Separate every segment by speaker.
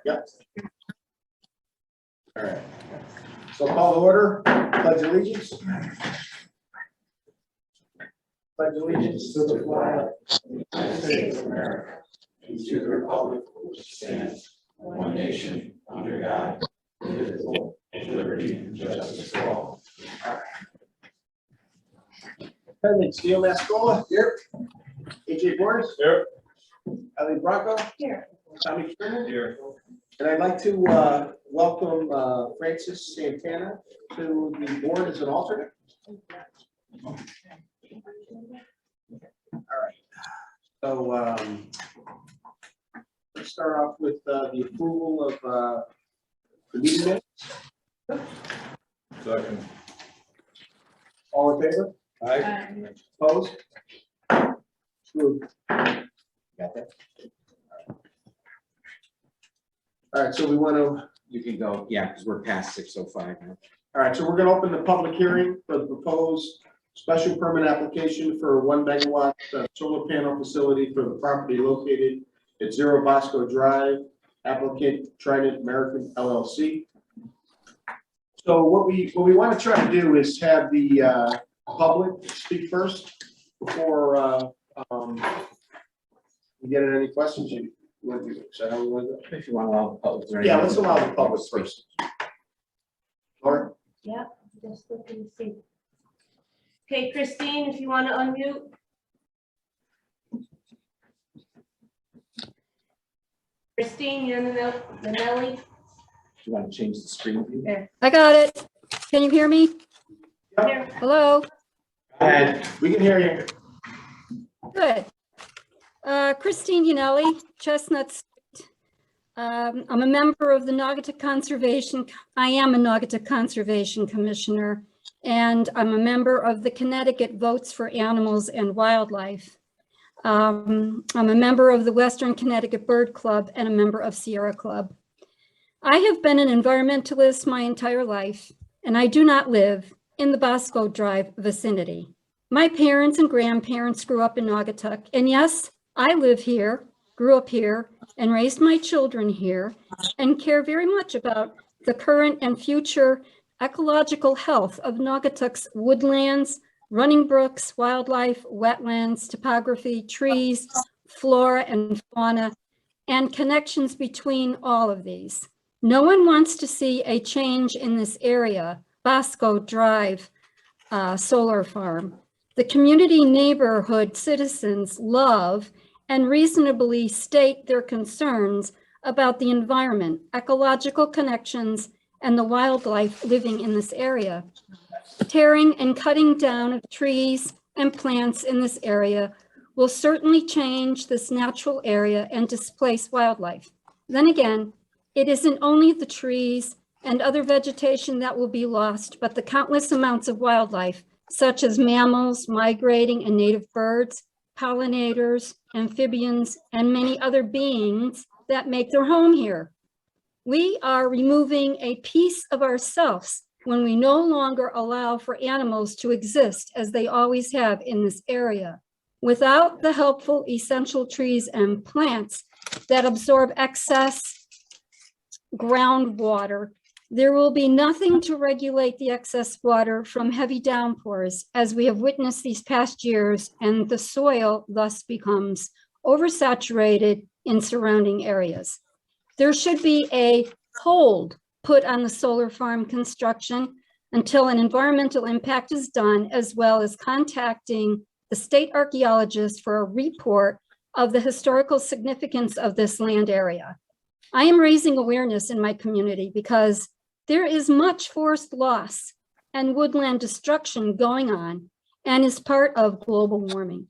Speaker 1: Yep. All right. So call to order, pledge allegiance. Pledge allegiance to the flag of the United States of America and to the republic which stands one nation under God, indivisible, with liberty and justice for all. Attendance, Neil Mascola. Here. AJ Boris. Here. Ellie Bronco. Here. Tommy Turner. Here. And I'd like to welcome Francis Santana to the board as an alternate. All right. So let's start off with the approval of the meeting minutes.
Speaker 2: Second.
Speaker 1: All in favor?
Speaker 2: Aye.
Speaker 1: Opposed? Approved. Got that? All right, so we want to,
Speaker 3: You can go, yeah, because we're past 6:05 now.
Speaker 1: all right, so we're going to open the public hearing for the proposed special permit application for a 1 megawatt solar panel facility for the property located at 0 Bosco Drive, applicant Trident American LLC. So what we want to try to do is have the public speak first before we get any questions you want to do. So how we want to do it?
Speaker 3: If you want to allow the public. is there
Speaker 1: Yeah,
Speaker 3: anyone-
Speaker 1: let's allow the public first. Laura?
Speaker 4: Yeah, just looking to see. Okay, Christine, if you want to unmute. Christine Yanelli.
Speaker 3: Do you want to change the screen view?
Speaker 4: There.
Speaker 5: I got it. Can you hear me?
Speaker 4: There.
Speaker 5: Hello?
Speaker 1: And we can hear you.
Speaker 5: Good. Christine Yanelli, Chestnut Street. I'm a member of the Naugatuck Conservation. I am a Naugatuck Conservation Commissioner, and I'm a member of the Connecticut Votes for Animals and Wildlife. I'm a member of the Western Connecticut Bird Club and a member of Sierra Club. I have been an environmentalist my entire life, and I do not live in the Bosco Drive vicinity. My parents and grandparents grew up in Naugatuck, and yes, I live here, grew up here, and raised my children here, and care very much about the current and future ecological health of Naugatuck's woodlands, running brooks, wildlife, wetlands, topography, trees, flora and fauna, and connections between all of these. No one wants to see a change in this area, Bosco Drive solar farm. The community neighborhood citizens love and reasonably state their concerns about the environment, ecological connections, and the wildlife living in this area. Tearing and cutting down of trees and plants in this area will certainly change this natural area and displace wildlife. Then again, it isn't only the trees and other vegetation that will be lost, but the countless amounts of wildlife, such as mammals, migrating and native birds, pollinators, amphibians, and many other beings that make their home here. We are removing a piece of ourselves when we no longer allow for animals to exist as they always have in this area. Without the helpful essential trees and plants that absorb excess groundwater, there will be nothing to regulate the excess water from heavy downpours, as we have witnessed these past years, and the soil thus becomes oversaturated in surrounding areas. There should be a hold put on the solar farm construction until an environmental impact is done, as well as contacting the state archaeologist for a report of the historical significance of this land area. I am raising awareness in my community because there is much forest loss and woodland destruction going on and is part of global warming.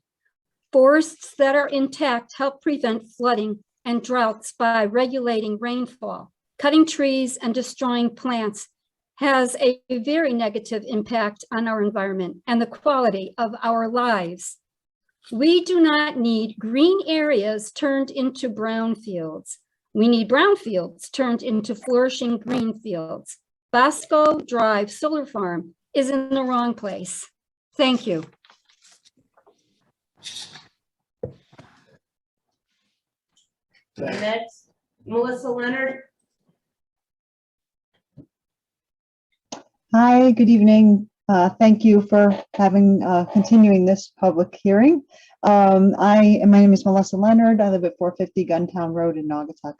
Speaker 5: Forests that are intact help prevent flooding and droughts by regulating rainfall. Cutting trees and destroying plants has a very negative impact on our environment and the quality of our lives. We do not need green areas turned into brown fields. We need brown fields turned into flourishing green fields. Bosco Drive Solar Farm is in the wrong place. Thank you.
Speaker 4: Next. Melissa Leonard.
Speaker 6: Hi, good evening. Thank you for having, continuing this public hearing. My name is Melissa Leonard. I live at 450 Guntown Road in Naugatuck.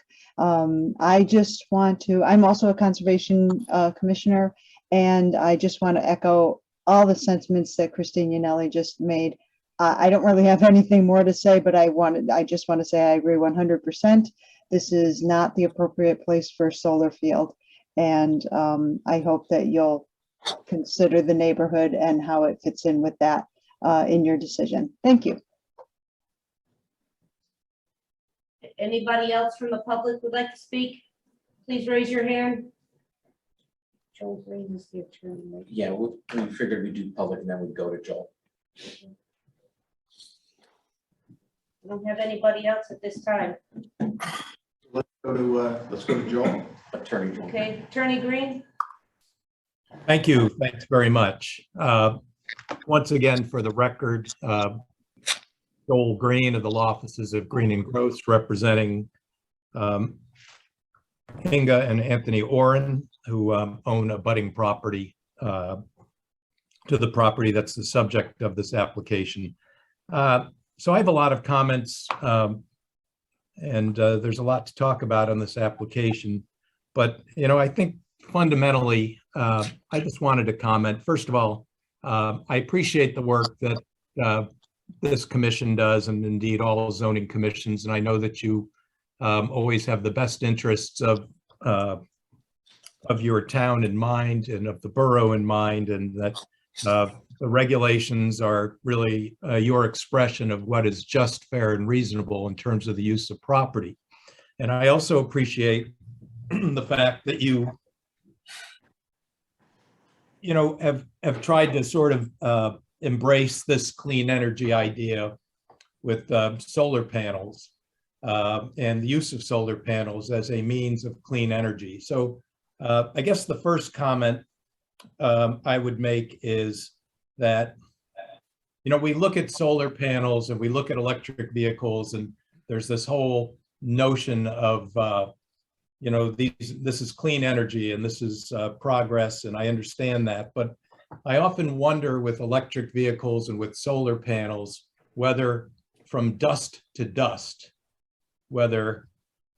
Speaker 6: I just want to, I'm also a conservation commissioner, and I just want to echo all the sentiments that Christine Yanelli just made. I don't really have anything more to say, but I just want to say I agree 100%. This is not the appropriate place for a solar field. And I hope that you'll consider the neighborhood and how it fits in with that in your decision. Thank you.
Speaker 4: Anybody else from the public would like to speak? Please raise your hand. Joel Green is the attorney.
Speaker 3: Yeah, we figured we'd do public and then we'd go to Joel.
Speaker 4: I don't have anybody else at this time.
Speaker 1: Let's go to Joel.
Speaker 3: Attorney Joel.
Speaker 4: Okay, Attorney Green?
Speaker 2: Thank you. Thanks very much. Once again, for the record, Joel Green of the Law Offices of Green and Gross, representing Inga and Anthony Oren, who own a budding property to the property that's the subject of this application. So I have a lot of comments, and there's a lot to talk about on this application. But, you know, I think fundamentally, I just wanted to comment. First of all, I appreciate the work that this commission does, and indeed all zoning commissions. And I know that you always have the best interests of your town in mind and of the borough in mind, and that the regulations are really your expression of what is just, fair, and reasonable in terms of the use of property. And I also appreciate the fact that you have tried to sort of embrace this clean energy idea with solar panels and the use of solar panels as a means of clean energy. So I guess the first comment I would make is that, you know, we look at solar panels and we look at electric vehicles, and there's this whole notion of you know, this is clean energy and this is progress, and I understand that. But I often wonder with electric vehicles and with solar panels, whether from dust to dust, whether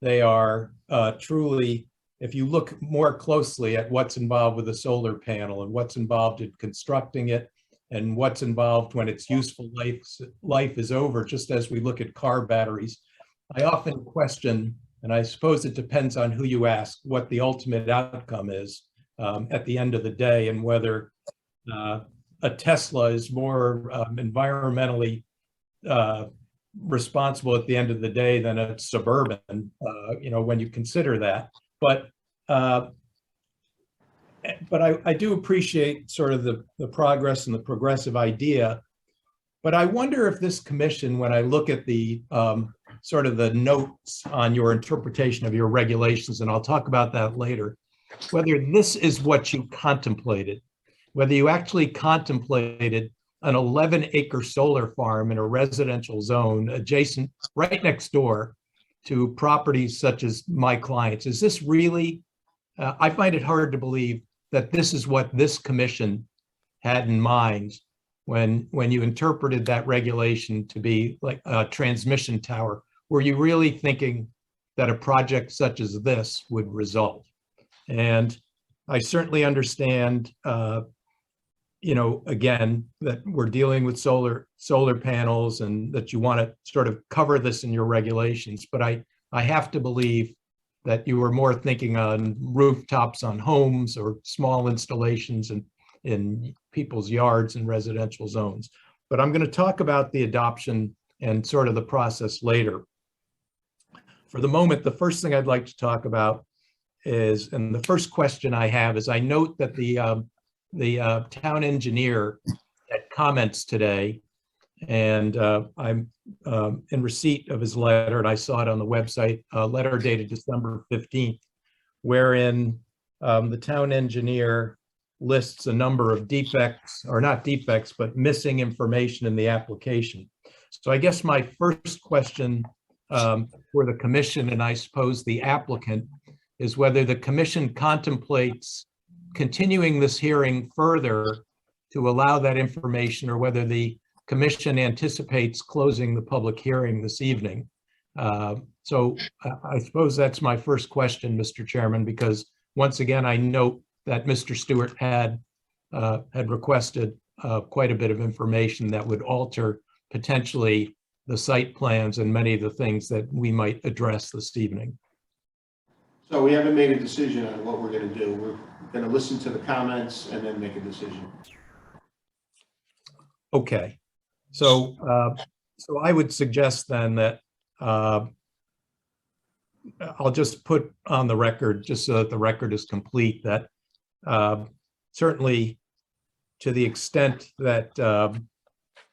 Speaker 2: they are truly, if you look more closely at what's involved with a solar panel and what's involved in constructing it and what's involved when its useful life is over, just as we look at car batteries, I often question, and I suppose it depends on who you ask, what the ultimate outcome is at the end of the day, and whether a Tesla is more environmentally responsible at the end of the day than a Suburban, you know, when you consider that. But I do appreciate sort of the progress and the progressive idea. But I wonder if this commission, when I look at the sort of the notes on your interpretation of your regulations, and I'll talk about that later, whether this is what you contemplated, whether you actually contemplated an 11-acre solar farm in a residential zone adjacent, right next door to properties such as my clients. Is this really, I find it hard to believe that this is what this commission had in mind when you interpreted that regulation to be like a transmission tower. Were you really thinking that a project such as this would result? And I certainly understand, you know, again, that we're dealing with solar panels and that you want to sort of cover this in your regulations, but I have to believe that you were more thinking on rooftops on homes or small installations in people's yards and residential zones. But I'm going to talk about the adoption and sort of the process later. For the moment, the first thing I'd like to talk about is, and the first question I have is, I note that the town engineer had comments today, and I'm in receipt of his letter, and I saw it on the website, a letter dated December 15th, wherein the town engineer lists a number of defects, or not defects, but missing information in the application. So I guess my first question for the commission, and I suppose the applicant, is whether the commission contemplates continuing this hearing further to allow that information, or whether the commission anticipates closing the public hearing this evening. So I suppose that's my first question, Mr. Chairman, because once again, I note that Mr. Stewart had requested quite a bit of information that would alter potentially the site plans and many of the things that we might address this evening.
Speaker 1: So we haven't made a decision on what we're gonna do. We're gonna listen to the comments and then make a decision.
Speaker 2: Okay, so so I would suggest then that I'll just put on the record, just so that the record is complete, that certainly to the extent that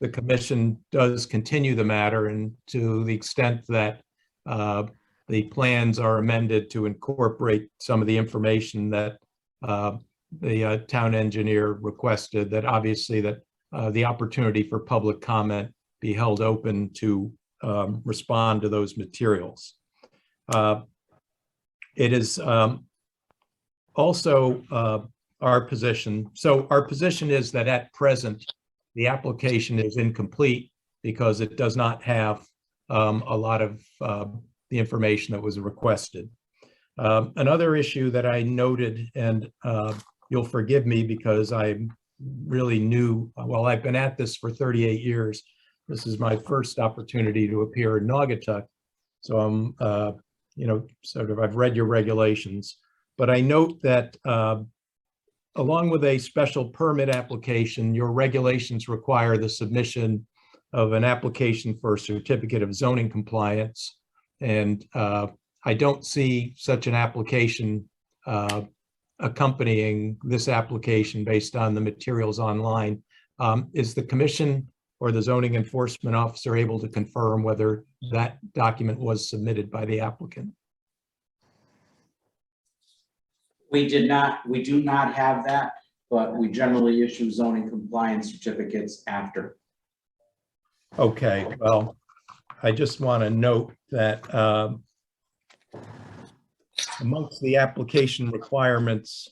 Speaker 2: the commission does continue the matter, and to the extent that the plans are amended to incorporate some of the information that the town engineer requested, that obviously that the opportunity for public comment be held open to respond to those materials. It is also our position. So our position is that at present, the application is incomplete because it does not have a lot of the information that was requested. Another issue that I noted, and you'll forgive me because I'm really new. Well, I've been at this for 38 years. This is my first opportunity to appear in Naugatuck. So I'm, sort of, I've read your regulations, but I note that along with a special permit application, your regulations require the submission of an application for a certificate of zoning compliance. And I don't see such an application accompanying this application based on the materials online. Is the commission or the zoning enforcement officer able to confirm whether that document was submitted by the applicant?
Speaker 3: We do not have that, but we generally issue zoning compliance certificates after.
Speaker 2: Okay, well, I just want to note that amongst the application requirements,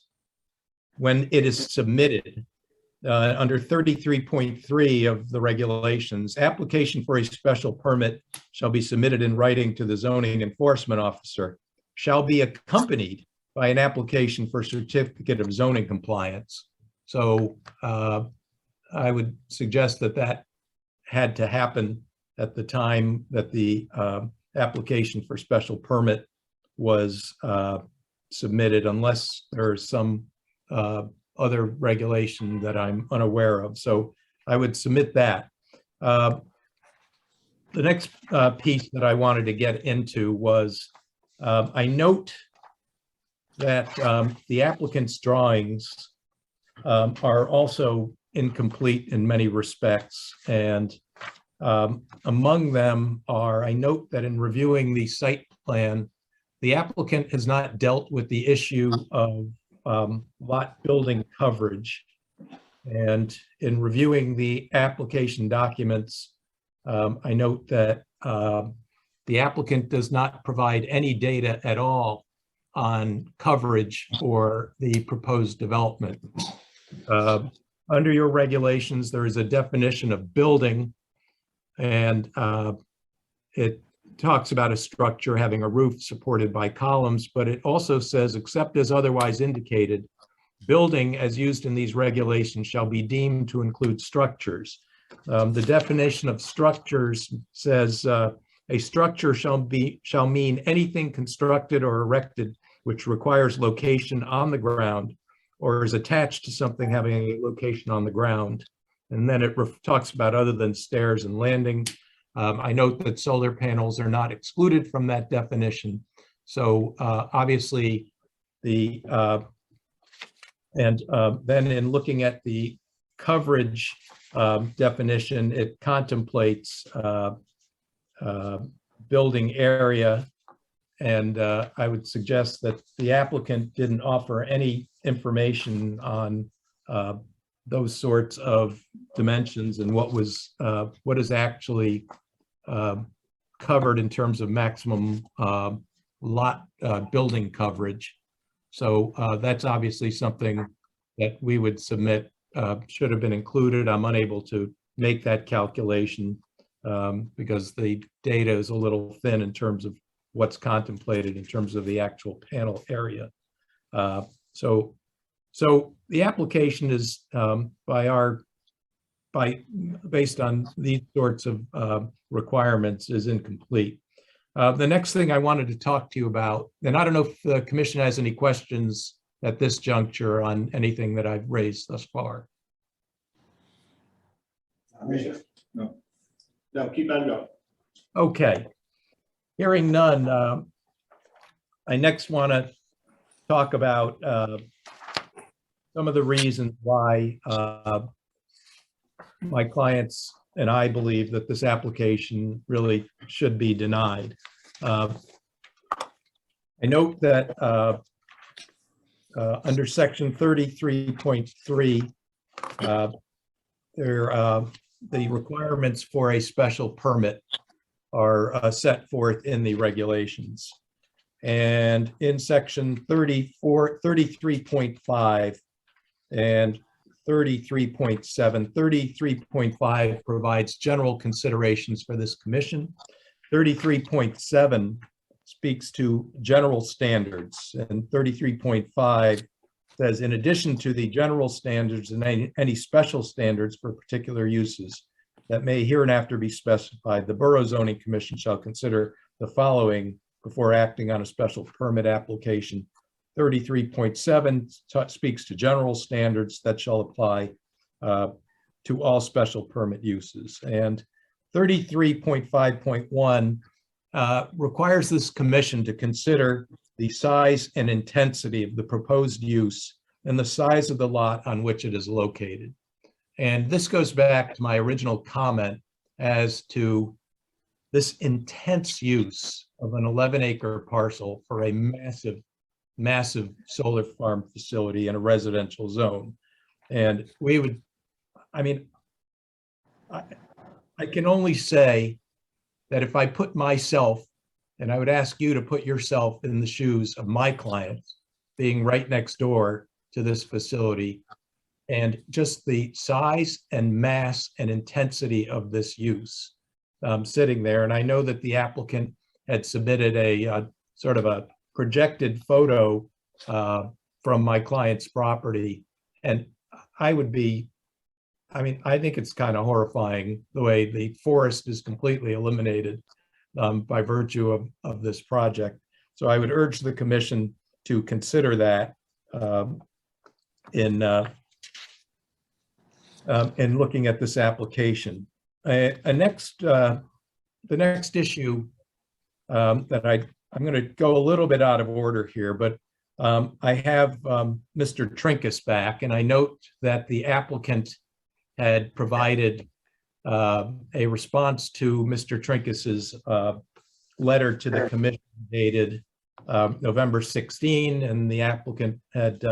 Speaker 2: when it is submitted, under 33.3 of the regulations, application for a special permit shall be submitted in writing to the zoning enforcement officer, shall be accompanied by an application for certificate of zoning compliance. So I would suggest that that had to happen at the time that the application for special permit was submitted, unless there's some other regulation that I'm unaware of. So I would submit that. The next piece that I wanted to get into was, I note that the applicant's drawings are also incomplete in many respects. And among them are, I note that in reviewing the site plan, the applicant has not dealt with the issue of lot building coverage. And in reviewing the application documents, I note that the applicant does not provide any data at all on coverage for the proposed development. Under your regulations, there is a definition of building, and it talks about a structure having a roof supported by columns, but it also says, except as otherwise indicated, building as used in these regulations shall be deemed to include structures. The definition of structures says a structure shall mean anything constructed or erected which requires location on the ground or is attached to something having a location on the ground. And then it talks about other than stairs and landing. I note that solar panels are not excluded from that definition. So obviously then in looking at the coverage definition, it contemplates building area. And I would suggest that the applicant didn't offer any information on those sorts of dimensions and what is actually covered in terms of maximum lot building coverage. So that's obviously something that we would submit, should have been included. I'm unable to make that calculation because the data is a little thin in terms of what's contemplated in terms of the actual panel area. So the application is based on these sorts of requirements is incomplete. The next thing I wanted to talk to you about, and I don't know if the commission has any questions at this juncture on anything that I've raised thus far.
Speaker 1: No, keep on going.
Speaker 2: Okay. Hearing none, I next want to talk about some of the reasons why my clients and I believe that this application really should be denied. I note that under section 33.3, the requirements for a special permit are set forth in the regulations. And in section 33.5 and 33.7, 33.5 provides general considerations for this commission. 33.7 speaks to general standards, and 33.5 says, in addition to the general standards and any special standards for particular uses that may hereinafter be specified, the Borough Zoning Commission shall consider the following before acting on a special permit application. 33.7 speaks to general standards that shall apply to all special permit uses. And 33.5.1 requires this commission to consider the size and intensity of the proposed use and the size of the lot on which it is located. And this goes back to my original comment as to this intense use of an 11-acre parcel for a massive solar farm facility in a residential zone. And we would, I mean, I can only say that if I put myself, and I would ask you to put yourself in the shoes of my clients being right next door to this facility, and just the size and mass and intensity of this use sitting there. And I know that the applicant had submitted a sort of a projected photo from my client's property. And I would be, I mean, I think it's kind of horrifying the way the forest is completely eliminated by virtue of this project. So I would urge the commission to consider that in looking at this application. The next issue that I'm going to go a little bit out of order here, but I have Mr. Trinkus back, and I note that the applicant had provided a response to Mr. Trinkus's letter to the commission dated November 16, and the applicant had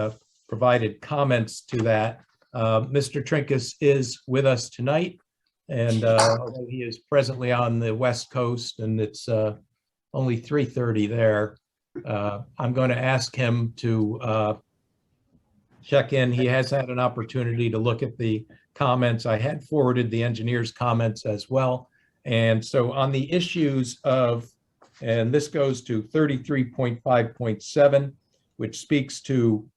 Speaker 2: provided comments to that. Mr. Trinkus is with us tonight, and although he is presently on the West Coast and it's only 3:30 there, I'm going to ask him to check in. He has had an opportunity to look at the comments. I had forwarded the engineer's comments as well. And so on the issues of, and this goes to 33.5.7, which speaks to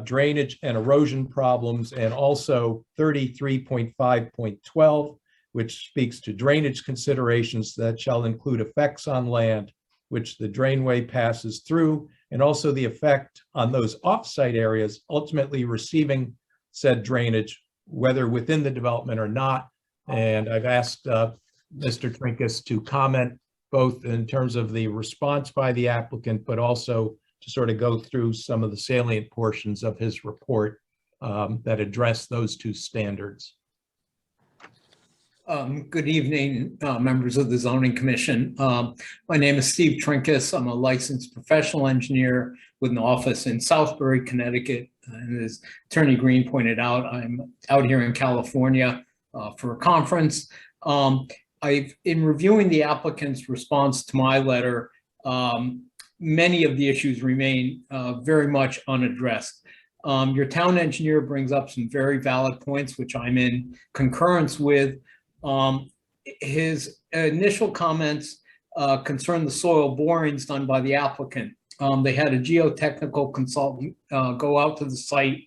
Speaker 2: drainage and erosion problems, and also 33.5.12, which speaks to drainage considerations that shall include effects on land which the drainway passes through, and also the effect on those offsite areas ultimately receiving said drainage, whether within the development or not. And I've asked Mr. Trinkus to comment both in terms of the response by the applicant, but also to sort of go through some of the salient portions of his report that address those two standards.
Speaker 7: Good evening, members of the Zoning Commission. My name is Steve Trinkus. I'm a licensed professional engineer with an office in Southbury, Connecticut. And as Attorney Green pointed out, I'm out here in California for a conference. in reviewing the applicant's response to my letter, many of the issues remain very much unaddressed. Your town engineer brings up some very valid points, which I'm in concurrence with. His initial comments concern the soil borings done by the applicant. They had a geotechnical consultant go out to the site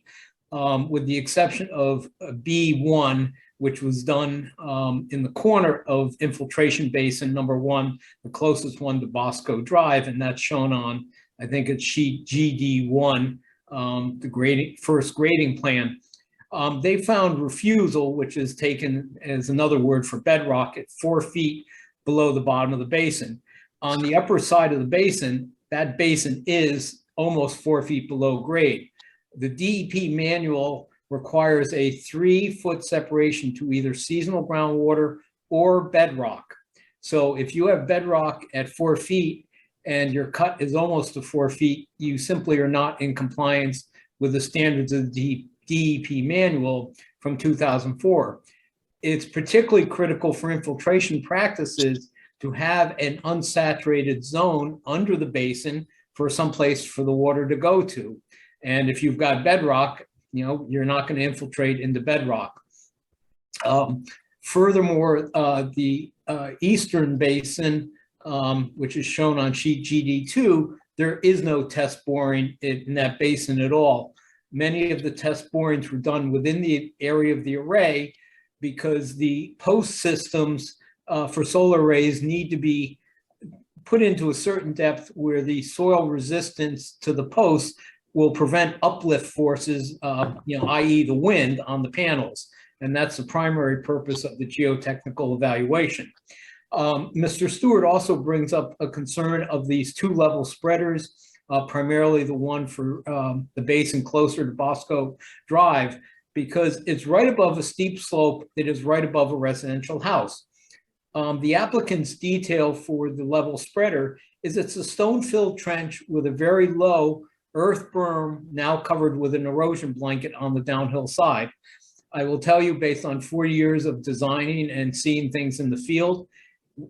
Speaker 7: with the exception of B1, which was done in the corner of infiltration basin number 1, the closest one to Bosco Drive, and that's shown on, I think it's sheet GD1, the first grading plan. They found refusal, which is taken as another word for bedrock, at 4 feet below the bottom of the basin. On the upper side of the basin, that basin is almost 4 feet below grade. The DEP manual requires a 3-foot separation to either seasonal groundwater or bedrock. So if you have bedrock at 4 feet and your cut is almost to 4 feet, you simply are not in compliance with the standards of the DEP manual from 2004. It's particularly critical for infiltration practices to have an unsaturated zone under the basin for some place for the water to go to. And if you've got bedrock, you're not going to infiltrate into bedrock. Furthermore, the eastern basin, which is shown on sheet GD2, there is no test boring in that basin at all. Many of the test borings were done within the area of the array because the post systems for solar arrays need to be put into a certain depth where the soil resistance to the posts will prevent uplift forces, i.e. the wind on the panels. And that's the primary purpose of the geotechnical evaluation. Mr. Stewart also brings up a concern of these 2-level spreaders, primarily the one for the basin closer to Bosco Drive, because it's right above a steep slope that is right above a residential house. The applicant's detail for the level spreader is it's a stone-filled trench with a very low earth berm now covered with an erosion blanket on the downhill side. I will tell you, based on 4 years of designing and seeing things in the field,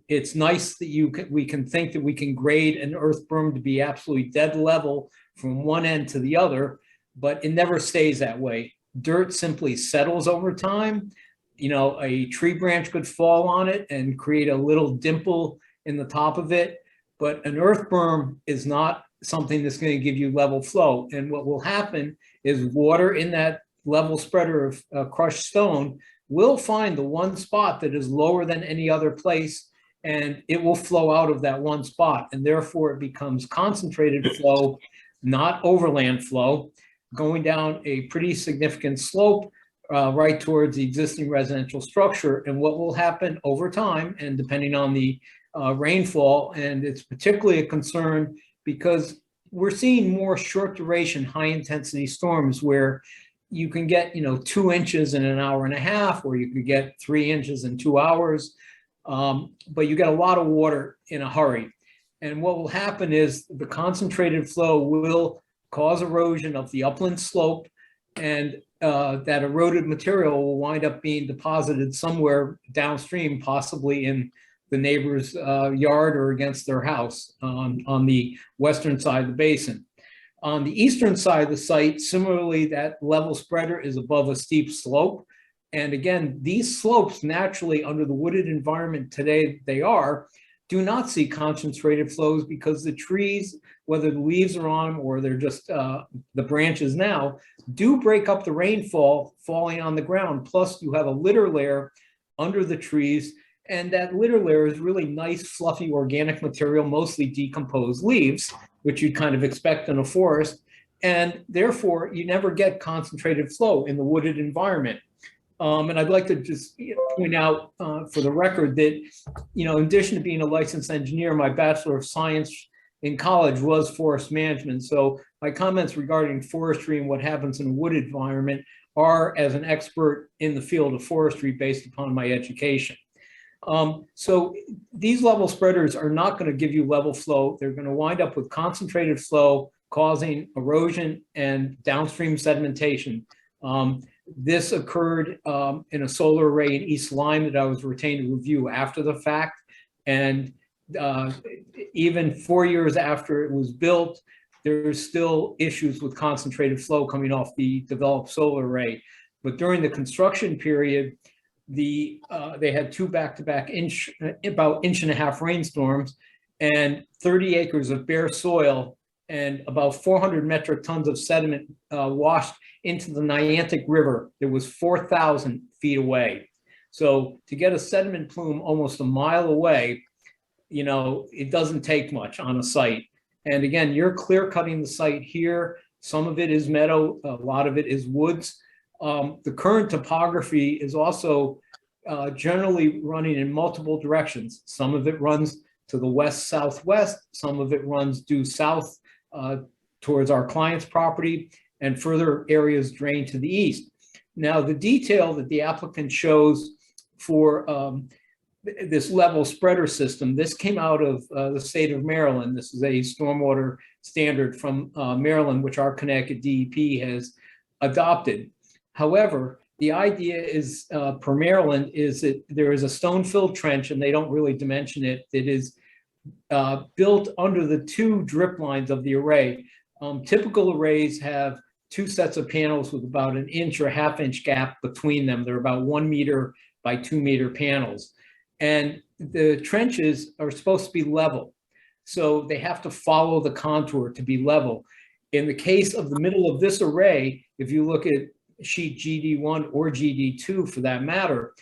Speaker 7: it's nice that we can think that we can grade an earth berm to be absolutely dead level from one end to the other, but it never stays that way. Dirt simply settles over time. A tree branch could fall on it and create a little dimple in the top of it, but an earth berm is not something that's going to give you level flow. And what will happen is water in that level spreader of crushed stone will find the one spot that is lower than any other place, and it will flow out of that one spot. And therefore it becomes concentrated flow, not overland flow, going down a pretty significant slope right towards the existing residential structure. And what will happen over time, and depending on the rainfall, and it's particularly a concern because we're seeing more short duration, high intensity storms where you can get, 2 inches in an hour and a half, or you could get 3 inches in 2 hours. But you get a lot of water in a hurry. And what will happen is the concentrated flow will cause erosion of the upland slope, and that eroded material will wind up being deposited somewhere downstream, possibly in the neighbor's yard or against their house on the western side of the basin. On the eastern side of the site, similarly, that level spreader is above a steep slope. And again, these slopes naturally, under the wooded environment today do not see concentrated flows because the trees, whether the leaves are on them or they're just the branches now, do break up the rainfall falling on the ground. Plus you have a litter layer under the trees, and that litter layer is really nice, fluffy, organic material, mostly decomposed leaves, which you'd kind of expect in a forest. And therefore you never get concentrated flow in the wooded environment. And I'd like to just point out for the record that, in addition to being a licensed engineer, my Bachelor of Science in college was forest management. So my comments regarding forestry and what happens in a wooded environment are as an expert in the field of forestry based upon my education. So these level spreaders are not going to give you level flow. They're going to wind up with concentrated flow causing erosion and downstream sedimentation. This occurred in a solar array in East Lyme that I was retained to review after the fact. And even 4 years after it was built, there's still issues with concentrated flow coming off the developed solar array. But during the construction period, they had two back-to-back about 1.5-inch rainstorms and 30 acres of bare soil and about 400 metric tons of sediment washed into the Niantic River that was 4,000 feet away. So to get a sediment plume almost a mile away, you know, it doesn't take much on a site. And again, you're clear cutting the site here. Some of it is meadow, a lot of it is woods. The current topography is also generally running in multiple directions. Some of it runs to the west-southwest, some of it runs due south towards our client's property, and further areas drain to the east. Now, the detail that the applicant shows for this level spreader system, this came out of the state of Maryland. This is a stormwater standard from Maryland, which our Connecticut DEP has adopted. However, the idea is per Maryland is that there is a stone-filled trench, and they don't really dimension it, that is built under the two drip lines of the array. Typical arrays have two sets of panels with about 1 inch or 1/2 inch gap between them. They're about 1 meter by 2 meter panels. And the trenches are supposed to be level. So they have to follow the contour to be level. In the case of the middle of this array, if you look at sheet GD1 or GD2 for that matter,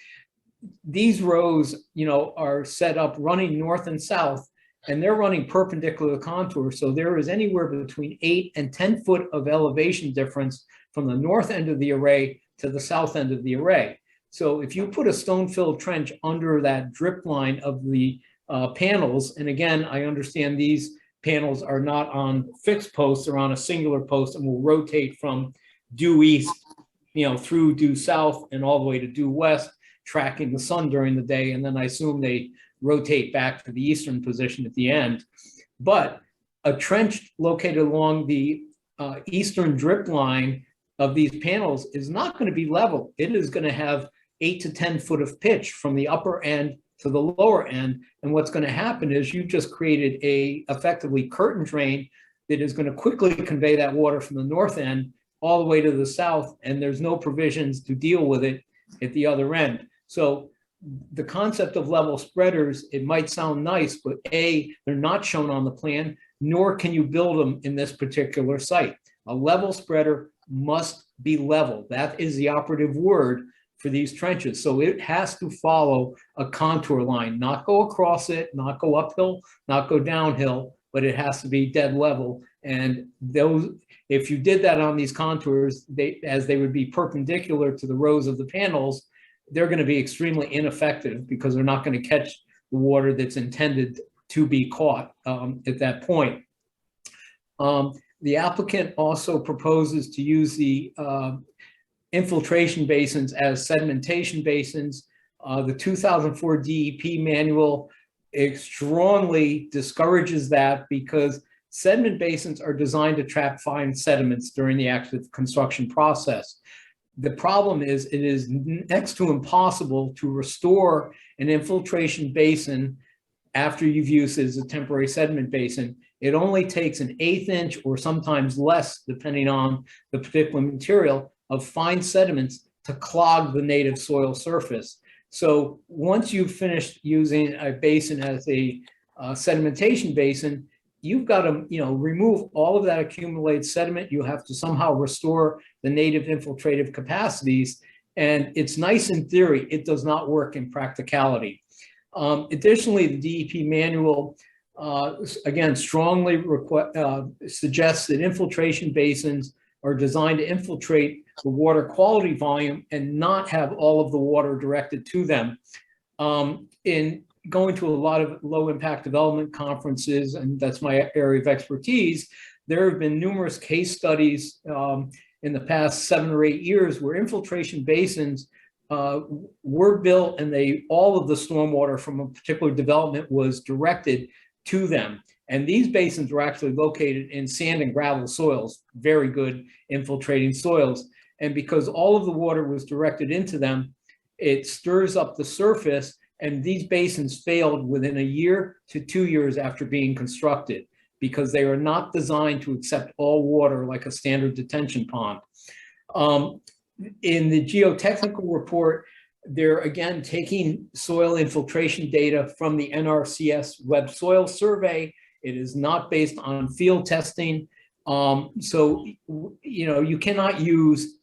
Speaker 7: these rows, you know, are set up running north and south, and they're running perpendicular to the contour. So there is anywhere between 8 and 10 foot of elevation difference from the north end of the array to the south end of the array. So if you put a stone-filled trench under that drip line of the panels, and again, I understand these panels are not on fixed posts, they're on a singular post and will rotate from due east, you know, through due south and all the way to due west, tracking the sun during the day. And then I assume they rotate back to the eastern position at the end. But a trench located along the eastern drip line of these panels is not going to be level. It is going to have 8 to 10 foot of pitch from the upper end to the lower end. And what's going to happen is you just created a effectively curtain drain that is going to quickly convey that water from the north end all the way to the south, and there's no provisions to deal with it at the other end. So the concept of level spreaders, it might sound nice, but A, they're not shown on the plan, nor can you build them in this particular site. A level spreader must be level. That is the operative word for these trenches. So it has to follow a contour line, not go across it, not go uphill, not go downhill, but it has to be dead level. And those, if you did that on these contours, as they would be perpendicular to the rows of the panels, they're going to be extremely ineffective because they're not going to catch the water that's intended to be caught at that point. The applicant also proposes to use the infiltration basins as sedimentation basins. The 2004 DEP manual strongly discourages that because sediment basins are designed to trap fine sediments during the active construction process. The problem is it is next to impossible to restore an infiltration basin after you've used it as a temporary sediment basin. It only takes 1/8 inch or sometimes less, depending on the particular material, of fine sediments to clog the native soil surface. So once you've finished using a basin as a sedimentation basin, you've got to, you know, remove all of that accumulated sediment. You have to somehow restore the native infiltrative capacities. And it's nice in theory, it does not work in practicality. Additionally, the DEP manual, again, strongly suggests that infiltration basins are designed to infiltrate the water quality volume and not have all of the water directed to them. In going to a lot of low impact development conferences, and that's my area of expertise, there have been numerous case studies in the past 7 or 8 years where infiltration basins were built and all of the stormwater from a particular development was directed to them. And these basins were actually located in sand and gravel soils, very good infiltrating soils. And because all of the water was directed into them, it stirs up the surface, and these basins failed within a year to 2 years after being constructed because they are not designed to accept all water like a standard detention pond. In the geotechnical report, they're again taking soil infiltration data from the NRCS Web Soil Survey. It is not based on field testing. So, you cannot use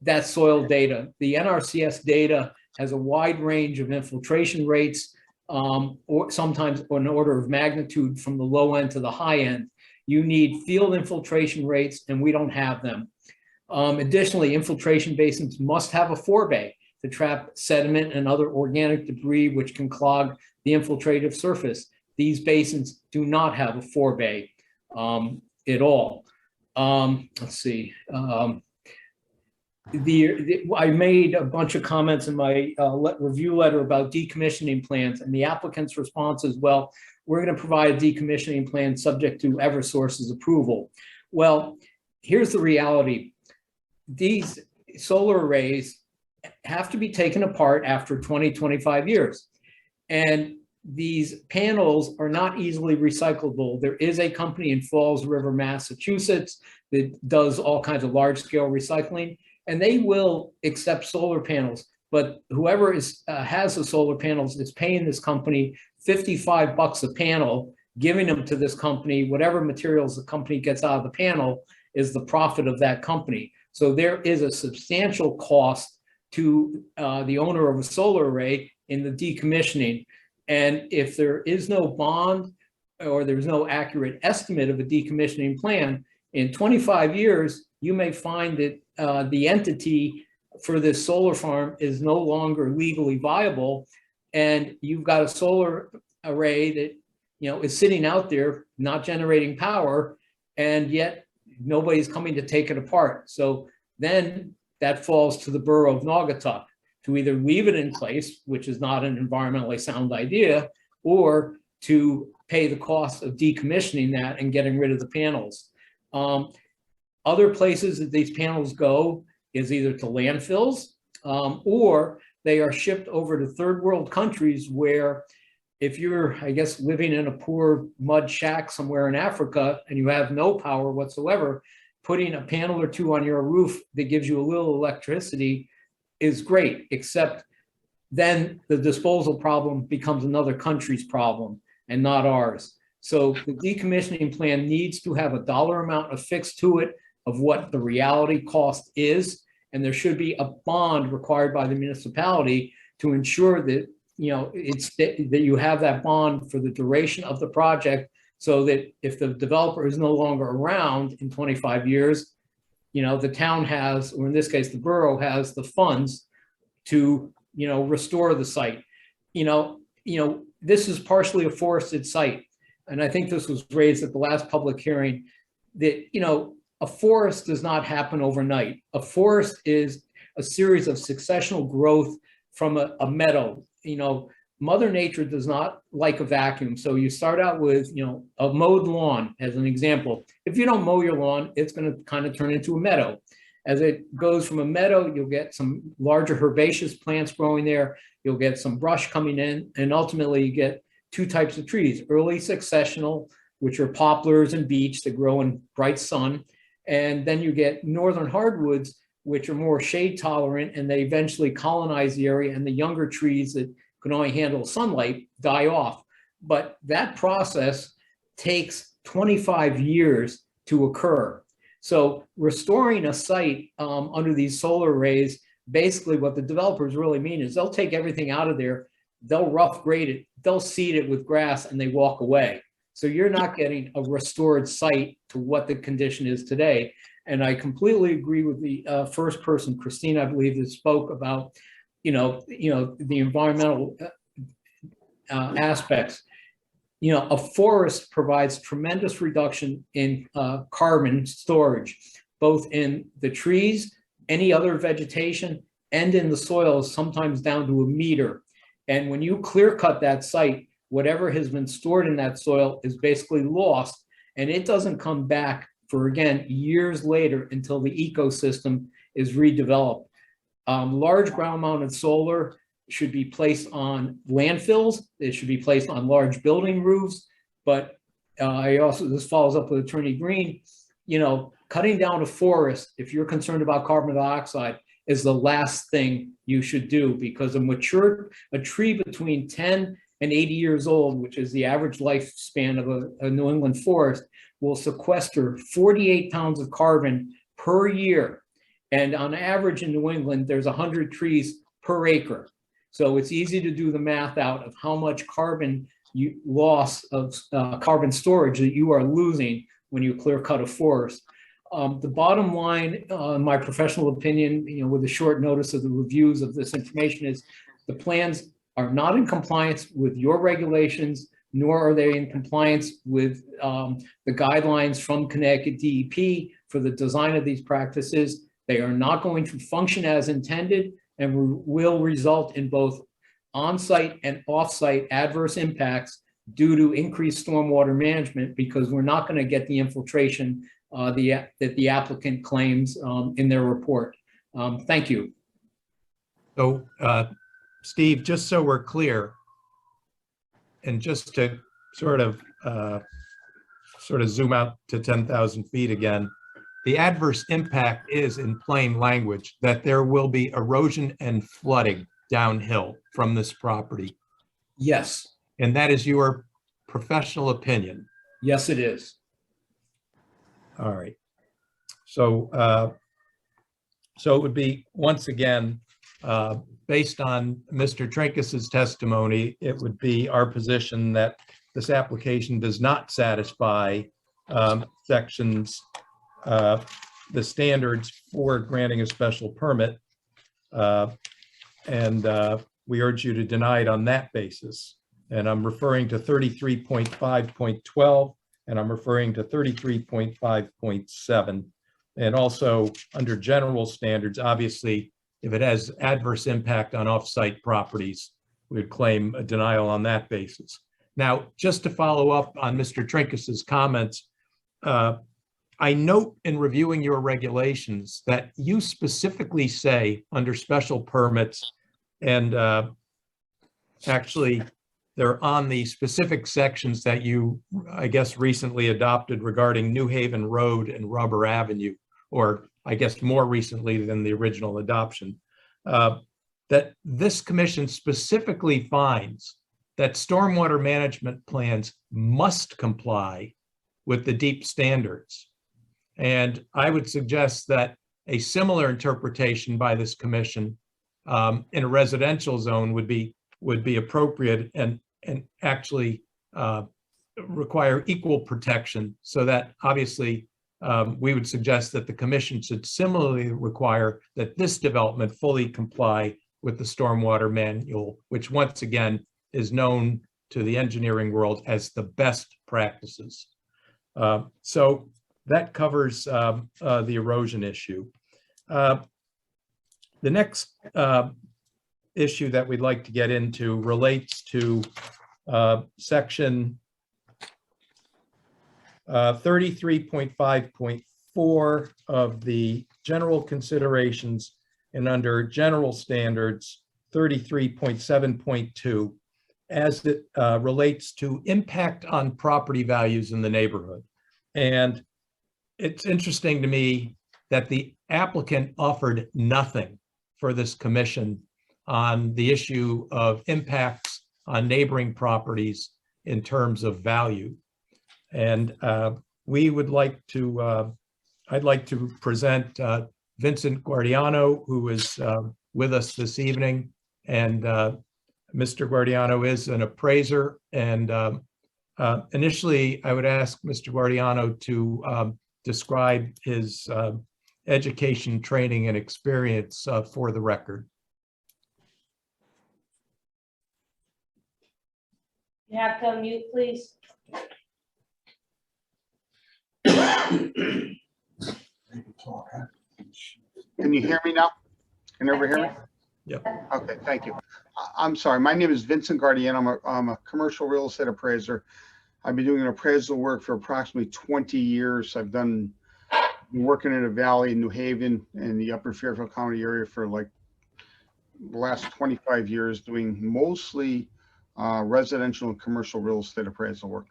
Speaker 7: that soil data. The NRCS data has a wide range of infiltration rates, or sometimes an order of magnitude from the low end to the high end. You need field infiltration rates, and we don't have them. Additionally, infiltration basins must have a forebay to trap sediment and other organic debris which can clog the infiltrative surface. These basins do not have a forebay at all. Let's see. I made a bunch of comments in my review letter about decommissioning plans, and the applicant's response is, well, we're going to provide a decommissioning plan subject to Eversource's approval. Well, here's the reality. These solar arrays have to be taken apart after 20, 25 years. And these panels are not easily recyclable. There is a company in Falls River, Massachusetts that does all kinds of large scale recycling, and they will accept solar panels. But whoever has the solar panels is paying this company $55 a panel, giving them to this company. Whatever materials the company gets out of the panel is the profit of that company. So there is a substantial cost to the owner of a solar array in the decommissioning. And if there is no bond or there's no accurate estimate of a decommissioning plan, in 25 years, you may find that the entity for this solar farm is no longer legally viable. And you've got a solar array that is sitting out there, not generating power, and yet nobody's coming to take it apart. So then that falls to the borough of Naugatuck to either leave it in place, which is not an environmentally sound idea, or to pay the cost of decommissioning that and getting rid of the panels. Other places that these panels go is either to landfills, or they are shipped over to third world countries where if you're, I guess, living in a poor mud shack somewhere in Africa and you have no power whatsoever, putting a panel or two on your roof that gives you a little electricity is great, except then the disposal problem becomes another country's problem and not ours. So the decommissioning plan needs to have a dollar amount affixed to it of what the reality cost is. And there should be a bond required by the municipality to ensure that that you have that bond for the duration of the project, so that if the developer is no longer around in 25 years, the town has, or in this case, the borough has the funds to, restore the site. This is partially a forested site. And I think this was raised at the last public hearing that, a forest does not happen overnight. A forest is a series of successional growth from a meadow. Mother Nature does not like a vacuum. So you start out with, a mowed lawn as an example. If you don't mow your lawn, it's going to kind of turn into a meadow. As it goes from a meadow, you'll get some larger herbaceous plants growing there. You'll get some brush coming in, and ultimately you get two types of trees: early successional, which are poplars and beech that grow in bright sun. And then you get northern hardwoods, which are more shade tolerant, and they eventually colonize the area, and the younger trees that can only handle sunlight die off. But that process takes 25 years to occur. So restoring a site under these solar arrays, basically what the developers really mean is they'll take everything out of there, they'll rough grade it, they'll seed it with grass, and they walk away. So you're not getting a restored site to what the condition is today. And I completely agree with the first person, Christine, I believe, that spoke about, the environmental aspects. A forest provides tremendous reduction in carbon storage, both in the trees, any other vegetation, and in the soils, sometimes down to a meter. And when you clear cut that site, whatever has been stored in that soil is basically lost, and it doesn't come back for, again, years later until the ecosystem is redeveloped. Large ground mounted solar should be placed on landfills. It should be placed on large building roofs. But this follows up with Attorney Green, cutting down a forest, if you're concerned about carbon dioxide, is the last thing you should do, because a tree between 10 and 80 years old, which is the average lifespan of a New England forest, will sequester 48 pounds of carbon per year. And on average in New England, there's 100 trees per acre. So it's easy to do the math out of how much loss of carbon storage that you are losing when you clear cut a forest. The bottom line, in my professional opinion, with the short notice of the reviews of this information, is the plans are not in compliance with your regulations, nor are they in compliance with the guidelines from Connecticut DEP for the design of these practices. They are not going to function as intended and will result in both on-site and off-site adverse impacts due to increased stormwater management, because we're not going to get the infiltration that the applicant claims in their report. Thank you.
Speaker 2: So, Steve, just so we're clear, and just to sort of zoom out to 10,000 feet again, the adverse impact is in plain language that there will be erosion and flooding downhill from this property.
Speaker 7: Yes.
Speaker 2: And that is your professional opinion.
Speaker 7: Yes, it is.
Speaker 2: All right. So, so it would be, once again, based on Mr. Trinkus's testimony, it would be our position that this application does not satisfy sections, the standards for granting a special permit. And we urge you to deny it on that basis. And I'm referring to 33.5.12, and I'm referring to 33.5.7. And also under general standards, obviously, if it has adverse impact on off-site properties, we would claim a denial on that basis. Now, just to follow up on Mr. Trinkus's comments, I note in reviewing your regulations that you specifically say under special permits, and actually they're on the specific sections that you, I guess, recently adopted regarding New Haven Road and Rubber Avenue, or I guess more recently than the original adoption, that this commission specifically finds that stormwater management plans must comply with the DEEP standards. And I would suggest that a similar interpretation by this commission in a residential zone would be appropriate and actually require equal protection, so that obviously we would suggest that the commission should similarly require that this development fully comply with the stormwater manual, which once again is known to the engineering world as the best practices. So that covers the erosion issue. The next issue that we'd like to get into relates to section 33.5.4 of the general considerations, and under general standards 33.7.2 as it relates to impact on property values in the neighborhood. And it's interesting to me that the applicant offered nothing for this commission on the issue of impacts on neighboring properties in terms of value. And we would like to, I'd like to present Vincent Guardiano, who is with us this evening. And Mr. Guardiano is an appraiser. And initially, I would ask Mr. Guardiano to describe his education, training, and experience for the record.
Speaker 4: You have to unmute, please.
Speaker 8: Can you hear me now? Can everybody hear me?
Speaker 2: Yep.
Speaker 8: Okay, thank you. I'm sorry, my name is Vincent Guardiano. I'm a commercial real estate appraiser. I've been doing appraisal work for approximately 20 years. I've done been working in the Valley in New Haven and the Upper Fairfield County area for like the last 25 years, doing mostly residential and commercial real estate appraisal work.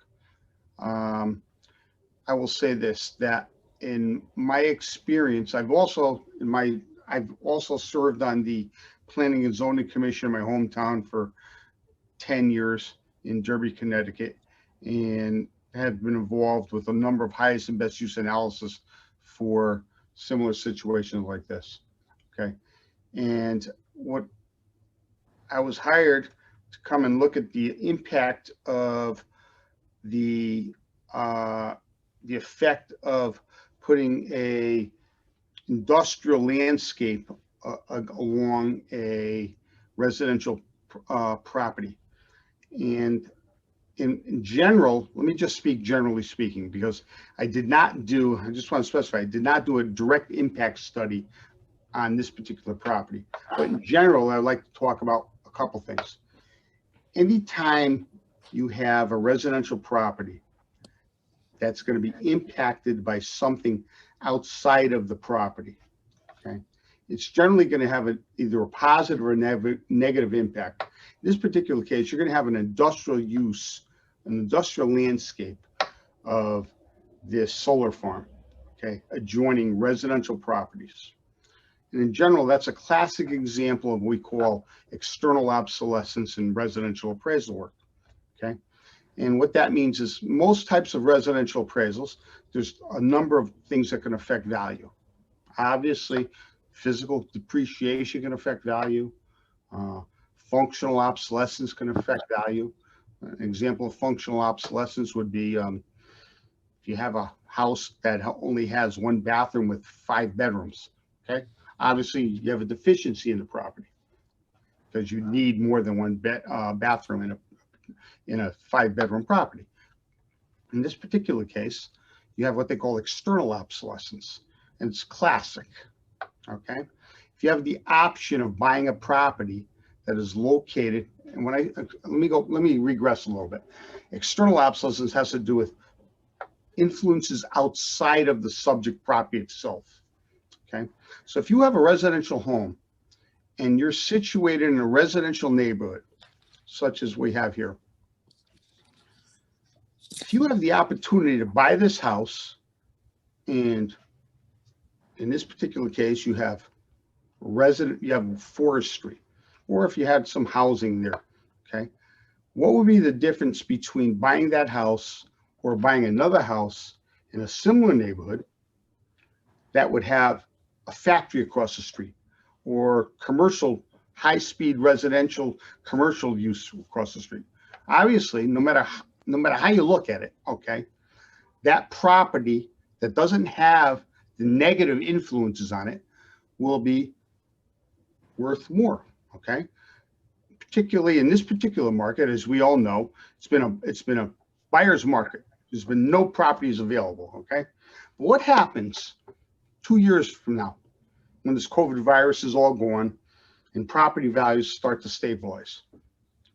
Speaker 8: I will say this, that in my experience, I've also served on the Planning and Zoning Commission in my hometown for 10 years in Derby, Connecticut, and have been involved with a number of highest and best use analysis for similar situations like this. Okay. And what I was hired to come and look at the impact of the effect of putting a industrial landscape along a residential property. And in general, let me just speak generally speaking, because I just want to specify, I did not do a direct impact study on this particular property. But in general, I'd like to talk about a couple things. Anytime you have a residential property that's going to be impacted by something outside of the property, okay, it's generally going to have either a positive or a negative impact. In this particular case, you're going to have an industrial use, an industrial landscape of this solar farm, okay, adjoining residential properties. And in general, that's a classic example of what we call external obsolescence in residential appraisal work, okay? And what that means is most types of residential appraisals, there's a number of things that can affect value. Obviously, physical depreciation can affect value. Functional obsolescence can affect value. An example of functional obsolescence would be if you have a house that only has one bathroom with 5 bedrooms, okay? Obviously, you have a deficiency in the property because you need more than one bathroom in a 5-bedroom property. In this particular case, you have what they call external obsolescence, and it's classic, okay? If you have the option of buying a property that is located, and let me regress a little bit. External obsolescence has to do with influences outside of the subject property itself, okay? So if you have a residential home and you're situated in a residential neighborhood, such as we have here, if you have the opportunity to buy this house, and in this particular case, you have forestry, or if you had some housing there, okay, what would be the difference between buying that house or buying another house in a similar neighborhood that would have a factory across the street or commercial, high-speed residential commercial use across the street? Obviously, no matter how you look at it, okay, that property that doesn't have the negative influences on it will be worth more, okay? Particularly in this particular market, as we all know, it's been a buyer's market. There's been no properties available, okay? What happens 2 years from now when this COVID virus is all gone and property values start to stabilize,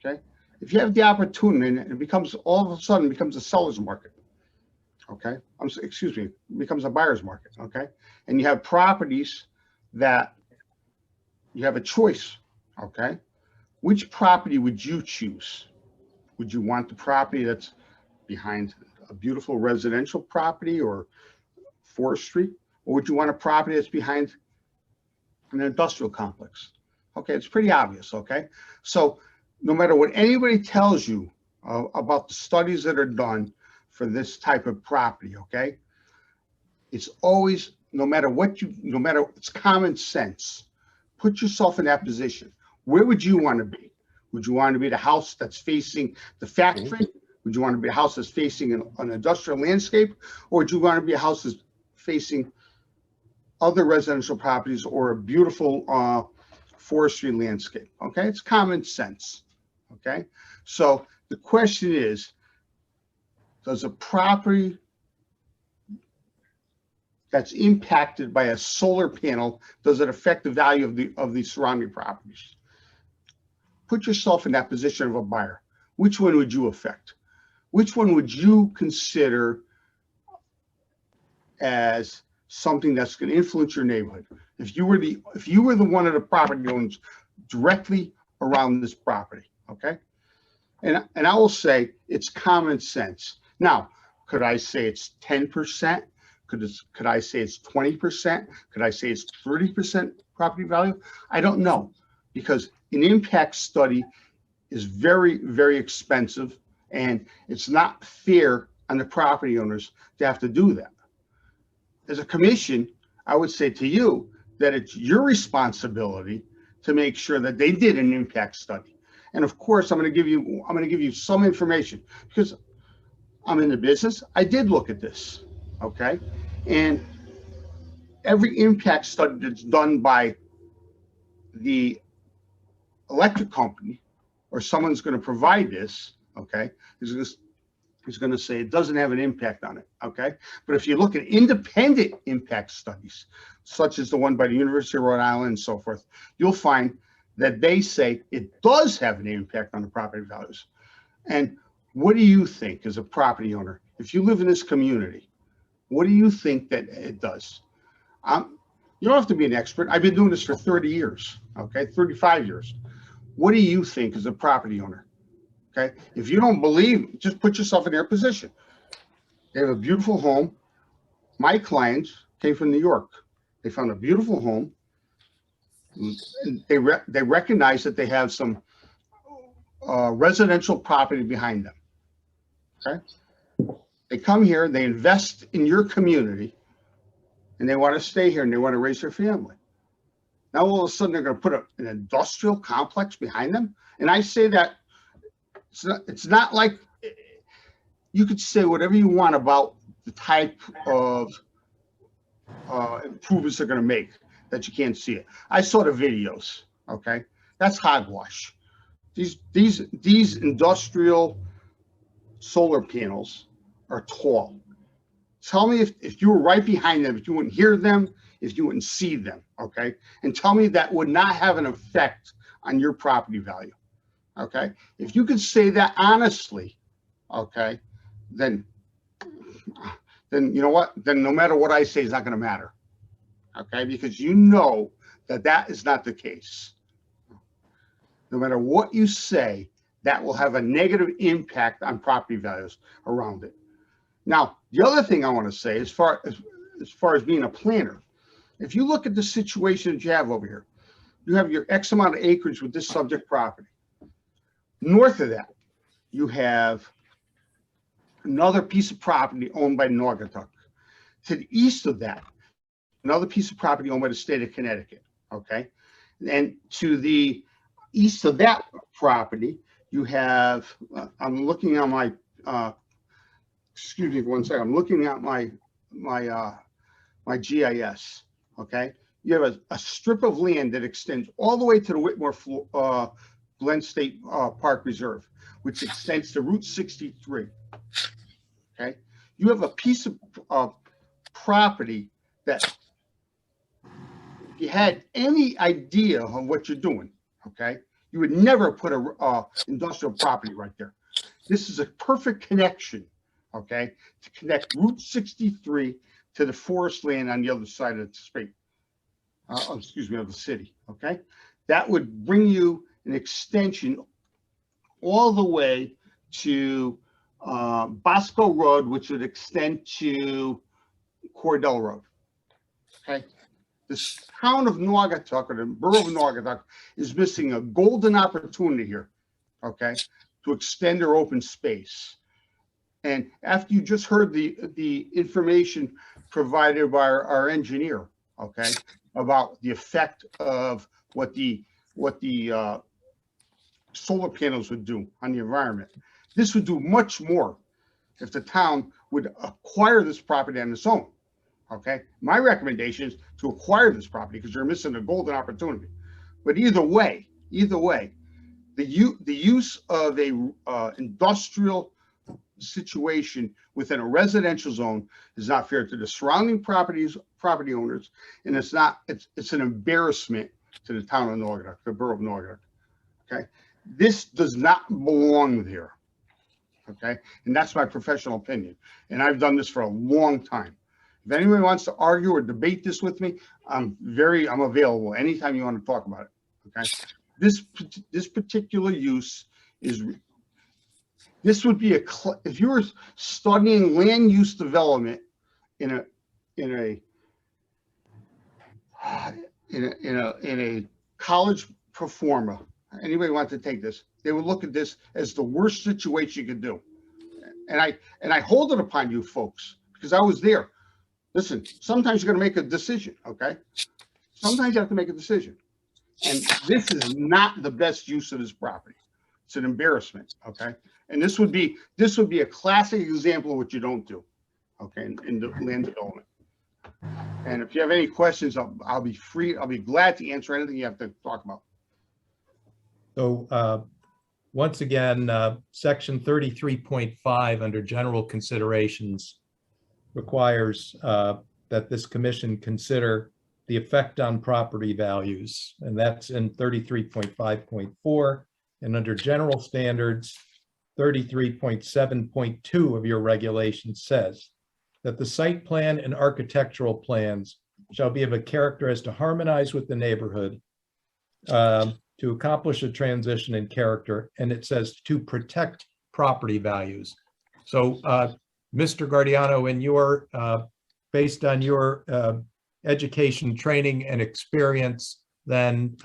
Speaker 8: okay? If you have the opportunity, and it becomes all of a sudden becomes a seller's market, okay? Becomes a buyer's market, okay? And you have properties that you have a choice, okay? Which property would you choose? Would you want the property that's behind a beautiful residential property or forestry? Or would you want a property that's behind an industrial complex? Okay, it's pretty obvious, okay? So no matter what anybody tells you about the studies that are done for this type of property, okay, it's always, it's common sense. Put yourself in that position. Where would you want to be? Would you want to be the house that's facing the factory? Would you want to be a house that's facing an industrial landscape? Or would you want to be a house that's facing other residential properties or a beautiful forestry landscape? Okay, it's common sense. Okay, so the question is, does a property that's impacted by a solar panel, does it affect the value of the surrounding properties? Put yourself in that position of a buyer. Which one would you affect? Which one would you consider as something that's going to influence your neighborhood. If you were the one of the property owners directly around this property, okay? And I will say it's common sense. Now, could I say it's 10%? Could I say it's 20%? Could I say it's 30% property value? I don't know, because an impact study is very, very expensive, and it's not fair on the property owners to have to do that. As a commission, I would say to you that it's your responsibility to make sure that they did an impact study. And of course, I'm going to give you some information because I'm in the business. I did look at this, okay? And every impact study that's done by the electric company or someone's going to provide this, okay, is going to say it doesn't have an impact on it, okay? But if you look at independent impact studies, such as the one by the University of Rhode Island and so forth, you'll find that they say it does have an impact on the property values. And what do you think as a property owner? If you live in this community, what do you think that it does? You don't have to be an expert. I've been doing this for 30 years, okay, 35 years. What do you think as a property owner? Okay, if you don't believe, just put yourself in their position. They have a beautiful home. My clients came from New York. They found a beautiful home. They recognize that they have some residential property behind them. Okay, they come here, they invest in your community, and they want to stay here and they want to raise their family. Now all of a sudden they're going to put an industrial complex behind them, and I say that. It's not like you could say whatever you want about the type of improvements they're going to make, that you can't see it. I saw the videos. Okay, that's hogwash. These industrial solar panels are tall. Tell me if you were right behind them, if you wouldn't hear them, if you wouldn't see them. Okay, and tell me that would not have an effect on your property value. Okay, if you could say that honestly, okay, then you know what? Then no matter what I say is not going to matter. Okay, because you know that is not the case. No matter what you say, that will have a negative impact on property values around it. Now, the other thing I want to say, as far as being a planner, if you look at the situation that you have over here, you have your X amount of acreage with this subject property. North of that, you have another piece of property owned by Naugatuck. To the east of that, another piece of property owned by the state of Connecticut, okay? And to the east of that property, you have, I'm looking at my, excuse me for 1 second, I'm looking at my GIS, okay? You have a strip of land that extends all the way to the Whitmore Glen State Park Reserve, which extends to Route 63. Okay, you have a piece of property that, if you had any idea of what you're doing, okay, you would never put a industrial property right there. This is a perfect connection, okay, to connect Route 63 to the forest land on the other side of the state. Excuse me, of the city. Okay, that would bring you an extension all the way to Bosco Road, which would extend to Cordell Road. Okay, this town of Naugatuck, or the borough of Naugatuck, is missing a golden opportunity here, okay, to extend their open space. And after you just heard the information provided by our engineer, okay, about the effect of what the solar panels would do on the environment. This would do much more if the town would acquire this property on its own. Okay, my recommendation is to acquire this property because you're missing a golden opportunity. But either way, the use of a industrial situation within a residential zone is not fair to the surrounding property owners, and it's an embarrassment to the town of Naugatuck, the borough of Naugatuck. Okay, this does not belong there. Okay, and that's my professional opinion, and I've done this for a long time. If anybody wants to argue or debate this with me, I'm available anytime you want to talk about it. Okay. This particular use this would be if you were studying land use development in a college performer, anybody want to take this, they would look at this as the worst situation you could do. And I hold it upon you folks because I was there. Listen, sometimes you're going to make a decision, okay? Sometimes you have to make a decision. And this is not the best use of this property. It's an embarrassment, okay? And this would be a classic example of what you don't do, okay, in the land development. And if you have any questions, I'll be glad to answer anything you have to talk about.
Speaker 2: So once again, section 33.5 under general considerations requires that this commission consider the effect on property values, and that's in 33.5.4. And under general standards, 33.7.2 of your regulation says that the site plan and architectural plans shall be of a character as to harmonize with the neighborhood, to accomplish a transition in character, and it says to protect property values. So Mr. Guardiano, in your, based on your education, training, and experience, then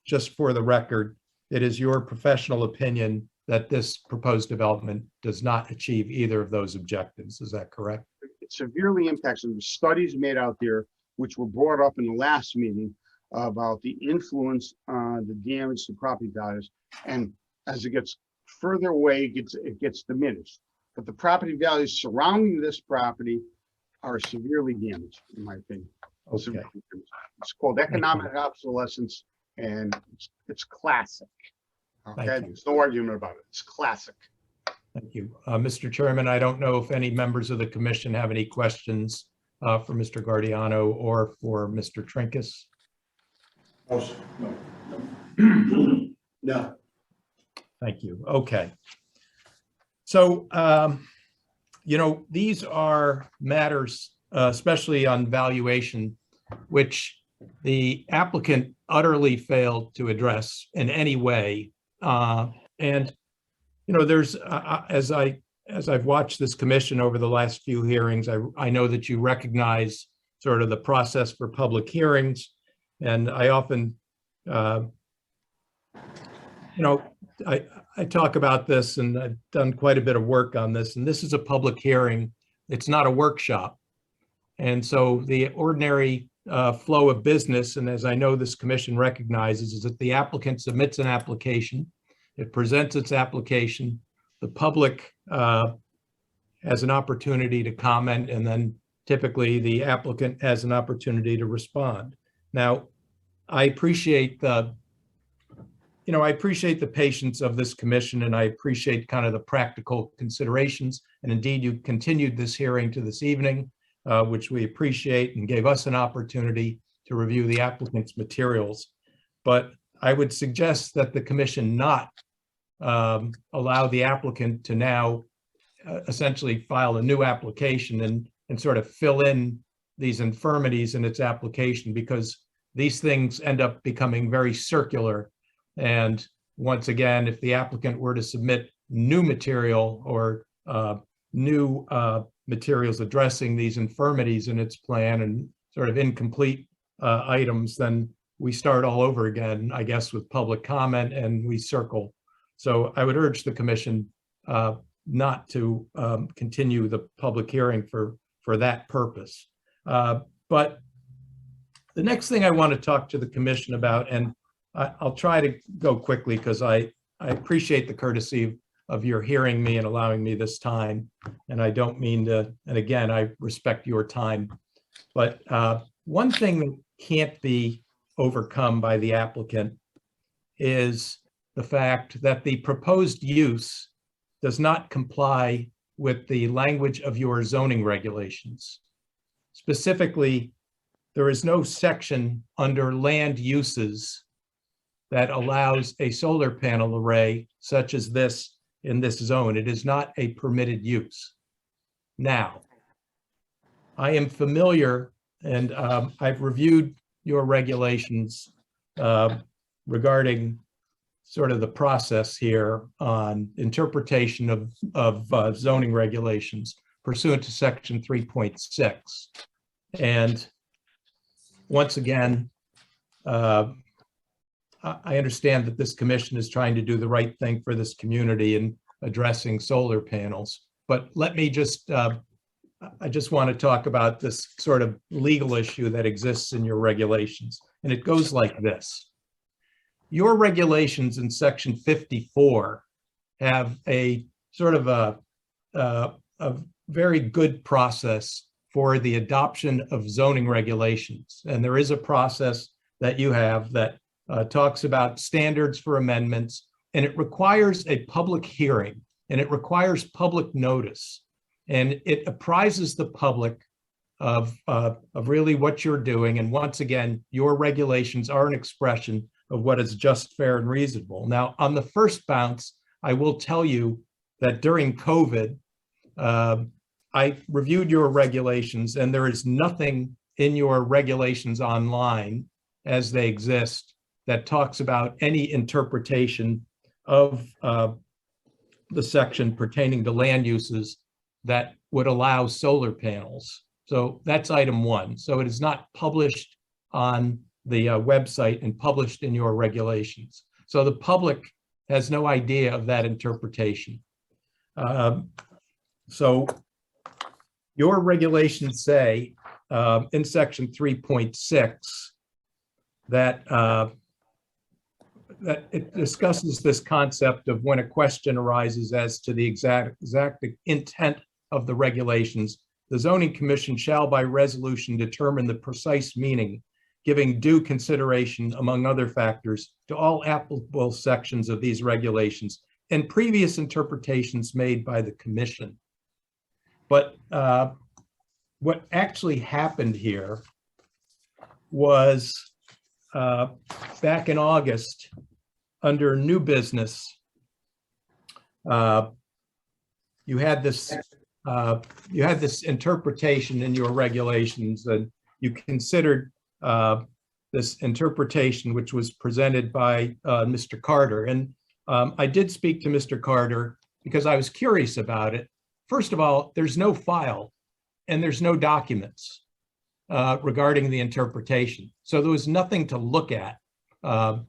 Speaker 2: just for the record, it is your professional opinion that this proposed development does not achieve either of those objectives. Is that correct?
Speaker 8: It severely impacts, and the studies made out there, which were brought up in the last meeting, about the influence on the damage to property values. And as it gets further away, it gets diminished. But the property values surrounding this property are severely damaged, in my opinion.
Speaker 2: Okay.
Speaker 8: It's called economic obsolescence, and it's classic. Okay,
Speaker 2: Thank you.
Speaker 8: there's no argument about it. It's classic.
Speaker 2: Thank you. Mr. Chairman, I don't know if any members of the commission have any questions for Mr. Guardiano or for Mr. Trinkus.
Speaker 1: No.
Speaker 2: Thank you. Okay. So, you know, these are matters, especially on valuation, which the applicant utterly failed to address in any way. And, you know, there's, as I've watched this commission over the last few hearings, I know that you recognize sort of the process for public hearings. And I often, you know, I talk about this, and I've done quite a bit of work on this, and this is a public hearing. It's not a workshop. And so the ordinary flow of business, and as I know this commission recognizes, is that the applicant submits an application, it presents its application, the public has an opportunity to comment, and then typically the applicant has an opportunity to respond. Now, I appreciate the patience of this commission, and I appreciate kind of the practical considerations. And indeed, you continued this hearing to this evening, which we appreciate, and gave us an opportunity to review the applicant's materials. But I would suggest that the commission not allow the applicant to now essentially file a new application and sort of fill in these infirmities in its application, because these things end up becoming very circular. And once again, if the applicant were to submit new material or new materials addressing these infirmities in its plan and sort of incomplete items, then we start all over again, I guess, with public comment, and we circle. So I would urge the commission not to continue the public hearing for that purpose. But the next thing I want to talk to the commission about, and I'll try to go quickly because I appreciate the courtesy of your hearing me and allowing me this time. And I don't mean to, and again, I respect your time. But one thing that can't be overcome by the applicant is the fact that the proposed use does not comply with the language of your zoning regulations. Specifically, there is no section under land uses that allows a solar panel array such as this in this zone. It is not a permitted use. Now, I am familiar and I've reviewed your regulations regarding sort of the process here on interpretation of zoning regulations pursuant to section 3.6. And once again, I understand that this commission is trying to do the right thing for this community in addressing solar panels. But let me just, I just want to talk about this sort of legal issue that exists in your regulations. And it goes like this. Your regulations in section 54 have a sort of a very good process for the adoption of zoning regulations. And there is a process that you have that talks about standards for amendments, and it requires a public hearing, and it requires public notice, and it apprises the public of really what you're doing. And once again, your regulations are an expression of what is just, fair, and reasonable. Now, on the first bounce, I will tell you that during COVID, I reviewed your regulations, and there is nothing in your regulations online as they exist that talks about any interpretation of the section pertaining to land uses that would allow solar panels. So that's item one. So it is not published on the website and published in your regulations. So the public has no idea of that interpretation. So your regulations say in section 3.6 that that it discusses this concept of when a question arises as to the exact intent of the regulations, the zoning commission shall by resolution determine the precise meaning, giving due consideration, among other factors, to all applicable sections of these regulations and previous interpretations made by the commission. But what actually happened here was back in August, under new business, you had this interpretation in your regulations, and you considered this interpretation, which was presented by Mr. Carter. And I did speak to Mr. Carter because I was curious about it. First of all, there's no file and there's no documents regarding the interpretation. So there was nothing to look at. And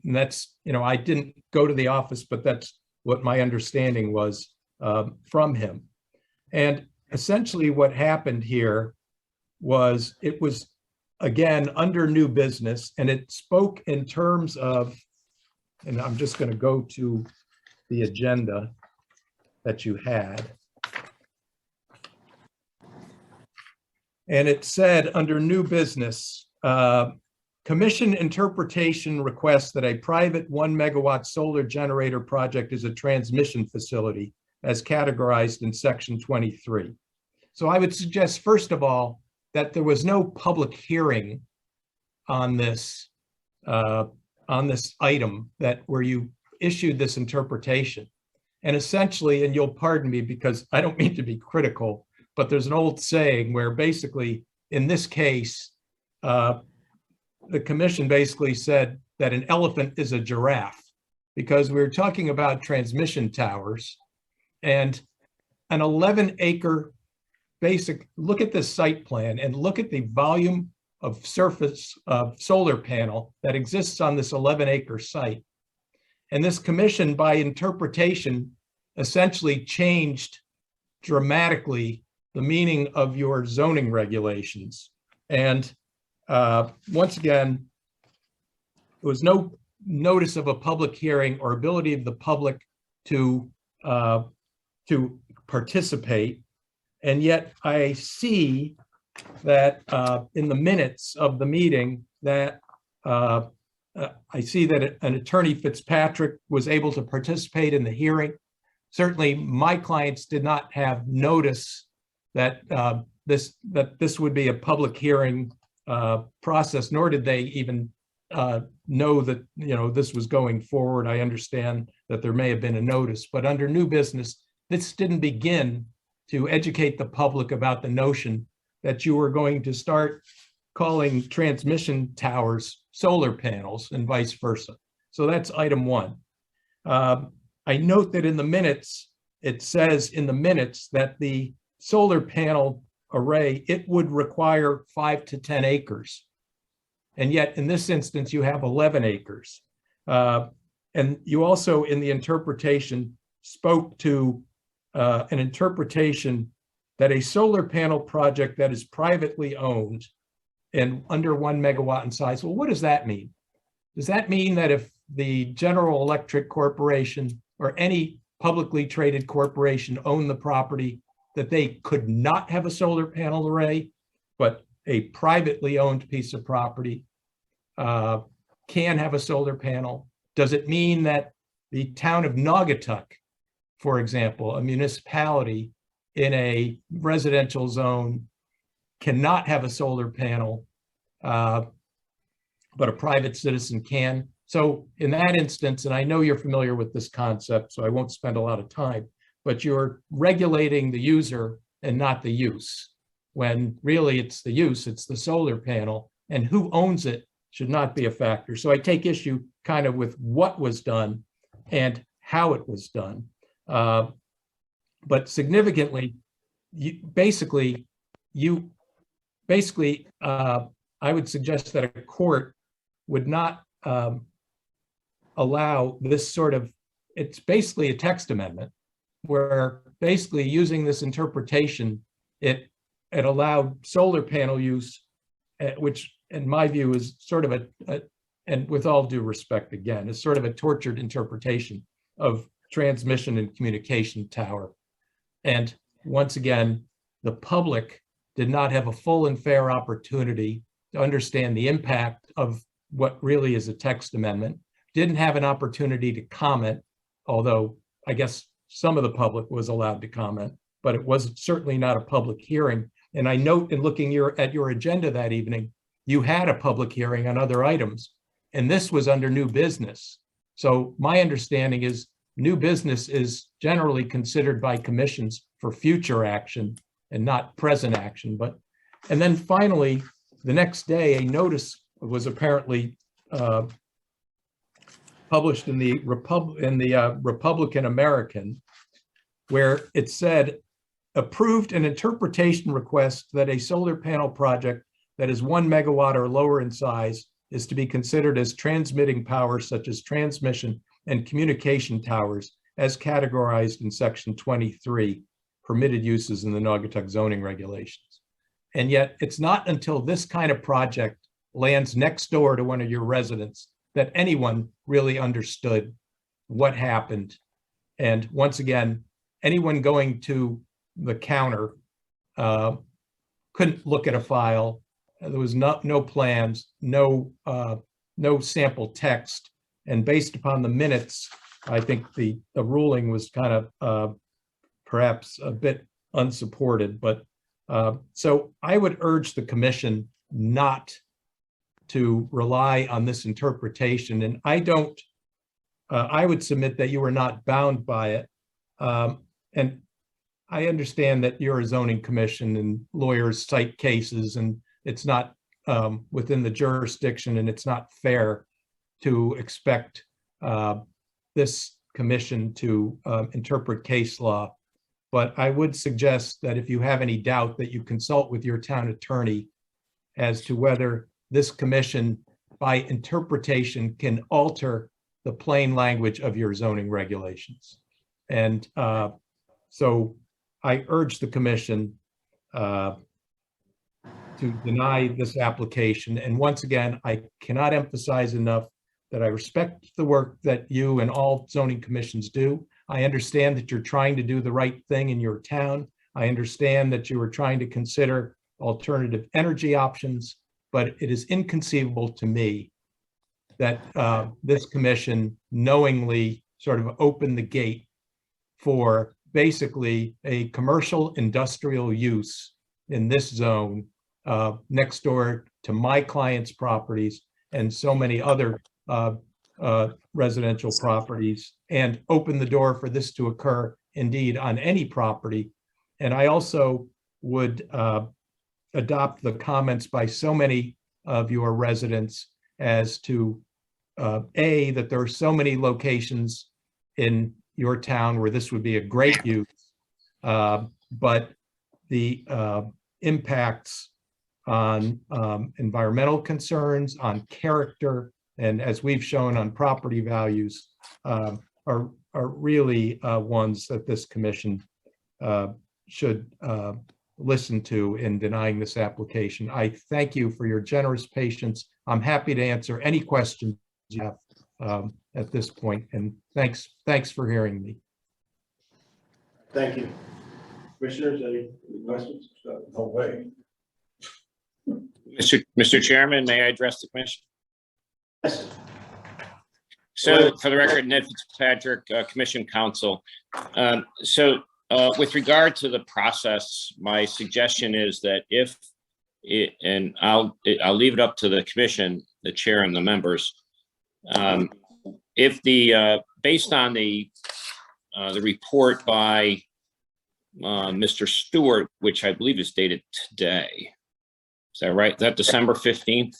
Speaker 2: that's, I didn't go to the office, but that's what my understanding was from him. And essentially what happened here was it was, again, under new business, and it spoke in terms of, and I'm just going to go to the agenda that you had. And it said under new business, commission interpretation requests that a private 1 megawatt solar generator project is a transmission facility as categorized in section 23. So I would suggest, first of all, that there was no public hearing on this item where you issued this interpretation. And essentially, and you'll pardon me because I don't mean to be critical, but there's an old saying where basically, in this case, the commission basically said that an elephant is a giraffe because we're talking about transmission towers and an 11-acre basic, look at this site plan and look at the volume of surface of solar panel that exists on this 11-acre site. And this commission, by interpretation, essentially changed dramatically the meaning of your zoning regulations. And once again, there was no notice of a public hearing or ability of the public to participate. And yet I see that in the minutes of the meeting that I see that an attorney Fitzpatrick was able to participate in the hearing. Certainly my clients did not have notice that this would be a public hearing process, nor did they even know that this was going forward. I understand that there may have been a notice, but under new business, this didn't begin to educate the public about the notion that you were going to start calling transmission towers solar panels and vice versa. So that's item one. I note that in the minutes, it says in the minutes that the solar panel array, it would require 5 to 10 acres. And yet in this instance, you have 11 acres. And you also in the interpretation spoke to an interpretation that a solar panel project that is privately owned and under 1 megawatt in size. Well, what does that mean? Does that mean that if the General Electric Corporation or any publicly traded corporation owned the property, that they could not have a solar panel array, but a privately owned piece of property can have a solar panel? Does it mean that the town of Naugatuck, for example, a municipality in a residential zone, cannot have a solar panel, but a private citizen can? So in that instance, and I know you're familiar with this concept, so I won't spend a lot of time, but you're regulating the user and not the use, when really it's the use, it's the solar panel, and who owns it should not be a factor. So I take issue kind of with what was done and how it was done. But significantly, I would suggest that a court would not allow this sort of, it's basically a text amendment, where basically using this interpretation, it allowed solar panel use, which in my view is sort of and with all due respect, again, is sort of a tortured interpretation of transmission and communication tower. And once again, the public did not have a full and fair opportunity to understand the impact of what really is a text amendment, didn't have an opportunity to comment, although I guess some of the public was allowed to comment, but it was certainly not a public hearing. And I note in looking at your agenda that evening, you had a public hearing on other items, and this was under new business. So my understanding is new business is generally considered by commissions for future action and not present action. And then finally, the next day, a notice was apparently published in the Republican American, where it said, approved an interpretation request that a solar panel project that is 1 megawatt or lower in size is to be considered as transmitting power, such as transmission and communication towers, as categorized in section 23, permitted uses in the Naugatuck zoning regulations. And yet it's not until this kind of project lands next door to one of your residents that anyone really understood what happened. And once again, anyone going to the counter couldn't look at a file. There was no plans, no sample text. And based upon the minutes, I think the ruling was kind of perhaps a bit unsupported. But so I would urge the commission not to rely on this interpretation. And I would submit that you are not bound by it. And I understand that you're a zoning commission and lawyers cite cases, and it's not within the jurisdiction, and it's not fair to expect this commission to interpret case law. But I would suggest that if you have any doubt, that you consult with your town attorney as to whether this commission, by interpretation, can alter the plain language of your zoning regulations. And so I urge the commission to deny this application. And once again, I cannot emphasize enough that I respect the work that you and all zoning commissions do. I understand that you're trying to do the right thing in your town. I understand that you are trying to consider alternative energy options, but it is inconceivable to me that this commission knowingly sort of opened the gate for basically a commercial industrial use in this zone next door to my client's properties and so many other residential properties, and open the door for this to occur indeed on any property And I also would adopt the comments by so many of your residents as to that there are so many locations in your town where this would be a great use, but the impacts on environmental concerns, on character, and as we've shown on property values, are really ones that this commission should listen to in denying this application. I thank you for your generous patience. I'm happy to answer any questions you have at this point, and thanks for hearing me.
Speaker 1: Thank you. Commissioners, any questions?
Speaker 9: No way.
Speaker 10: Mr. Chairman, may I address the commission?
Speaker 1: Yes.
Speaker 10: So for the record, Ned Fitzpatrick, Commission Counsel. With regard to the process, my suggestion is that and I'll leave it up to the commission, the chair and the members. If based on the report by Mr. Stewart, which I believe is dated today, is that right? Is that December 15th?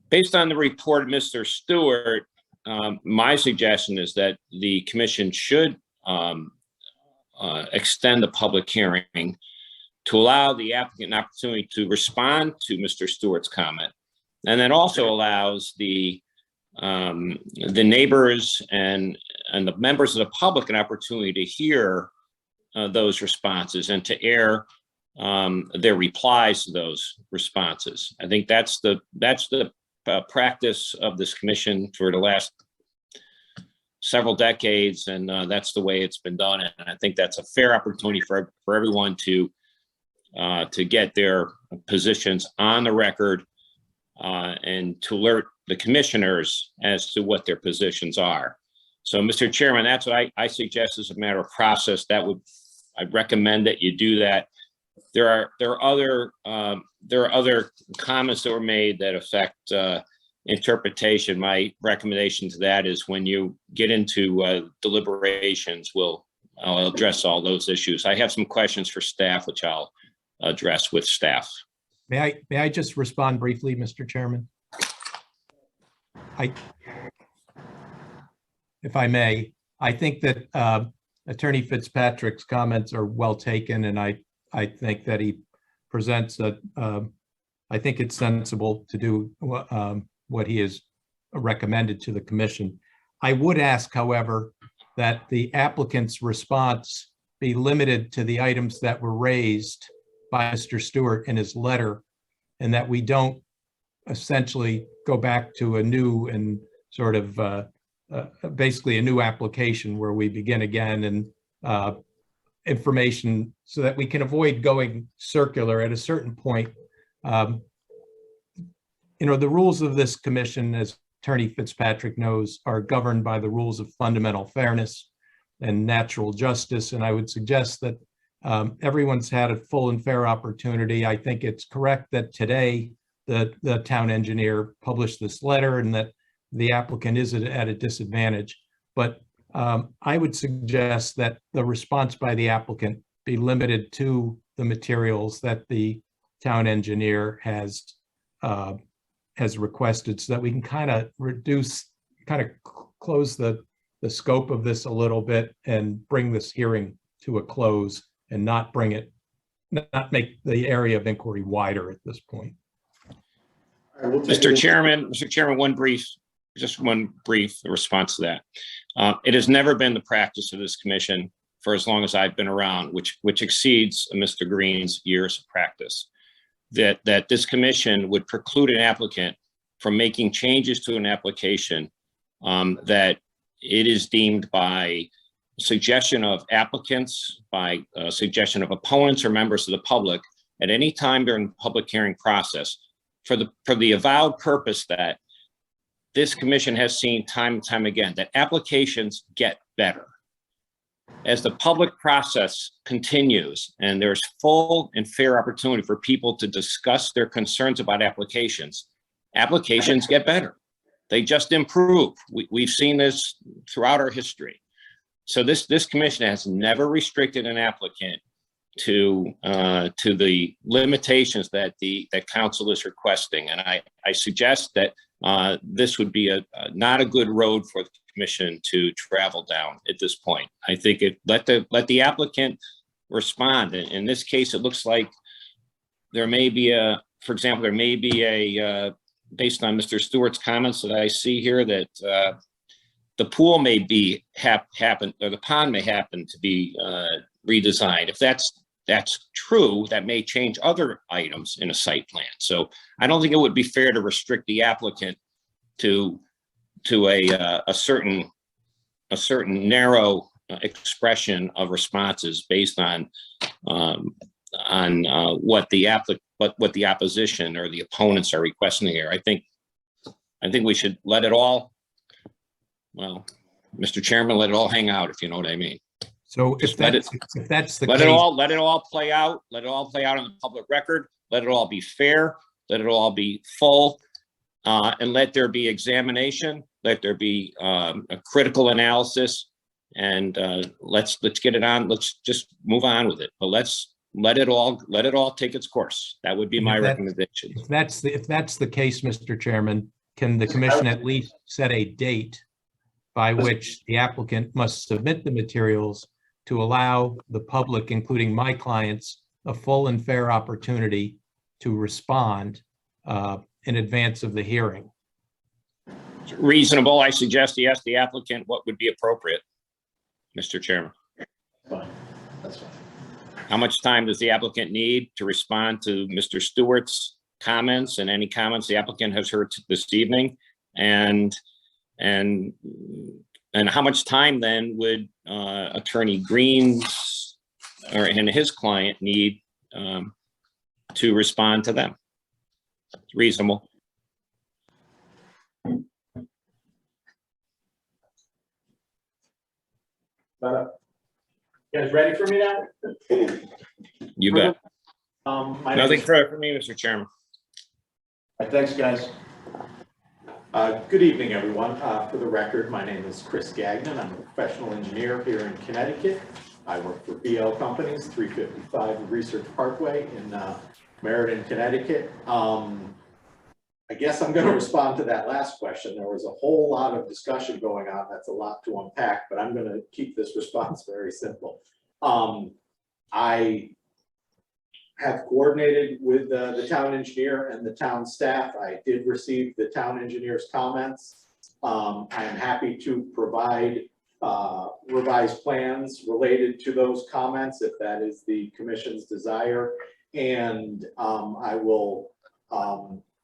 Speaker 10: Based on the report of Mr. Stewart, my suggestion is that the commission should extend the public hearing to allow the applicant an opportunity to respond to Mr. Stewart's comment. And that also allows the neighbors and the members of the public an opportunity to hear those responses and to air their replies to those responses. I think that's the practice of this commission for the last several decades, and that's the way it's been done. And I think that's a fair opportunity for everyone to get their positions on the record and to alert the commissioners as to what their positions are. So, Mr. Chairman, that's what I suggest as a matter of process. I'd recommend that you do that. There are other comments that were made that affect interpretation. My recommendation to that is when you get into deliberations, I'll address all those issues. I have some questions for staff, which I'll address with staff.
Speaker 2: May I just respond briefly, Mr. Chairman? If I may, I think that Attorney Fitzpatrick's comments are well taken, and I think that he presents I think it's sensible to do what he has recommended to the commission. I would ask, however, that the applicant's response be limited to the items that were raised by Mr. Stewart in his letter, and that we don't essentially go back to a new and sort of basically a new application where we begin again and information, so that we can avoid going circular at a certain point. The rules of this commission, as Attorney Fitzpatrick knows, are governed by the rules of fundamental fairness and natural justice. And I would suggest that everyone's had a full and fair opportunity. I think it's correct that today the town engineer published this letter and that the applicant is at a disadvantage. But I would suggest that the response by the applicant be limited to the materials that the town engineer has requested, so that we can kind of close the scope of this a little bit and bring this hearing to a close and not make the area of inquiry wider at this point.
Speaker 1: All right, we'll take
Speaker 10: Mr.
Speaker 1: it.
Speaker 10: Chairman, just one brief response to that. It has never been the practice of this commission for as long as I've been around, which exceeds Mr. Green's years of practice, that this commission would preclude an applicant from making changes to an application that it is deemed by suggestion of applicants, by suggestion of opponents or members of the public at any time during the public hearing process, for the avowed purpose that this commission has seen time and time again, that applications get better. As the public process continues and there's full and fair opportunity for people to discuss their concerns about applications get better. They just improve. We've seen this throughout our history. So this commission has never restricted an applicant to the limitations that that council is requesting. And I suggest that this would be not a good road for the commission to travel down at this point. I think let the applicant respond. In this case, it looks like there may be for example, there may be based on Mr. Stewart's comments that I see here, that the pool may happen, or the pond may happen to be redesigned. If that's true, that may change other items in a site plan. So I don't think it would be fair to restrict the applicant to a certain narrow expression of responses based on what the opposition or the opponents are requesting here. I think we should let it all, well, Mr. Chairman, let it all hang out, if you know what I mean.
Speaker 2: So if that's the
Speaker 10: Let
Speaker 2: case,
Speaker 10: it all play out. Let it all play out on the public record. Let it all be fair. Let it all be full, and let there be examination. Let there be a critical analysis, and let's get it on. Let's just move on with it. But let's let it all take its course. That would be my recommendation.
Speaker 2: if that's the case, Mr. Chairman, can the commission at least set a date by which the applicant must submit the materials to allow the public, including my clients, a full and fair opportunity to respond in advance of the hearing?
Speaker 10: Reasonable. I suggest you ask the applicant what would be appropriate, Mr. Chairman.
Speaker 1: Fine. That's fine.
Speaker 10: How much time does the applicant need to respond to Mr. Stewart's comments and any comments the applicant has heard this evening? And how much time then would Attorney Green's and his client need to respond to them? It's reasonable.
Speaker 9: You guys ready for me now?
Speaker 10: You bet.
Speaker 9: My name
Speaker 10: Nothing
Speaker 9: is-
Speaker 10: further for me, Mr. Chairman.
Speaker 9: Thanks, guys. Good evening, everyone. For the record, my name is Chris Gagnon. I'm a professional engineer here in Connecticut. I work for BL Companies, 355 Research Parkway in Meriden, Connecticut. I guess I'm going to respond to that last question. There was a whole lot of discussion going on. That's a lot to unpack, but I'm going to keep this response very simple. I have coordinated with the town engineer and the town staff. I did receive the town engineer's comments. I am happy to provide revised plans related to those comments if that is the commission's desire. And I will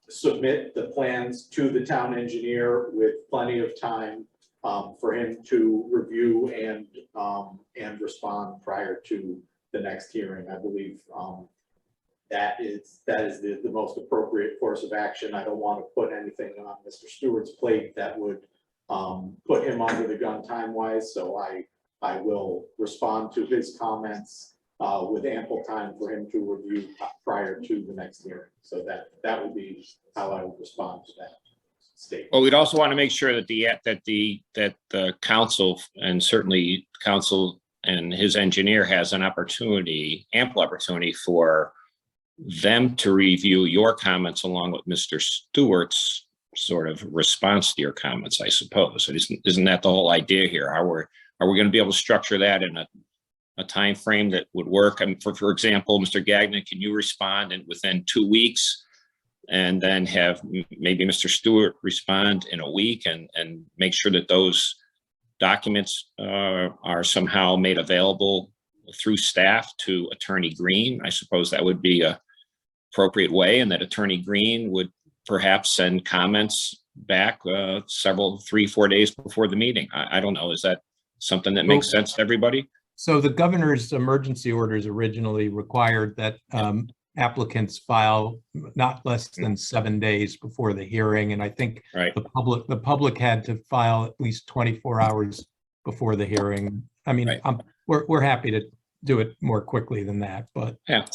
Speaker 9: submit the plans to the town engineer with plenty of time for him to review and respond prior to the next hearing. I believe that is the most appropriate course of action. I don't want to put anything on Mr. Stewart's plate that would put him under the gun time-wise, so I will respond to his comments with ample time for him to review prior to the next hearing. So that would be how I would respond to that statement.
Speaker 10: Well, we'd also want to make sure that the council, and certainly council and his engineer, has an opportunity, ample opportunity for them to review your comments along with Mr. Stewart's sort of response to your comments, I suppose. Isn't that the whole idea here? Are we going to be able to structure that in a time frame that would work? I mean, for example, Mr. Gagnon, can you respond within 2 weeks, and then have maybe Mr. Stewart respond in a week, and make sure that those documents are somehow made available through staff to Attorney Green? I suppose that would be a appropriate way, and that Attorney Green would perhaps send comments back 3-4 days before the meeting. I don't know. Is that something that makes sense to everybody?
Speaker 2: So the governor's emergency orders originally required that applicants file not less than 7 days before the hearing. And I think the public had to file at least 24 hours before the hearing. I mean,
Speaker 10: Right.
Speaker 2: we're happy to do it more quickly than that, but
Speaker 10: Yeah,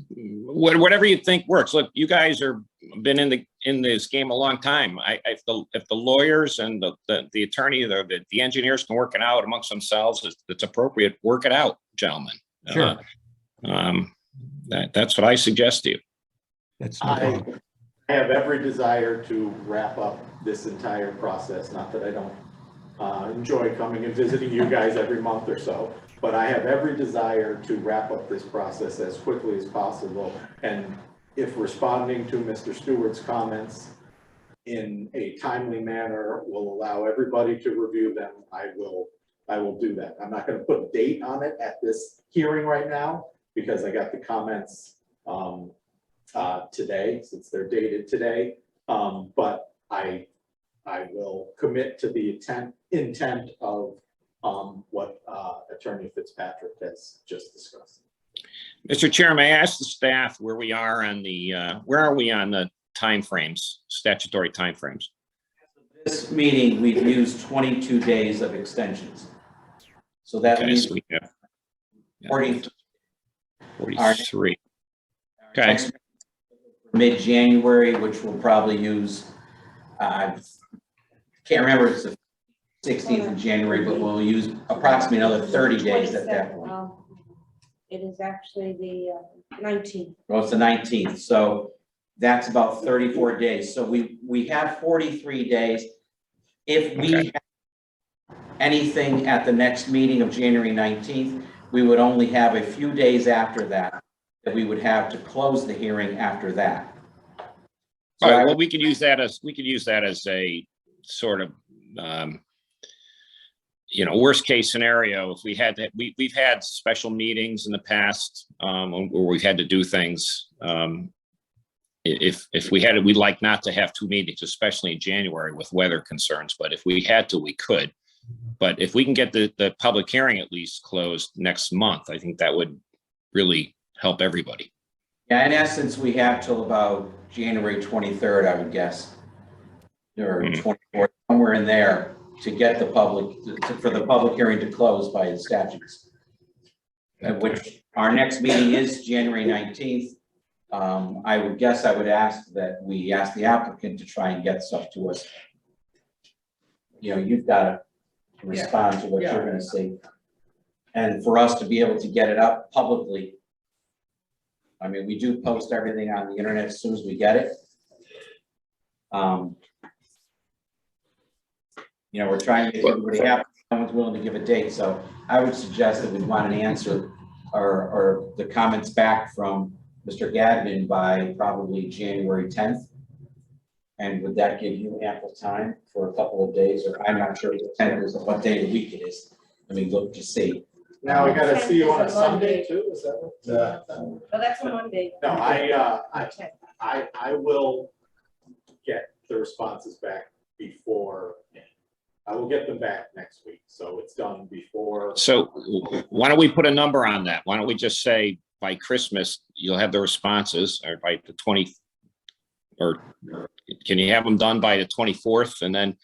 Speaker 10: whatever you think works. Look, you guys are been in this game a long time. If the lawyers and the attorney, the engineers can work it out amongst themselves, it's appropriate. Work it out, gentlemen.
Speaker 2: sure.
Speaker 10: That's what I suggest to you.
Speaker 2: That's no
Speaker 9: I
Speaker 2: problem.
Speaker 9: have every desire to wrap up this entire process, not that I don't enjoy coming and visiting you guys every month or so, but I have every desire to wrap up this process as quickly as possible. And if responding to Mr. Stewart's comments in a timely manner will allow everybody to review them, I will do that. I'm not gonna put a date on it at this hearing right now, because I got the comments today, since they're dated today. But I will commit to the intent of what Attorney Fitzpatrick has just discussed.
Speaker 10: Mr. Chair, may I ask the staff where we are on the timeframes, statutory timeframes?
Speaker 3: This meeting, we've used 22 days of extensions. So that
Speaker 10: Okay,
Speaker 3: means
Speaker 10: so we have
Speaker 3: 40.
Speaker 10: 43. Okay,
Speaker 3: Next mid-January, which we'll probably use, can't remember, it's the 16th of January, but we'll use approximately another 30 days at that point.
Speaker 4: It is actually the 19th.
Speaker 3: Well, it's the 19th, so that's about 34 days. So we have 43 days. If we
Speaker 10: Okay.
Speaker 3: have anything at the next meeting of January 19th, we would only have a few days after that we would have to close the hearing after that. So
Speaker 10: all right,
Speaker 3: I-
Speaker 10: well, we could use that as a sort of, worst case scenario. If we had that, we've had special meetings in the past, where we've had to do things. If we had it, we'd like not to have two meetings, especially in January with weather concerns, but if we had to, we could. But if we can get the public hearing at least closed next month, I think that would really help everybody.
Speaker 3: Yeah, in essence, we have till about January 23rd, I would guess. Or 24th, somewhere in there to get the for the public hearing to close by the statutes. Which our next meeting is January 19th. I would guess I would ask that we ask the applicant to try and get stuff to us. You've got to respond to what you're gonna see. And for us to be able to get it up publicly. I mean, we do post everything on the internet as soon as we get it. We're trying to make everybody happy. No one's willing to give a date, so I would suggest that we want an answer or the comments back from Mr. Gagnon by probably January 10th. And would that give you ample time for a couple of days? Or I'm not sure if the 10th is what day of the week it is. Let me look to see.
Speaker 9: Now we gotta see you on a
Speaker 4: It's a
Speaker 9: Sunday
Speaker 4: Monday.
Speaker 9: too, is that what?
Speaker 4: Oh, that's a Monday.
Speaker 9: No, I will get the responses back before, I will get them back next week, so it's done before.
Speaker 10: So why don't we put a number on that? Why don't we just say by Christmas, you'll have the responses, or by the 20th, or can you have them done by the 24th? And then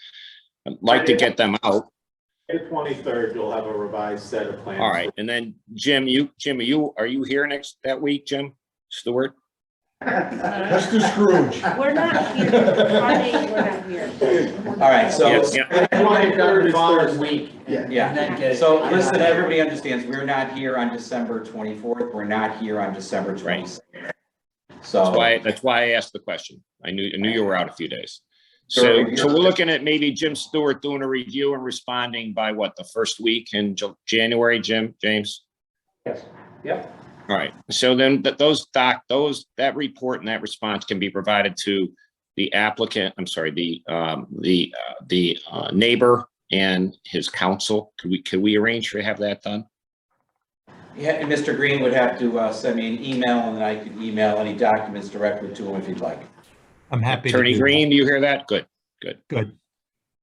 Speaker 10: I'd like to get them out.
Speaker 9: The 23rd, you'll have a revised set of plans.
Speaker 10: All right, and then Jim, are you here that week, Jim Stewart?
Speaker 1: Mr. Scrooge.
Speaker 4: We're not here. Friday, we're not here.
Speaker 3: All right, so.
Speaker 10: Yeah.
Speaker 9: 23rd is Thursday.
Speaker 3: Week. Yeah, so listen, everybody understands, we're not here on December 24th, we're not here on December 26th. So.
Speaker 10: That's why I asked the question. I knew you were out a few days. So we're looking at maybe Jim Stewart doing a review and responding by what, the first week in January, James?
Speaker 3: Yes. Yep.
Speaker 10: All right, so then that report and that response can be provided to the applicant, the neighbor and his counsel. Could we arrange to have that done?
Speaker 3: Yeah, and Mr. Green would have to send me an email, and then I could email any documents directly to him if he'd like.
Speaker 2: I'm happy.
Speaker 10: Attorney Green, do you hear that? Good.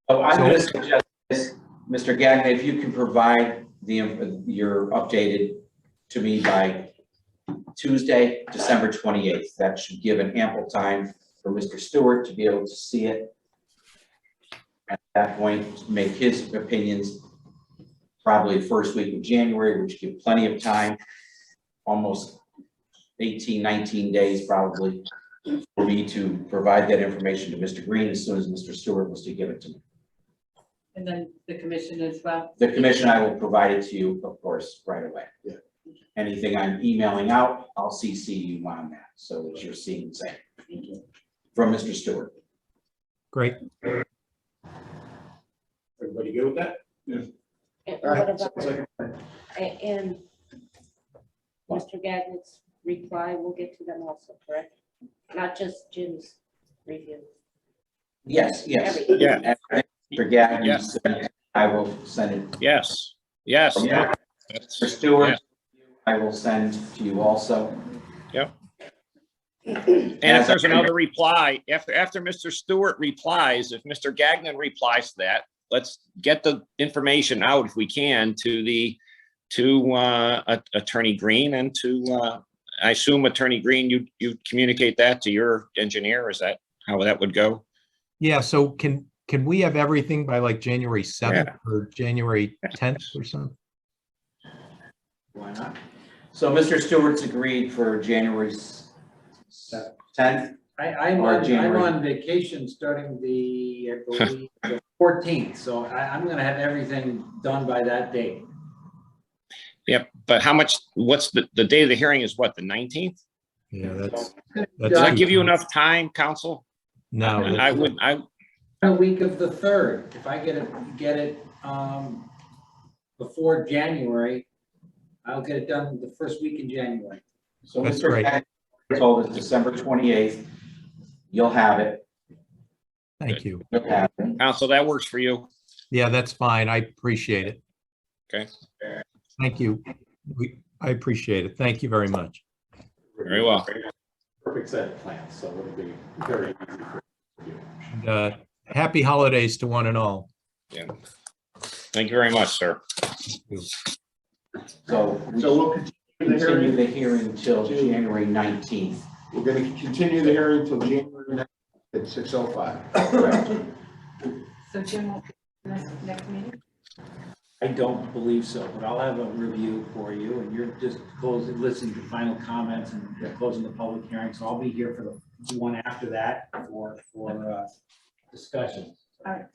Speaker 3: Oh, I'm going to suggest this, Mr. Gagnon, if you can provide your updated to me by Tuesday, December 28th. That should give an ample time for Mr. Stewart to be able to see it. At that point, make his opinions probably the first week of January, which give plenty of time, almost 18, 19 days probably, for me to provide that information to Mr. Green as soon as Mr. Stewart was to give it to me.
Speaker 11: And then the commission as well.
Speaker 3: The commission, I will provide it to you, of course, right away. anything I'm emailing out, I'll CC you on that, so that you're seeing the same. From Mr. Stewart.
Speaker 2: Great.
Speaker 1: Everybody good with that?
Speaker 4: And
Speaker 1: All right.
Speaker 4: what about,
Speaker 1: sounds like a plan.
Speaker 4: and Mr. Gagnon's reply, we'll get to them also, correct? Not just Jim's review.
Speaker 3: Yes, yes.
Speaker 4: Everything.
Speaker 10: Yeah.
Speaker 3: Mr. Gagnon,
Speaker 10: Yes.
Speaker 3: I will send it.
Speaker 10: Yes, yes.
Speaker 3: Yeah.
Speaker 10: That's-
Speaker 3: Mr. Stewart,
Speaker 10: yeah.
Speaker 3: I will send to you also.
Speaker 10: And if there's another reply, after Mr. Stewart replies, if Mr. Gagnon replies to that, let's get the information out if we can to Attorney Green and to, I assume Attorney Green, you communicate that to your engineer, is that how that would go?
Speaker 2: Yeah, so can we have everything by like January 7th or January 10th or something?
Speaker 3: Why not? So Mr. Stewart's agreed for January 10th.
Speaker 11: I'm
Speaker 3: Or
Speaker 11: on, I'm
Speaker 3: January.
Speaker 11: on vacation starting the, I believe, the 14th, so I'm gonna have everything done by that date.
Speaker 10: Yep, but how much, what's the day of the hearing is what, the 19th?
Speaker 2: Yeah, that's
Speaker 10: Does that give you enough time, counsel?
Speaker 2: No,
Speaker 10: I would,
Speaker 11: The week of the 3rd, if I get it, before January, I'll get it done the first week in January.
Speaker 3: So
Speaker 2: That's
Speaker 3: Mr.
Speaker 2: great.
Speaker 3: Gagnon told us December 28th. You'll have it.
Speaker 2: thank you.
Speaker 3: You'll have it.
Speaker 10: counsel, that works for you?
Speaker 2: Yeah, that's fine. I appreciate it.
Speaker 10: Okay.
Speaker 2: Thank you. I appreciate it. Thank you very much.
Speaker 10: Very well.
Speaker 9: Perfect set of plans, so it'll be very easy for you.
Speaker 2: And, happy holidays to one and all.
Speaker 10: Yeah. Thank you very much, sir.
Speaker 3: So we
Speaker 1: So we'll continue the
Speaker 3: continue
Speaker 1: hearing.
Speaker 3: the hearing till January 19th.
Speaker 1: We're gonna continue the hearing till January 9th at 6:05.
Speaker 3: Correct.
Speaker 12: So Jim will be next meeting?
Speaker 11: I don't believe so, but I'll have a review for you, and you're just closing, listening to final comments and you're closing the public hearing, so I'll be here for the one after that for discussion.
Speaker 12: All right.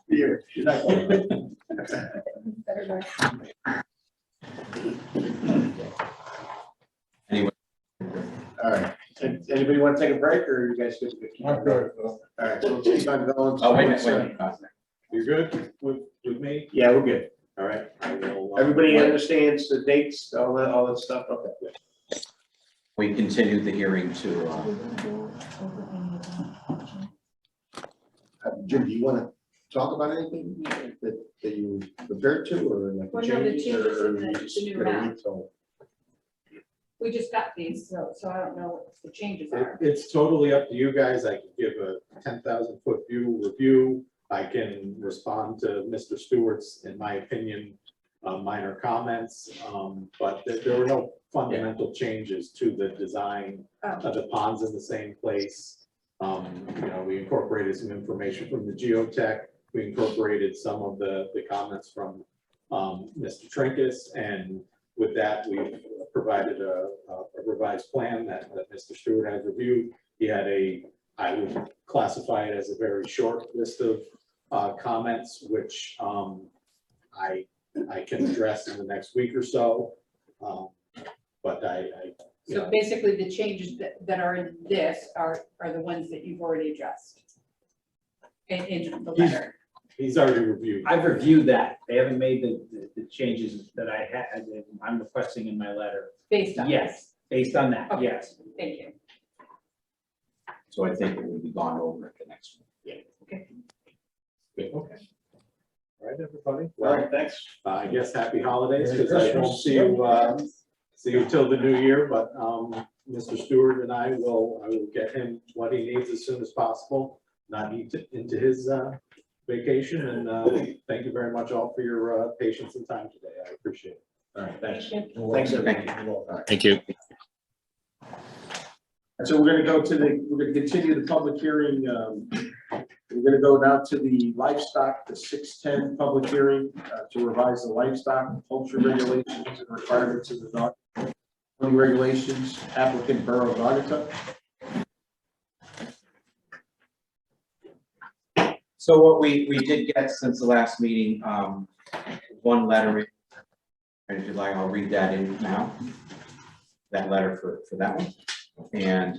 Speaker 1: Here, you're not going.
Speaker 12: Better go.
Speaker 1: All right. Anybody want to take a break or you guys good? I'm good. All right, so we'll keep on going.
Speaker 3: Oh, wait a minute, wait a minute.
Speaker 9: You're good with me?
Speaker 1: Yeah, we're good.
Speaker 9: All right. I will,
Speaker 1: Everybody understands the dates, all that stuff? Okay, good.
Speaker 3: We continued the hearing to,
Speaker 1: Jim, do you want to talk about anything that you prepared to or like
Speaker 12: Well,
Speaker 1: the
Speaker 12: no, the
Speaker 1: changes?
Speaker 12: changes
Speaker 1: or
Speaker 12: in the-
Speaker 1: you just
Speaker 12: the new
Speaker 1: gonna
Speaker 12: map.
Speaker 1: wait till-
Speaker 12: We just got these, so I don't know what the changes are.
Speaker 9: It's totally up to you guys. I can give a 10,000-foot view review. I can respond to Mr. Stewart's, in my opinion, minor comments. But there were no fundamental changes to the design.
Speaker 12: Oh.
Speaker 9: The pond's in the same place. We incorporated some information from the geotech. We incorporated some of the comments from Mr. Trinkus, and with that, we provided a revised plan that Mr. Stewart has reviewed. He had I would classify it as a very short list of comments, which I can address in the next week or so. But
Speaker 12: So basically, the changes that are in this are the ones that you've already addressed in the letter.
Speaker 9: he's already reviewed.
Speaker 11: I've reviewed that. They haven't made the changes that I'm requesting in my letter.
Speaker 12: Based on.
Speaker 11: Yes, based on that,
Speaker 12: Okay.
Speaker 11: yes.
Speaker 12: Thank you.
Speaker 3: so I think it will be gone over at the next one.
Speaker 9: Good, okay. All right, everybody.
Speaker 1: All right, thanks.
Speaker 9: I guess happy holidays,
Speaker 1: Merry
Speaker 9: because I won't
Speaker 1: Christmas.
Speaker 9: see you till the new year, but Mr. Stewart and I will get him what he needs as soon as possible, not into his vacation, and thank you very much all for your patience and time today. I appreciate it.
Speaker 1: All right, thanks.
Speaker 12: Thank
Speaker 1: Thanks, everybody. All right.
Speaker 10: Thank you.
Speaker 1: And so we're gonna continue the public hearing. We're gonna go now to the livestock, the 6:10 public hearing to revise the livestock poultry regulations and requirements of the dog regulations, applicant Borough of Naugatuck.
Speaker 3: So what we did get since the last meeting, one letter, and if you'd like, I'll read that in now. That letter for that one. And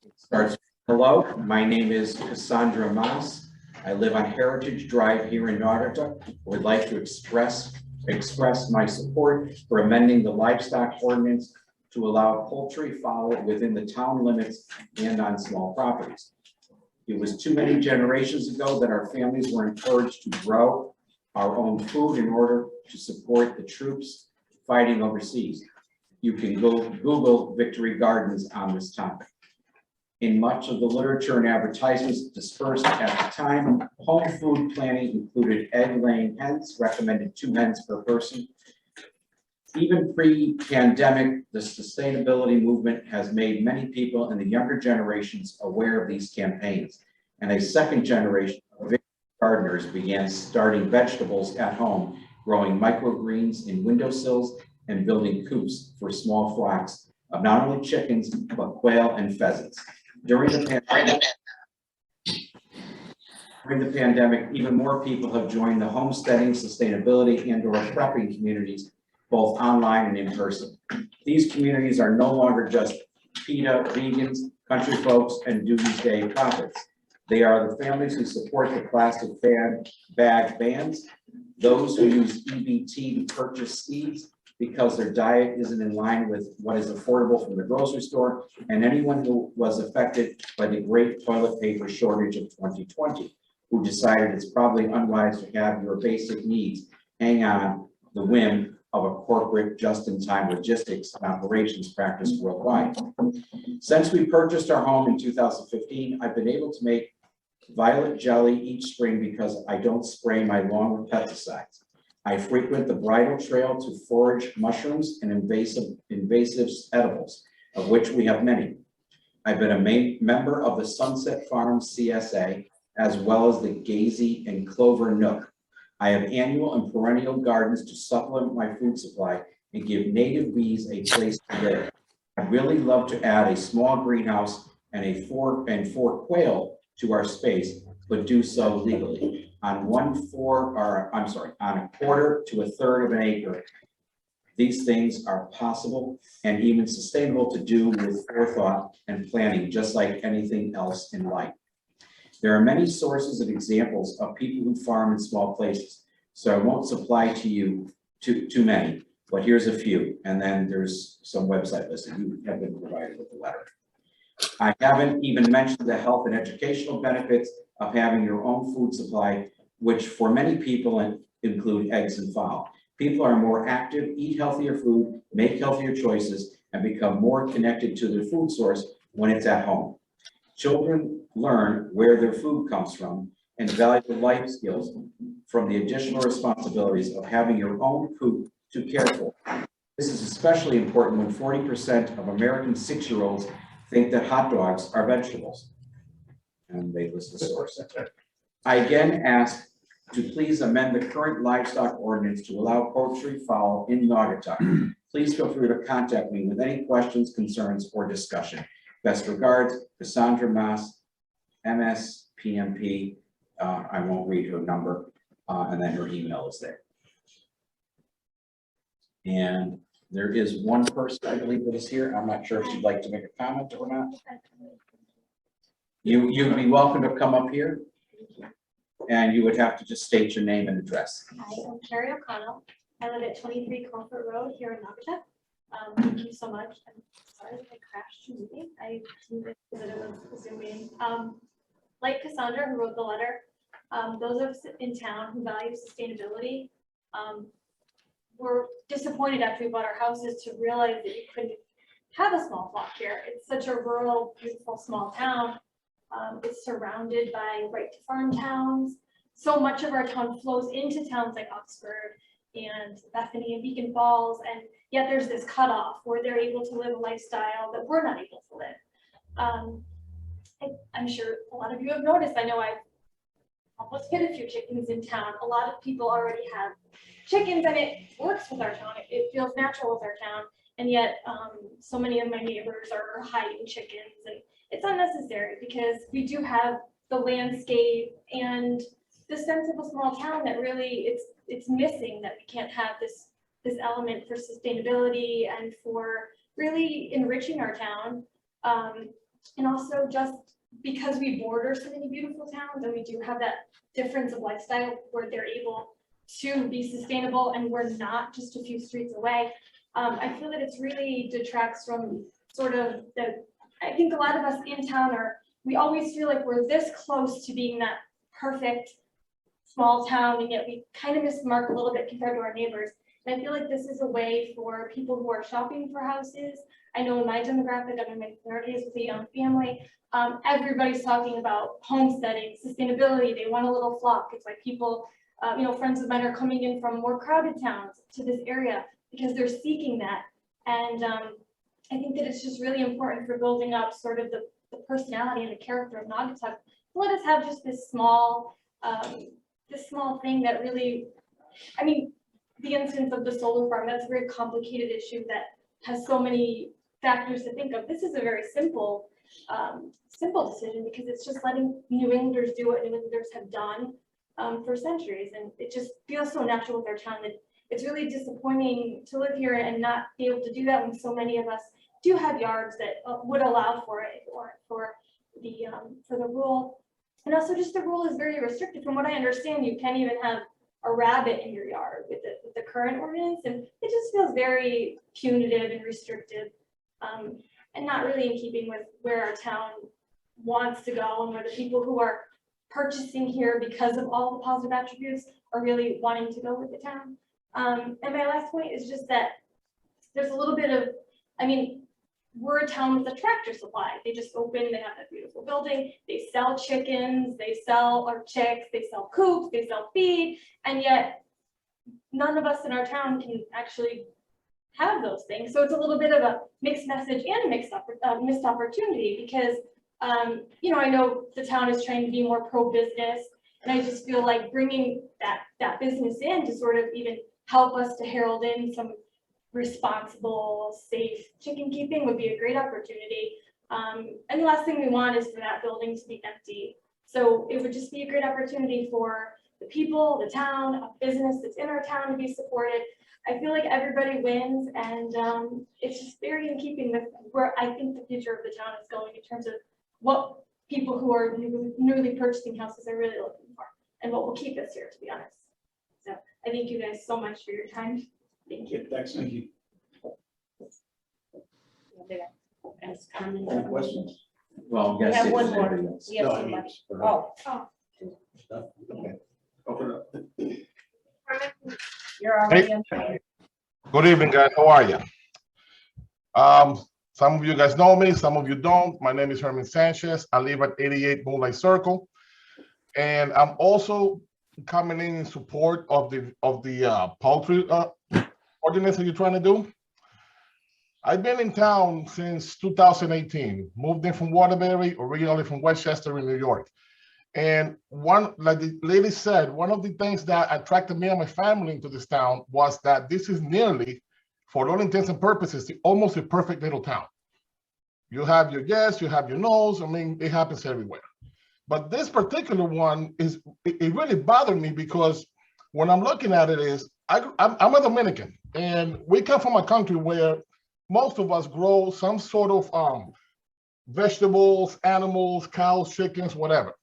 Speaker 3: it starts, hello, my name is Cassandra Mas. I live on Heritage Drive here in Naugatuck. Would like to express my support for amending the livestock ordinance to allow poultry fowl within the town limits and on small properties. It was too many generations ago that our families were encouraged to grow our own food in order to support the troops fighting overseas. You can go Google Victory Gardens on this topic. In much of the literature and advertisements dispersed at the time, home food planning included egg-laying hens, recommended 2 hens per person. Even pre-pandemic, the sustainability movement has made many people in the younger generations aware of these campaigns. And a second generation of gardeners began starting vegetables at home, growing microgreens in windowsills and building coops for small flocks of not only chickens, but quail and pheasants. During the pandemic, even more people have joined the homesteading, sustainability, and/or prepping communities, both online and in person. These communities are no longer just PETA, vegans, country folks, and doomsday prophets. They are the families who support the plastic bag bans, those who use EBT to purchase seeds because their diet isn't in line with what is affordable from the grocery store, and anyone who was affected by the great toilet paper shortage of 2020, who decided it's probably unwise to have your basic needs hang on the whim of a corporate just-in-time logistics and operations practice worldwide. Since we purchased our home in 2015, I've been able to make violet jelly each spring because I don't spray my lawn with pesticides. I frequent the bridle trail to forage mushrooms and invasive edibles, of which we have many. I've been a member of the Sunset Farms CSA, as well as the Gazy and Clover Nook. I have annual and perennial gardens to supplement my food supply and give native bees a place to live. I'd really love to add a small greenhouse and four quail to our space, but do so legally. On a quarter to a third of an acre. These things are possible and even sustainable to do with forethought and planning, just like anything else in life. There are many sources and examples of people who farm in small places, so I won't supply to you too many, but here's a few, and then there's some website listed. You have been provided with the letter. I haven't even mentioned the health and educational benefits of having your own food supply, which for many people include eggs and fowl. People are more active, eat healthier food, make healthier choices, and become more connected to their food source when it's at home. Children learn where their food comes from and value life skills from the additional responsibilities of having your own food to care for. This is especially important when 40% of American 6-year-olds think that hot dogs are vegetables. And they list the source. I again ask to please amend the current livestock ordinance to allow poultry fowl in Naugatuck. Please feel free to contact me with any questions, concerns, or discussion. Best regards, Cassandra Mas, MS PMP. I won't read her number, and then her email is there. And there is one person, I believe, that is here. I'm not sure if she'd like to make a comment or not. You'd be welcome to come up here, and you would have to just state your name and address.
Speaker 13: Hi, I'm Carrie O'Connell. I live at 23 Comfort Road here in Naugatuck. Thank you so much. I'm sorry that I crashed your meeting. I didn't realize that it was a Zoom meeting. Like Cassandra, who wrote the letter, those of us in town who value sustainability were disappointed after we bought our houses to realize that you couldn't have a small flock here. It's such a rural, beautiful, small town. It's surrounded by right to farm towns. So much of our town flows into towns like Oxford and Bethany and Beacon Falls, and yet there's this cutoff where they're able to live a lifestyle that we're not able to live. I'm sure a lot of you have noticed, I know I've almost hit a few chickens in town. A lot of people already have chickens and it works with our town. It feels natural with our town. And yet so many of my neighbors are hiding chickens, and it's unnecessary because we do have the landscape and the sense of a small town that really it's missing, that we can't have this element for sustainability and for really enriching our town. And also just because we border so many beautiful towns and we do have that difference of lifestyle where they're able to be sustainable and we're not just a few streets away. I feel that it's really detracts from sort of I think a lot of us in town we always feel like we're this close to being that perfect small town, and yet we kind of miss the mark a little bit compared to our neighbors. And I feel like this is a way for people who are shopping for houses. I know in my demographic, I'm in my 30s with a young family. Everybody's talking about homesteading, sustainability. They want a little flock. It's like people, friends of mine are coming in from more crowded towns to this area because they're seeking that. And I think that it's just really important for building up sort of the personality and the character of Naugatuck. Let us have just this small thing that really, I mean, the instance of the solar farm, that's a very complicated issue that has so many factors to think of. This is a very simple decision because it's just letting New Englanders do what New Englanders have done for centuries. And it just feels so natural with our town that it's really disappointing to live here and not be able to do that when so many of us do have yards that would allow for it or for the rule. And also just the rule is very restricted. From what I understand, you can't even have a rabbit in your yard with the current ordinance, and it just feels very punitive and restrictive, and not really in keeping with where our town wants to go and where the people who are purchasing here because of all the positive attributes are really wanting to go with the town. And my last point is just that there's a little bit of, I mean, we're a town with a Tractor Supply. They just opened, they have that beautiful building, they sell chickens, they sell our chicks, they sell coops, they sell feed, and yet none of us in our town can actually have those things. So it's a little bit of a mixed message and missed opportunity because, I know the town is trying to be more pro-business, and I just feel like bringing that business in to sort of even help us to herald in some responsible, safe chicken keeping would be a great opportunity. And the last thing we want is for that building to be empty. So it would just be a great opportunity for the people, the town, a business that's in our town to be supported. I feel like everybody wins, and it's just very in keeping with where I think the future of the town is going in terms of what people who are newly purchasing houses are really looking for and what will keep us here, to be honest. So I thank you guys so much for your time. Thank you.
Speaker 1: Thanks. Thank you.
Speaker 4: Any
Speaker 1: questions?
Speaker 3: Well,
Speaker 4: We
Speaker 3: yes.
Speaker 4: have
Speaker 3: if
Speaker 4: one
Speaker 3: there's
Speaker 4: more.
Speaker 3: anybody else.
Speaker 4: We have
Speaker 1: No, I
Speaker 4: so
Speaker 1: mean,
Speaker 4: much.
Speaker 1: for her.
Speaker 4: Oh,
Speaker 1: Okay. Open it up.
Speaker 4: you're already on fire.
Speaker 14: Good evening, guys. How are you? Some of you guys know me, some of you don't. My name is Herman Sanchez. I live at 88 Moonlight Circle. And I'm also coming in support of the poultry ordinance that you're trying to do. I've been in town since 2018, moved in from Waterbury, originally from Westchester in New York. And like the lady said, one of the things that attracted me and my family into this town was that this is nearly, for all intents and purposes, almost a perfect little town. You have your yes, you have your no's. I mean, it happens everywhere. But this particular one it really bothered me because when I'm looking at it is, I'm a Dominican, and we come from a country where most of us grow some sort of vegetables, animals, cows, chickens, whatever.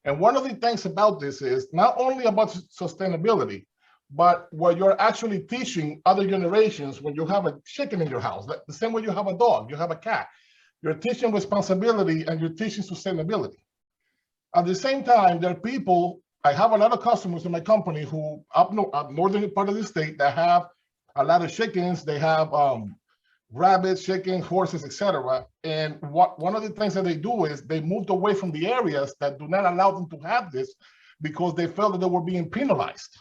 Speaker 14: And one of the things about this is not only about sustainability, but what you're actually teaching other generations when you have a chicken in your house, the same way you have a dog, you have a cat. You're teaching responsibility and you're teaching sustainability. At the same time, there are people, I have a lot of customers in my company who up northern part of the state that have a lot of chickens. They have rabbits, chickens, horses, etc. And one of the things that they do is they moved away from the areas that do not allow them to have this because they felt that they were being penalized.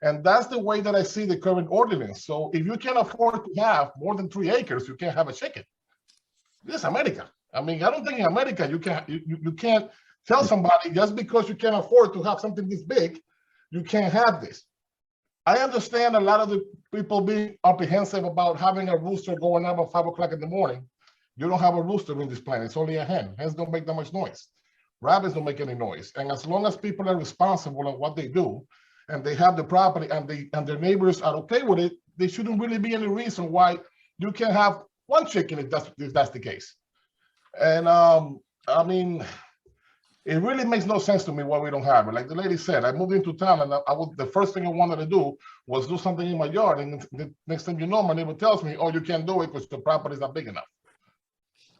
Speaker 14: And that's the way that I see the current ordinance. So if you can afford to have more than 3 acres, you can't have a chicken. This is America. I mean, I don't think in America you can't tell somebody just because you can't afford to have something this big, you can't have this. I understand a lot of the people being apprehensive about having a rooster going up at 5 o'clock in the morning. You don't have a rooster in this planet, it's only a hen. Hens don't make that much noise. Rabbits don't make any noise. And as long as people are responsible of what they do, and they have the property and their neighbors are okay with it, there shouldn't really be any reason why you can't have one chicken if that's the case. And I mean, it really makes no sense to me why we don't have it. Like the lady said, I moved into town and the first thing I wanted to do was do something in my yard. And the next thing you know, my neighbor tells me, oh, you can't do it because the property is not big enough.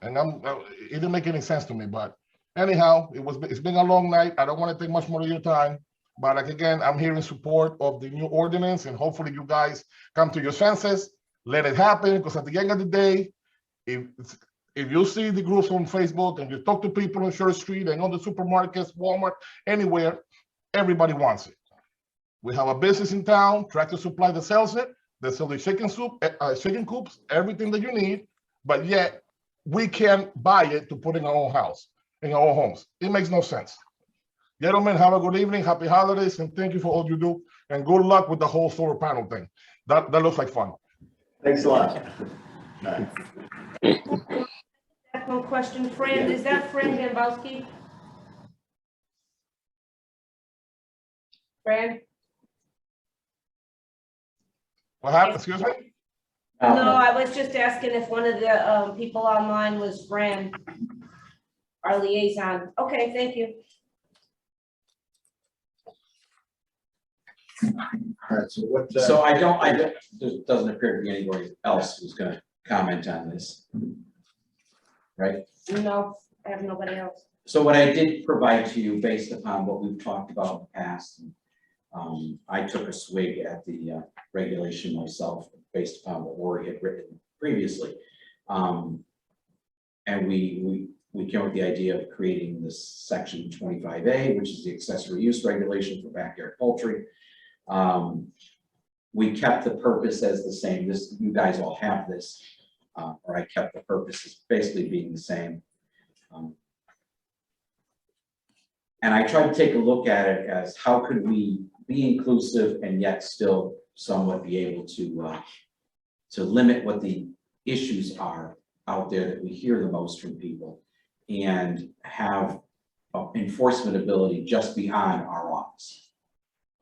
Speaker 14: And it didn't make any sense to me, but anyhow, it's been a long night. I don't want to take much more of your time, but like, again, I'm here in support of the new ordinance, and hopefully you guys come to your senses, let it happen, because at the end of the day, if you see the groups on Facebook and you talk to people on Church Street and on the supermarkets, Walmart, anywhere, everybody wants it. We have a business in town, Tractor Supply, that sells it. They sell the chicken coops, everything that you need, but yet we can't buy it to put in our own house, in our own homes. It makes no sense. Gentlemen, have a good evening, happy holidays, and thank you for all you do, and good luck with the whole solar panel thing. That looks like fun.
Speaker 1: Thanks a lot.
Speaker 4: One question, Fran, is that Fran Gambowski? Fran?
Speaker 14: What happened, excuse me?
Speaker 4: No, I was just asking if one of the people online was Fran, our liaison. Okay, thank you.
Speaker 1: All right, so what?
Speaker 3: So there doesn't appear to be anybody else who's gonna comment on this. Right?
Speaker 4: No, I have nobody else.
Speaker 3: So what I did provide to you based upon what we've talked about in the past, I took a swig at the regulation myself based upon what Lori had written previously. And we came up with the idea of creating this section 25A, which is the accessory use regulation for backyard poultry. We kept the purpose as the same. You guys all have this, or I kept the purpose as basically being the same. And I tried to take a look at it as how could we be inclusive and yet still somewhat be able to limit what the issues are out there that we hear the most from people, and have enforcement ability just beyond our office.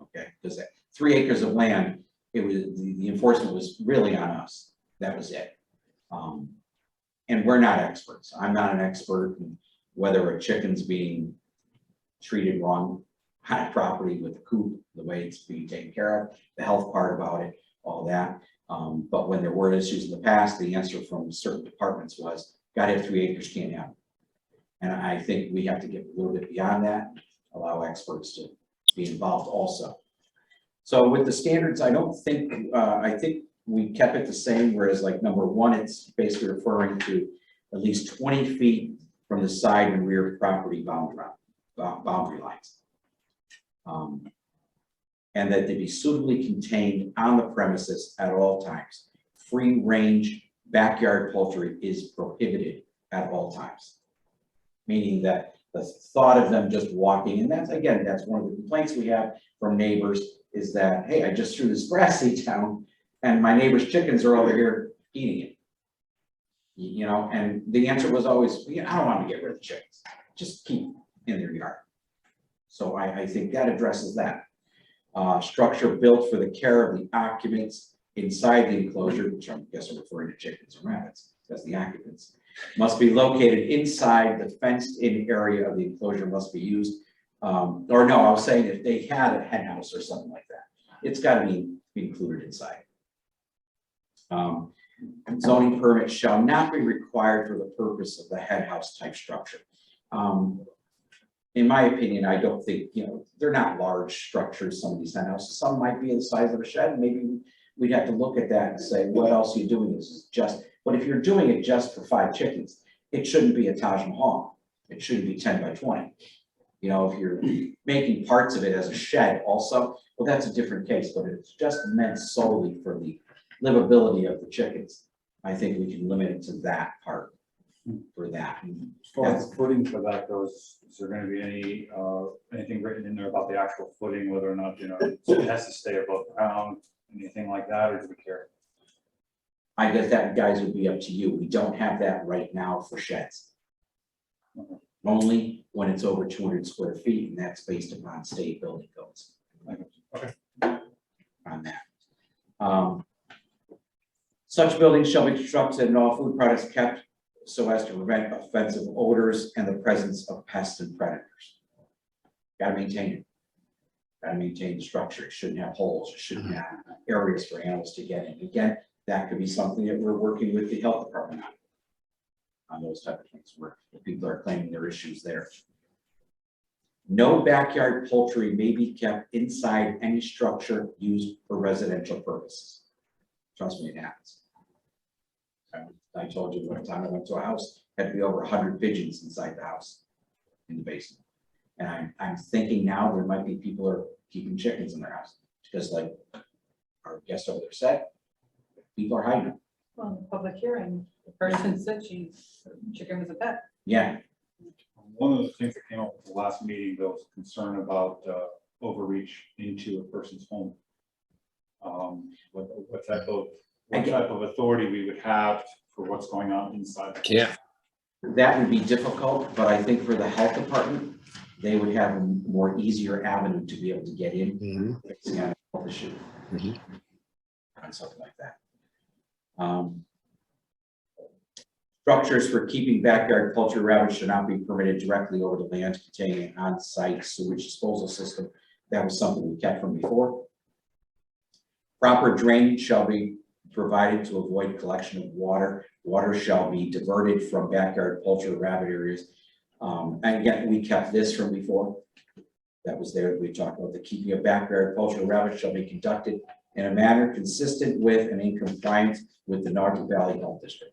Speaker 3: Okay, because at 3 acres of land, it was the enforcement was really on us. That was it. And we're not experts. I'm not an expert in whether a chicken's being treated wrong on a property with the coop, the way it's being taken care of, the health part about it, all that. But when there were issues in the past, the answer from certain departments was, gotta have 3 acres, can't have it. And I think we have to get a little bit beyond that, allow experts to be involved also. So with the standards, I don't think, I think we kept it the same, whereas like number 1, it's basically referring to at least 20 feet from the side and rear property boundary lines. And that they be suitably contained on the premises at all times. Free range backyard poultry is prohibited at all times. Meaning that the thought of them just walking, and that's, again, that's one of the complaints we have from neighbors, is that, hey, I just threw this grass seed down and my neighbor's chickens are over here eating it. You know, and the answer was always, I don't want to get rid of the chickens, just keep in their yard. So I think that addresses that. Structure built for the care of the occupants inside the enclosure, which I guess I'm referring to chickens or rabbits, that's the occupants, must be located inside the fenced-in area of the enclosure, must be used. Or no, I was saying if they had a hen house or something like that, it's got to be included inside. Zoning permit shall not be required for the purpose of the hen house type structure. In my opinion, I don't think, you know, they're not large structures, some of these hen houses. Some might be the size of a shed. Maybe we'd have to look at that and say, what else are you doing? This is just, but if you're doing it just for 5 chickens, it shouldn't be a Taj Mahal. It shouldn't be 10 by 20. You know, if you're making parts of it as a shed also, well, that's a different case, but it's just meant solely for the livability of the chickens. I think we can limit it to that part for that.
Speaker 15: As far as footing for that goes, is there gonna be any, anything written in there about the actual footing, whether or not, you know, it has to stay above ground, anything like that, or do we care?
Speaker 3: I guess that, guys, would be up to you. We don't have that right now for sheds. only when it's over 200 square feet, and that's based upon state building codes.
Speaker 15: Okay.
Speaker 3: On that. Such buildings shall be constructed and all food products kept so as to prevent offensive odors and the presence of pests and predators. Got to maintain it. Got to maintain the structure. It shouldn't have holes. It shouldn't have areas for animals to get in. Again, that could be something that we're working with the health department on those type of things where people are claiming their issues there. No backyard poultry may be kept inside any structure used for residential purposes. Trust me, it happens. I told you one time I went to a house, had to be over 100 pigeons inside the house in the basement. And I'm thinking now there might be people who are keeping chickens in their house because, like our guest over there said, people are hiding them.
Speaker 12: Well, in the public hearing, the person said chicken was a pet.
Speaker 3: Yeah.
Speaker 15: One of the things that came up at the last meeting, there was concern about overreach into a person's home. What type of authority we would have for what's going on inside?
Speaker 10: Yeah.
Speaker 3: That would be difficult, but I think for the health department, they would have a more easier avenue to be able to get in. Fixing on a health issue. On something like that. Structures for keeping backyard poultry rabbits should not be permitted directly over the land containing an on-site sewage disposal system. That was something we kept from before. Proper drainage shall be provided to avoid collection of water. Water shall be diverted from backyard poultry rabbit areas. And again, we kept this from before. That was there. We talked about the keeping of backyard poultry rabbits shall be conducted in a manner consistent with and in compliance with the Naugatuck Valley Health District.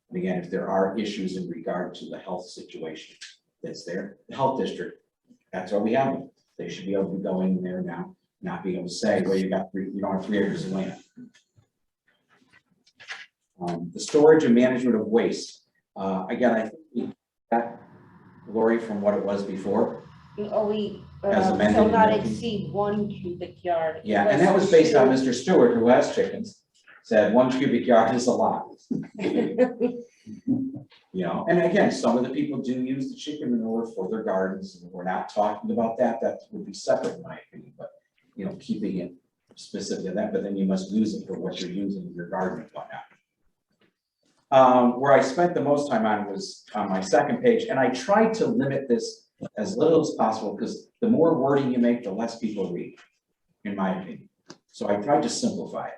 Speaker 3: And again, if there are issues in regard to the health situation that's there, the health district, that's why we have them. They should be able to go in there now, not be able to say, well, you don't have 3 acres of land. The storage and management of waste. Again, I think that, Lori, from what it was before.
Speaker 4: We,
Speaker 3: As amended
Speaker 4: shall not
Speaker 3: and-
Speaker 4: exceed 1 cubic yard.
Speaker 3: Yeah, and that was based on Mr. Stewart, who has chickens, said 1 cubic yard is a lot. You know, and again, some of the people do use the chicken manure for their gardens, and we're not talking about that. That would be separate in my opinion, but you know, keeping it specific to that, but then you must use it for what you're using in your garden and whatnot. Where I spent the most time on was on my second page, and I tried to limit this as little as possible because the more wording you make, the less people read, in my opinion. So I tried to simplify it.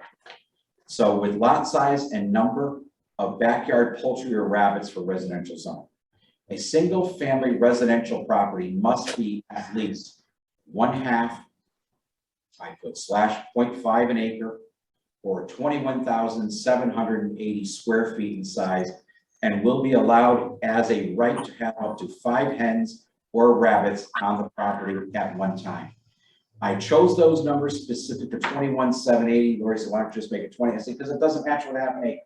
Speaker 3: So with lot size and number of backyard poultry or rabbits for residential zone. A single family residential property must be at least 1/2, I put /0.5 an acre, or 21,780 square feet in size, and will be allowed as a right to have up to 5 hens or rabbits on the property at one time. I chose those numbers specific to 21,780. Lori said, why don't you just make it 20? I said, because it doesn't match what half an acre.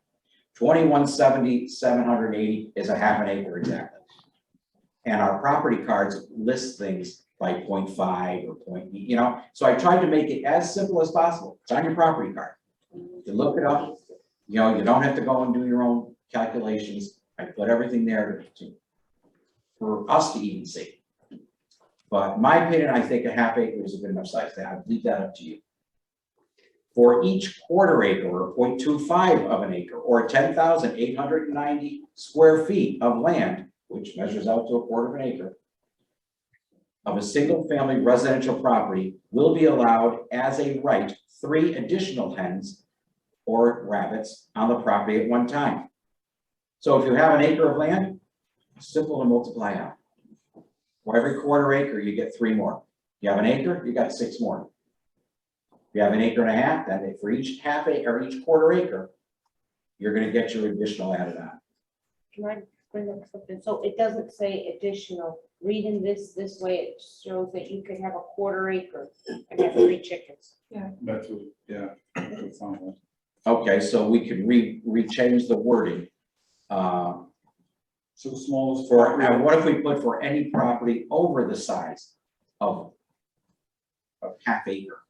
Speaker 3: 21,780 is a half an acre exactly. And our property cards list things like 0.5 or you know, so I tried to make it as simple as possible. It's on your property card. You look it up, you know, you don't have to go and do your own calculations. I put everything there for us to even see. But in my opinion, I think a half acre is a good enough size. I'd leave that up to you. For each quarter acre or 0.25 of an acre or 10,890 square feet of land, which measures out to a quarter of an acre, of a single family residential property will be allowed as a right 3 additional hens or rabbits on the property at one time. So if you have an acre of land, it's simple to multiply out. For every quarter acre, you get 3 more. You have an acre, you got 6 more. If you have an acre and a half, then for each half acre or each quarter acre, you're going to get your additional added on.
Speaker 4: Can I bring up something? So it doesn't say additional. Reading this way, it shows that you could have a quarter acre and have 3 chickens.
Speaker 12: Yeah.
Speaker 15: That's what, yeah. That's what it sounds like.
Speaker 3: Okay, so we could rechange the wording.
Speaker 15: So the smallest.
Speaker 3: For, and what if we put for any property over the size of a half acre?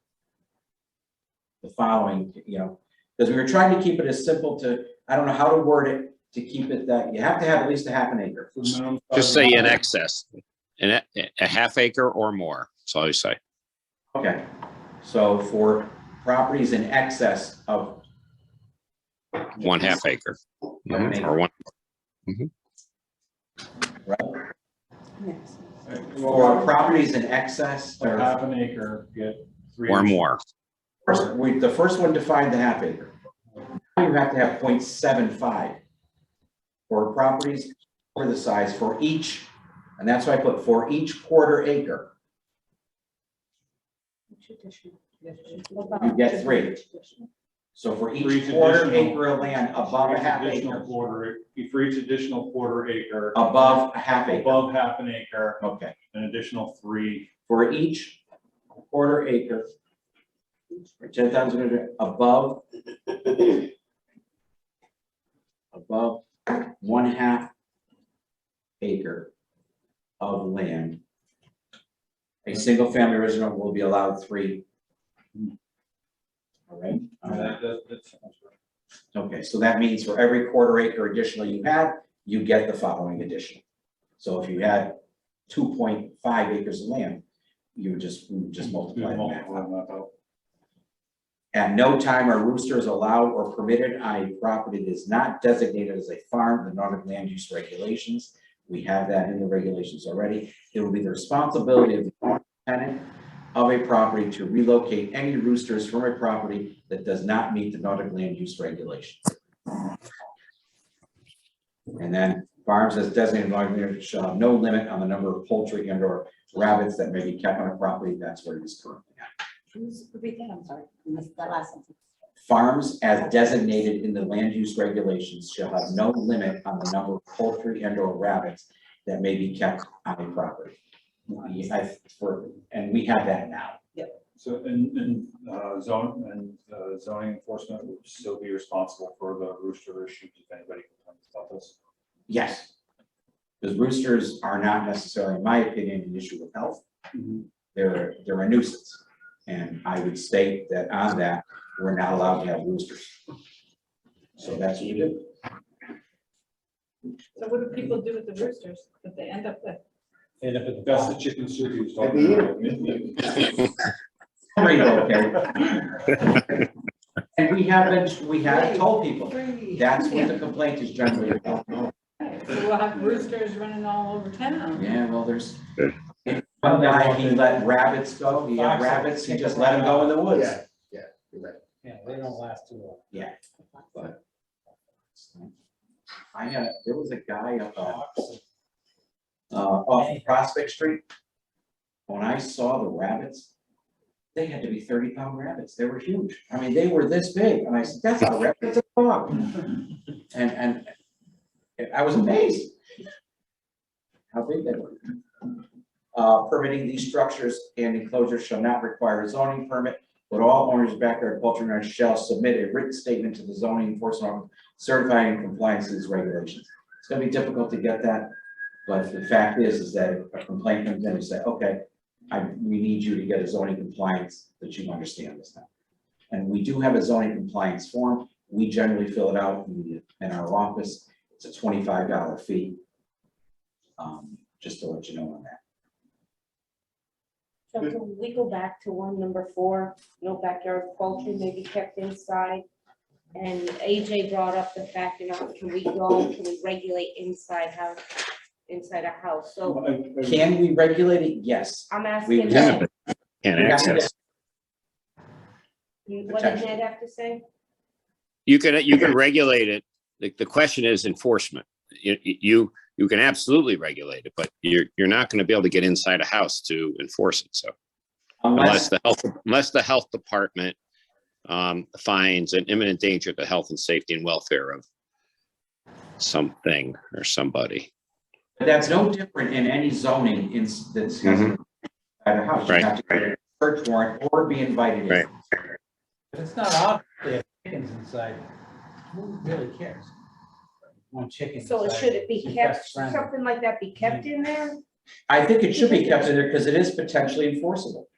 Speaker 3: The following, you know, because we were trying to keep it as simple to, I don't know how to word it to keep it that, you have to have at least a half an acre.
Speaker 10: Just say in excess, a half acre or more, that's all you say.
Speaker 3: Okay, so for properties in excess of
Speaker 10: 1/2 acre. Mhm, or one.
Speaker 3: right? For properties in excess
Speaker 15: Like
Speaker 3: or
Speaker 15: half an acre, get 3.
Speaker 10: Or more.
Speaker 3: the first one defined the half acre. Now you have to have 0.75 for properties for the size for each, and that's why I put for each quarter acre, you get 3. So for each quarter acre of land above a half acre.
Speaker 15: For each additional quarter acre.
Speaker 3: Above a half acre.
Speaker 15: Above half an acre,
Speaker 3: Okay,
Speaker 15: an additional 3.
Speaker 3: for each quarter acre. For 10,000 above. Above 1/2 acre of land. A single family resident will be allowed 3. All right. Okay, so that means for every quarter acre additional you have, you get the following additional. So if you had 2.5 acres of land, we would just multiply that. At no time are roosters allowed or permitted on a property that is not designated as a farm, the Nordic land use regulations. We have that in the regulations already. It will be the responsibility of the tenant of a property to relocate any roosters from a property that does not meet the Nordic land use regulations. And then farms as designated Nordic land shall have no limit on the number of poultry and or rabbits that may be kept on a property. That's where it is currently at.
Speaker 4: Repeat that, I'm sorry, I missed that last sentence.
Speaker 3: Farms as designated in the land use regulations shall have no limit on the number of poultry and or rabbits that may be kept on a property. And we have that now.
Speaker 15: So zoning enforcement would still be responsible for the rooster issues if anybody complains about this?
Speaker 3: Yes. Because roosters are not necessarily, in my opinion, an issue of health. They're a nuisance. And I would state that on that, we're not allowed to have roosters. So that's what we do.
Speaker 12: So what do people do with the roosters that they end up with?
Speaker 15: And if it's best the chicken soup he was talking about.
Speaker 3: Okay. And we have told people, that's what the complaint is generally about.
Speaker 12: So we'll have roosters running all over town.
Speaker 3: Yeah, well, there's, one guy, he let rabbits go, he had rabbits, he just let them go in the woods.
Speaker 1: Yeah, you're right.
Speaker 11: Yeah, they don't last too long.
Speaker 3: Yeah. But there was a guy up off Prospect Street. When I saw the rabbits, they had to be 30-pound rabbits. They were huge. I mean, they were this big. And I said, that's not a rabbit, it's a dog. And I was amazed how big they were. Permitting these structures and enclosures shall not require a zoning permit, but all owners of backyard poultry yards shall submit a written statement to the zoning enforcement officer certifying compliance to these regulations. It's going to be difficult to get that, but the fact is that if a complaint comes in and say, okay, we need you to get a zoning compliance that you understand this now. And we do have a zoning compliance form. We generally fill it out in our office. It's a $25 fee. Just to let you know on that.
Speaker 4: So can we go back to number 4, no backyard poultry may be kept inside? And AJ brought up the fact, can we regulate inside a house? So
Speaker 3: Can we regulate it? Yes.
Speaker 4: I'm
Speaker 3: We
Speaker 4: asking,
Speaker 3: can.
Speaker 10: Can't access.
Speaker 4: what did Ned have to say?
Speaker 10: You can regulate it. The question is enforcement. You can absolutely regulate it, but you're not going to be able to get inside a house to enforce it. So unless the health department finds an imminent danger to health and safety and welfare of something or somebody.
Speaker 3: But that's no different in any zoning that's at a house. You have to get a search warrant or be invited in.
Speaker 11: But it's not obviously chickens inside. Who really cares? One chicken.
Speaker 4: So
Speaker 11: inside,
Speaker 4: should it be
Speaker 11: keep
Speaker 4: kept,
Speaker 11: us friendly.
Speaker 4: something like that be kept in there?
Speaker 3: I think it should be kept in there because it is potentially enforceable.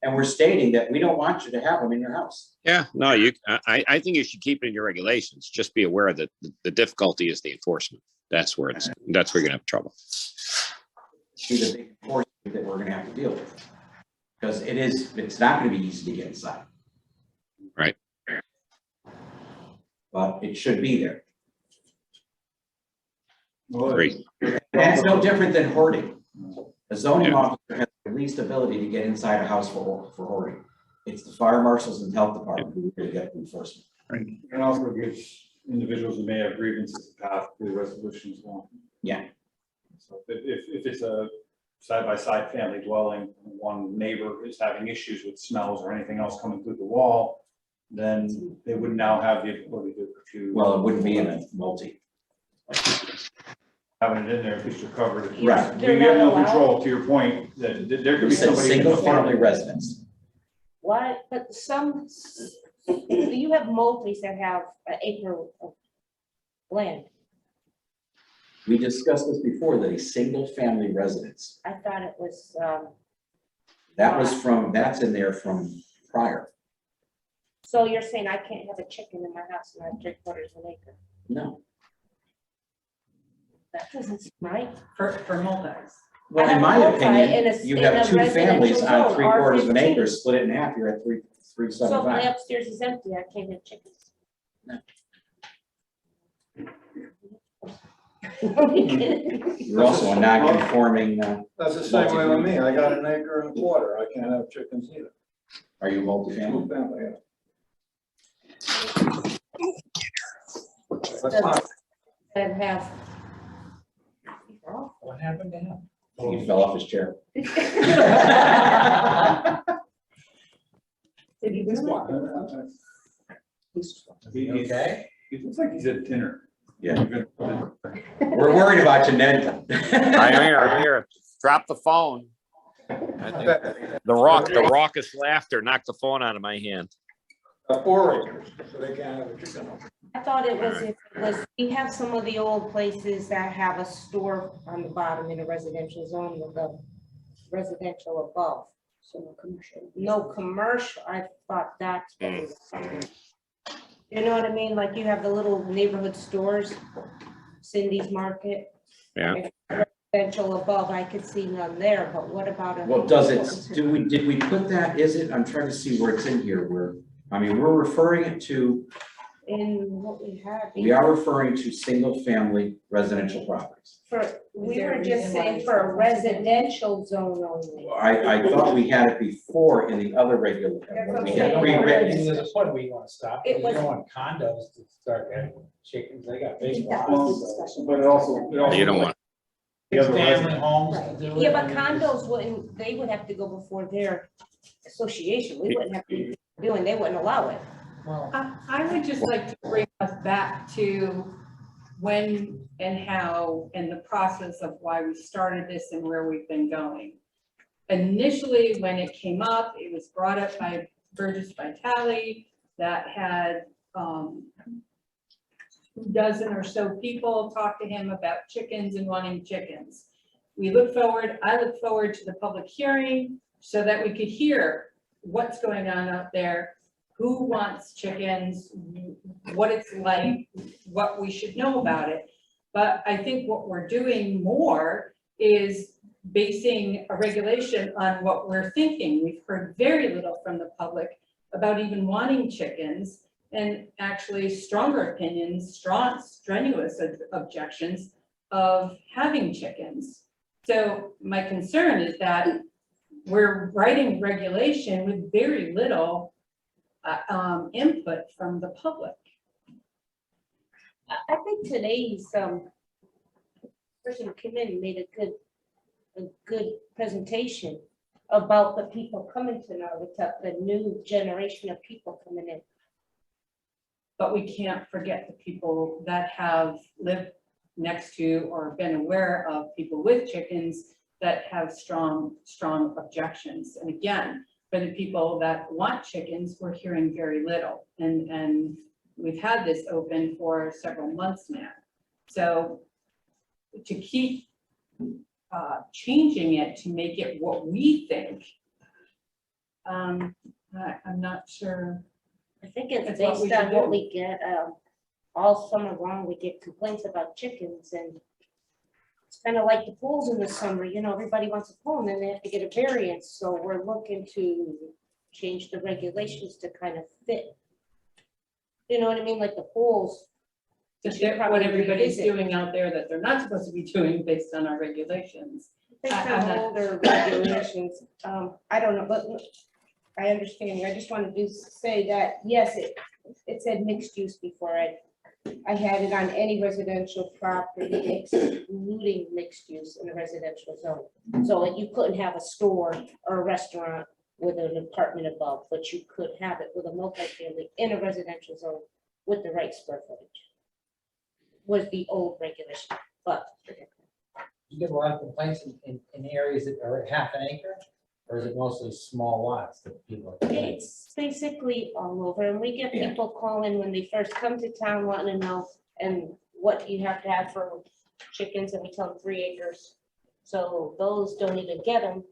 Speaker 3: and we're stating that we don't want you to have them in your house.
Speaker 10: Yeah, no, I think you should keep it in your regulations. Just be aware that the difficulty is the enforcement. That's where you're gonna have trouble.
Speaker 3: Be the big enforcement that we're gonna have to deal with. Because it's not gonna be easy to get inside.
Speaker 10: Right.
Speaker 3: But it should be there.
Speaker 10: Agree.
Speaker 3: And that's no different than hoarding. A zoning officer has the least ability to get inside a house for hoarding. It's the fire marshals and health department who really get enforcement.
Speaker 15: And also gives individuals who may have grievances a path to the resolution as well.
Speaker 3: Yeah.
Speaker 15: So if it's a side-by-side family dwelling, one neighbor is having issues with smells or anything else coming through the wall, then they would now have the ability to.
Speaker 3: Well, it wouldn't be in a multi.
Speaker 15: Having it in there, at least you're covered.
Speaker 3: Right.
Speaker 15: We have no control, to your point, that there could
Speaker 3: We
Speaker 15: be
Speaker 3: said
Speaker 15: somebody.
Speaker 3: single family residence.
Speaker 4: What, but you have multis that have an acre of land.
Speaker 3: We discussed this before, that a single family residence,
Speaker 4: I thought it was,
Speaker 3: that's in there from prior.
Speaker 4: so you're saying I can't have a chicken in my house and I have 3/4 of an acre?
Speaker 3: No.
Speaker 4: That doesn't seem right.
Speaker 12: For multis.
Speaker 3: Well, in my opinion, you have two families on 3/4 of an acre,
Speaker 4: R15.
Speaker 3: split it in half, you're at
Speaker 4: So if
Speaker 3: 375.
Speaker 4: my upstairs is empty, I can't have chickens.
Speaker 3: You're also a non-conforming,
Speaker 16: That's the same way with me. I got an acre and a quarter. I can't have chickens either.
Speaker 3: are you multifamily?
Speaker 16: Family, yeah. That's fine.
Speaker 4: And have.
Speaker 11: What happened to him?
Speaker 3: He fell off his chair.
Speaker 12: Did he really?
Speaker 11: Okay.
Speaker 15: He looks like he's at dinner.
Speaker 3: Yeah. We're worried about you, Ned.
Speaker 10: I'm here. Drop the phone. I think the raucous laughter knocked the phone out of my hand.
Speaker 16: 4 acres, so they can't have a chicken.
Speaker 4: I thought it was, we have some of the old places that have a store on the bottom in a residential zone with a residential above. So no commercial. No commercial, I thought that's what it was. You know what I mean? Like you have the little neighborhood stores, Cindy's Market.
Speaker 10: Yeah.
Speaker 4: Residential above, I could see none there, but what about?
Speaker 3: Well, did we put that, I'm trying to see where it's in here, we're referring it to,
Speaker 4: In what we have.
Speaker 3: we are referring to single family residential properties.
Speaker 4: We were just saying for a residential zone only.
Speaker 3: I thought we had it before in the other regular, we had rewritten.
Speaker 11: There's a point where you want to stop,
Speaker 4: It
Speaker 11: because you
Speaker 4: was-
Speaker 11: don't want condos to start getting chickens, they got big lots.
Speaker 15: But it also.
Speaker 10: You don't want.
Speaker 15: The other
Speaker 11: Family
Speaker 15: residents.
Speaker 11: homes. to do it.
Speaker 4: Yeah, but condos wouldn't, they would have to go before their association. We wouldn't have to be doing, they wouldn't allow it.
Speaker 11: Well,
Speaker 12: I would just like to bring us back to when and how and the process of why we started this and where we've been going. Initially, when it came up, it was brought up by Burgess Vitale that had 24 or so people talk to him about chickens and wanting chickens. I look forward to the public hearing so that we could hear what's going on out there, who wants chickens, what it's like, what we should know about it. But I think what we're doing more is basing a regulation on what we're thinking. We've heard very little from the public about even wanting chickens, and actually stronger opinions, strenuous objections of having chickens. So my concern is that we're writing regulation with very little input from the public.
Speaker 4: I think today's person who came in and made a good presentation about the people coming to Naugatuck, the new generation of people coming in.
Speaker 12: But we can't forget the people that have lived next to or been aware of people with chickens that have strong objections. And again, for the people that want chickens, we're hearing very little. And we've had this open for several months now. So to keep changing it to make it what we think I'm not sure.
Speaker 4: I think it's
Speaker 12: That's what we
Speaker 4: based on
Speaker 12: should
Speaker 4: what
Speaker 12: do.
Speaker 4: we get, all summer long, we get complaints about chickens and it's kind of like the pools in the summer, you know, everybody wants a pool and then they have to get a variance, so we're looking to change the regulations to kind of fit. You know what I mean, like the pools. we
Speaker 12: Just
Speaker 4: should
Speaker 12: what
Speaker 4: probably
Speaker 12: everybody's
Speaker 4: revisit.
Speaker 12: doing out there that they're not supposed to be doing based on our regulations.
Speaker 4: Based
Speaker 12: I'm
Speaker 4: on
Speaker 12: not-
Speaker 4: older regulations, I don't know, but I understand you. I just wanted to say that, yes, it said mixed use before. I had it on any residential property excluding mixed use in a residential zone. So like you couldn't have a store or a restaurant with an apartment above, but you could have it with a multifamily in a residential zone with the right square footage. Was the old regulation, but.
Speaker 11: You get a lot of complaints in areas that are half an acre, or is it mostly small lots that people?
Speaker 4: It's basically all over, and we get people calling when they first come to town wanting to know, and what you have to have for chickens, and we tell them 3 acres. So those don't even get them.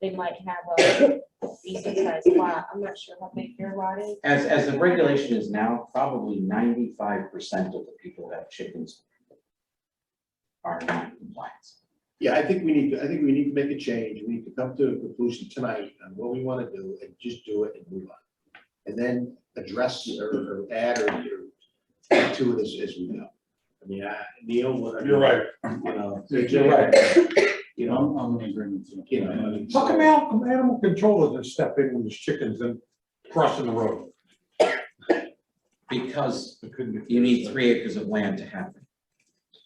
Speaker 4: They might have a decent sized lot. I'm not sure how big your lot is.
Speaker 3: As the regulation is now, probably 95% of the people that have chickens are not in compliance.
Speaker 1: Yeah, I think we need to make a change. We need to come to a conclusion tonight on what we want to do and just do it and move on. And then address or add or add to it as we go. I mean, Neil, what?
Speaker 16: You're right.
Speaker 1: You know.
Speaker 16: You're right.
Speaker 1: You know,
Speaker 16: I'm in agreement.
Speaker 1: you know. I mean,
Speaker 16: How come animal control doesn't step in when there's chickens and crossing the road?
Speaker 3: Because you need 3 acres of land to have it.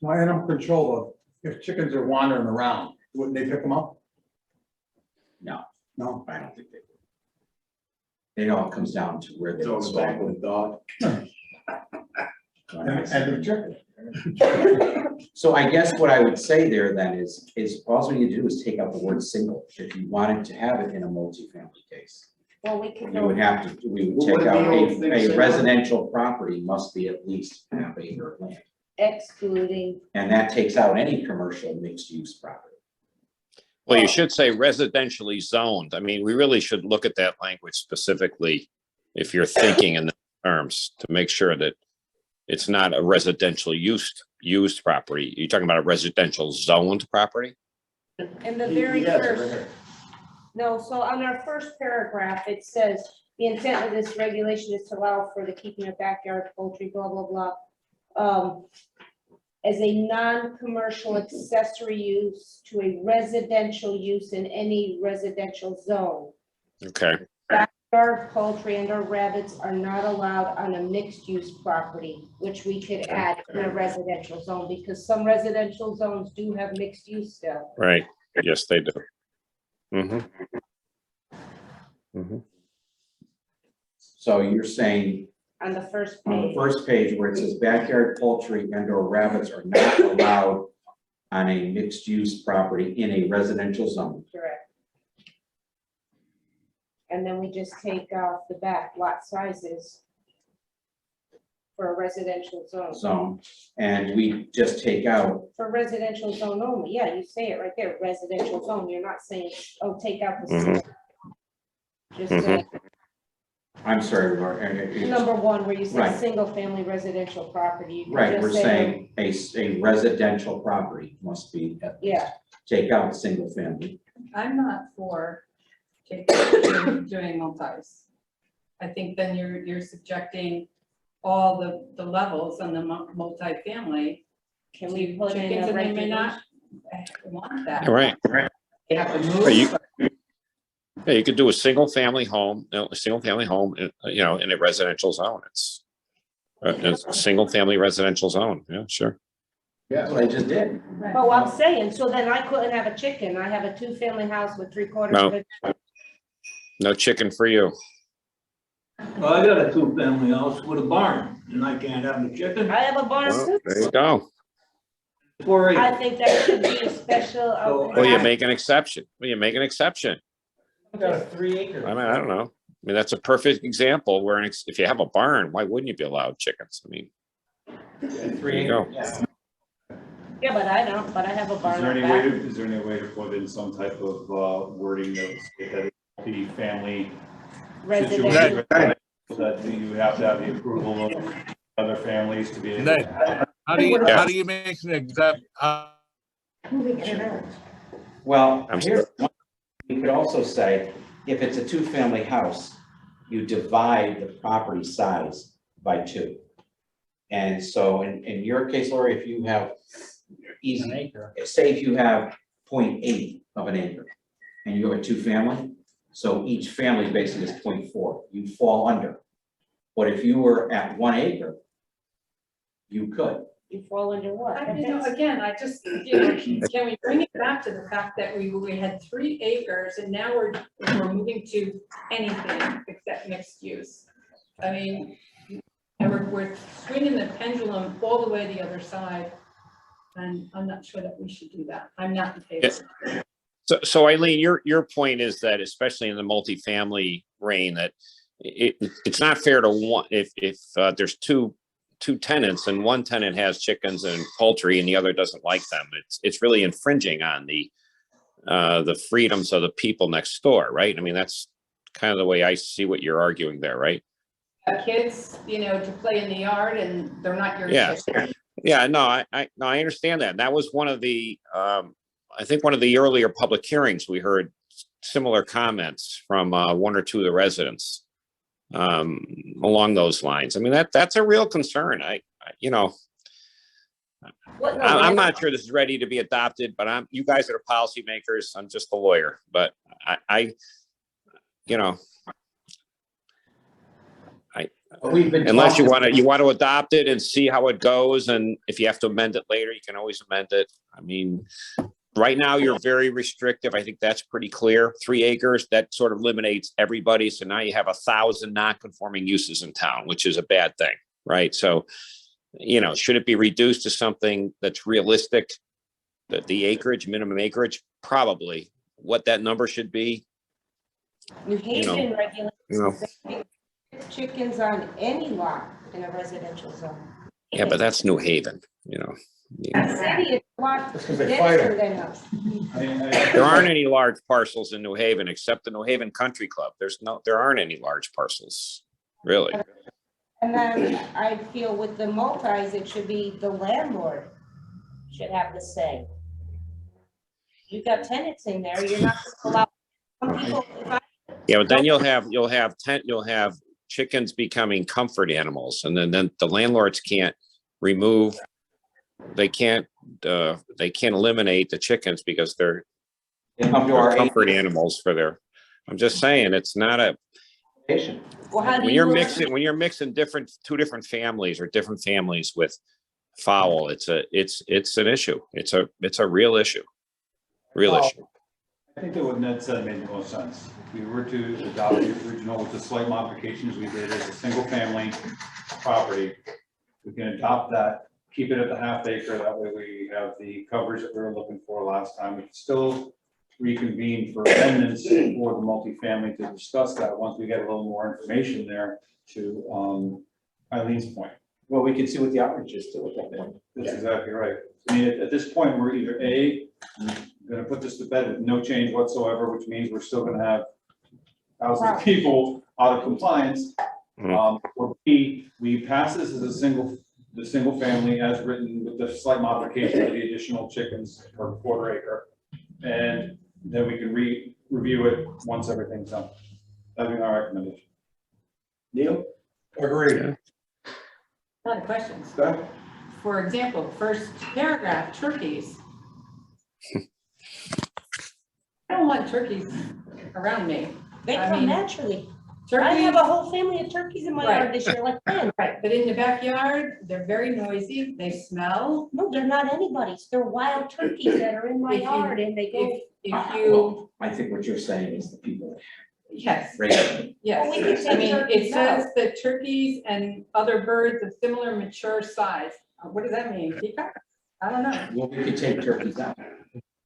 Speaker 16: My animal control, if chickens are wandering around, wouldn't they pick them up?
Speaker 3: No,
Speaker 16: No.
Speaker 3: I don't think they would. It all comes down to where
Speaker 1: Throw
Speaker 3: the
Speaker 1: it back with a dog.
Speaker 16: And the chicken.
Speaker 3: So I guess what I would say there then is all we need to do is take out the word single. If you wanted to have it in a multifamily case,
Speaker 4: Well, we could
Speaker 3: we
Speaker 4: go.
Speaker 3: would we would
Speaker 1: What
Speaker 3: take
Speaker 1: would
Speaker 3: out
Speaker 1: the old thing
Speaker 3: a
Speaker 1: say?
Speaker 3: residential property must be at least half acre of land.
Speaker 4: Excluding,
Speaker 3: And that takes out any commercial mixed use property.
Speaker 10: Well, you should say residentially zoned. I mean, we really should look at that language specifically if you're thinking in the terms to make sure that it's not a residential used property. You're talking about a residential zoned property?
Speaker 4: in the very
Speaker 1: Yes, right
Speaker 4: first.
Speaker 1: here.
Speaker 4: No, so on our first paragraph, it says, the intent of this regulation is to allow for the keeping of backyard poultry, blah, blah, blah. As a non-commercial accessory use to a residential use in any residential zone.
Speaker 10: Okay,
Speaker 4: Backyard poultry and or rabbits are not allowed on a mixed-use property, which we could add in a residential zone, because some residential zones do have mixed use still.
Speaker 10: right. Yes, they do. Mm-hmm.
Speaker 3: So you're saying
Speaker 4: On the first
Speaker 3: on the
Speaker 4: page,
Speaker 3: first page where it says backyard poultry and or rabbits are not allowed on a mixed use property in a residential zone.
Speaker 4: correct. And then we just take off the back lot sizes for a residential zone.
Speaker 3: And we just take out,
Speaker 4: For residential zone only, yeah, you say it right there, residential zone, you're not saying, oh, take out the.
Speaker 10: Mhm.
Speaker 4: single. Just say
Speaker 3: I'm sorry, Laura,
Speaker 4: number one, where you say
Speaker 3: Right.
Speaker 4: single family residential property. you can
Speaker 3: right,
Speaker 4: just
Speaker 3: we're
Speaker 4: say,
Speaker 3: saying a residential property must be,
Speaker 4: Yeah,
Speaker 3: take out the single family.
Speaker 12: I'm not for doing multis. I think then you're subjecting all the levels on the multifamily.
Speaker 4: can we
Speaker 12: to
Speaker 4: put in
Speaker 12: chickens,
Speaker 4: a
Speaker 12: and they may
Speaker 4: regulation?
Speaker 12: not want that.
Speaker 10: Right.
Speaker 12: They have to
Speaker 10: Right, you-
Speaker 12: move.
Speaker 10: Yeah, you could do a single family home, in a residential zone. It's a single family residential zone. Yeah, sure.
Speaker 3: That's what I just did.
Speaker 4: But what I'm saying, so then I couldn't have a chicken, I have a 2-family house with 3/4
Speaker 10: No.
Speaker 4: of it.
Speaker 10: No chicken for you.
Speaker 11: Well, I got a 2-family house with a barn, and I can't have a chicken.
Speaker 4: I have a barn
Speaker 10: Well,
Speaker 4: too.
Speaker 10: there you go.
Speaker 11: 4 acres.
Speaker 4: I think that should be a special.
Speaker 10: Well, you make an exception.
Speaker 11: I got a 3 acre.
Speaker 10: I mean, I don't know. I mean, that's a perfect example where if you have a barn, why wouldn't you be allowed chickens? I mean,
Speaker 11: 3
Speaker 10: you go.
Speaker 11: acres, yeah.
Speaker 4: Yeah, but I don't, but I have a
Speaker 15: Is
Speaker 4: barn.
Speaker 15: there
Speaker 4: out
Speaker 15: any
Speaker 4: back.
Speaker 15: way to, is there any way to put in some type of wording that would state that it's multi-family
Speaker 4: Residential.
Speaker 15: situation, that you have to have the approval of other families to be able
Speaker 17: Ned,
Speaker 15: to.
Speaker 17: how do you make an exact,
Speaker 3: Well,
Speaker 10: I'm
Speaker 3: here's, you could also say, if it's a two-family house, you divide the property size by 2. And so in your case, Lori, if you have easy, say if you have 0.8 of an acre and you have a two-family, so each family basically is 0.4, you fall under. But if you were at 1 acre, you could.
Speaker 4: You fall under what?
Speaker 12: Again, I just, can we bring it back to the fact that we had 3 acres and now we're moving to anything except mixed use? I mean, and we're swinging the pendulum all the way the other side. And I'm not sure that we should do that. I'm not in favor.
Speaker 10: So Eileen, your point is that especially in the multifamily reign, that it's not fair to one, if there's two tenants and one tenant has chickens and poultry and the other doesn't like them, it's really infringing on the freedoms of the people next door, right? I mean, that's kind of the way I see what you're arguing there, right?
Speaker 12: Kids, to play in the yard and they're not your
Speaker 10: Yeah.
Speaker 12: kids.
Speaker 10: Yeah, no, I understand that. That was one of the, I think one of the earlier public hearings, we heard similar comments from 1 or 2 of the residents along those lines. I mean, that's a real concern. I'm not sure this is ready to be adopted, but you guys are the policymakers. I'm just a lawyer, but unless you want to adopt it and see how it goes, and if you have to amend it later, you can always amend it. I mean, right now you're very restrictive. I think that's pretty clear. 3 acres, that sort of eliminates everybody. So now you have 1,000 non-conforming uses in town, which is a bad thing, right? So, should it be reduced to something that's realistic? The acreage, minimum acreage, probably. What that number should be,
Speaker 4: New Haven regulates chickens on any lot in a residential zone.
Speaker 10: Yeah, but that's New Haven,
Speaker 4: The city is a lot
Speaker 16: It's gonna be
Speaker 4: denser than us.
Speaker 10: There aren't any large parcels in New Haven except the New Haven Country Club. There aren't any large parcels, really.
Speaker 4: And then I feel with the multis, it should be the landlord should have the say. You've got tenants in there, you're not gonna allow some people.
Speaker 10: Yeah, but then you'll have chickens becoming comfort animals, and then the landlords can't remove. They can't eliminate the chickens because they're comfort animals for their. I'm just saying, it's not a. When you're mixing two different families or different families with fowl, it's an issue. It's a real issue. Real issue.
Speaker 15: I think that what Ned said made the most sense. If we were to adopt the original with the slight modifications we did as a single family property, we can adopt that, keep it at the ½ acre. That way we have the coverage that we were looking for last time. We can still reconvene for amendments for the multifamily to discuss that once we get a little more information there, to Eileen's point.
Speaker 3: Well, we can see what the outreach is to at that point.
Speaker 15: That's exactly right. I mean, at this point, we're either going to put this to bed with no change whatsoever, which means we're still going to have thousands of people out of compliance. Or B, we pass this as the single family as written with the slight modification of the additional chickens per ½ acre. And then we can review it once everything's done. That'd be my recommendation.
Speaker 16: Neil? Agreed.
Speaker 12: A lot of questions.
Speaker 16: Go ahead.
Speaker 12: For example, first paragraph, turkeys. I don't want turkeys around me.
Speaker 4: They come naturally. I
Speaker 12: Turkeys,
Speaker 4: have a whole family of turkeys in my
Speaker 12: Right.
Speaker 4: yard this year, like 10.
Speaker 12: right, but in the backyard, they're very noisy, they smell.
Speaker 4: No, they're not anybody's. They're wild turkeys that are in my
Speaker 12: If you-
Speaker 4: yard and they go.
Speaker 12: If you,
Speaker 3: I think what you're saying is the people.
Speaker 12: yes,
Speaker 3: Regulate.
Speaker 12: yes.
Speaker 4: Well, we can
Speaker 12: I
Speaker 4: take
Speaker 12: mean, it
Speaker 4: turkeys
Speaker 12: says that turkeys and other birds of similar mature size. What does that mean? Peacock? I don't know.
Speaker 3: Well, we could take turkeys out.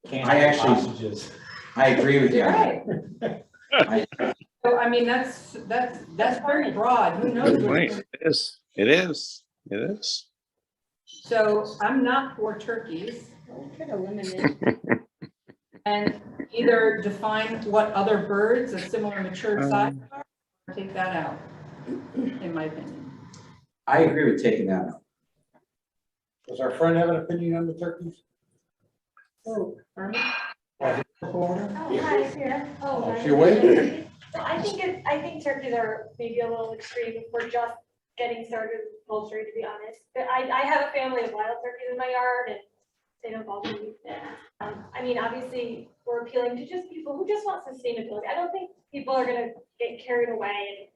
Speaker 11: Can't
Speaker 3: I
Speaker 11: have
Speaker 3: actually-
Speaker 11: hostages.
Speaker 3: I agree with you.
Speaker 12: Right. So, I mean, that's very broad. Who knows? what-
Speaker 10: Right. It is.
Speaker 12: So I'm not for turkeys.
Speaker 4: We could eliminate.
Speaker 12: and either define what other birds of similar mature size are, or take that out, in my opinion.
Speaker 3: I agree with taking that out.
Speaker 16: Does our friend have an opinion on the turkeys?
Speaker 12: Oh, Herman?
Speaker 13: Oh, hi, here. Oh,
Speaker 16: Oh,
Speaker 13: hi.
Speaker 16: she awake?
Speaker 13: So I think turkeys are maybe a little extreme if we're just getting started with poultry, to be honest. But I have a family of wild turkeys in my yard and they don't bother me. I mean, obviously, we're appealing to just people who just want sustainability. I don't think people are gonna get carried away and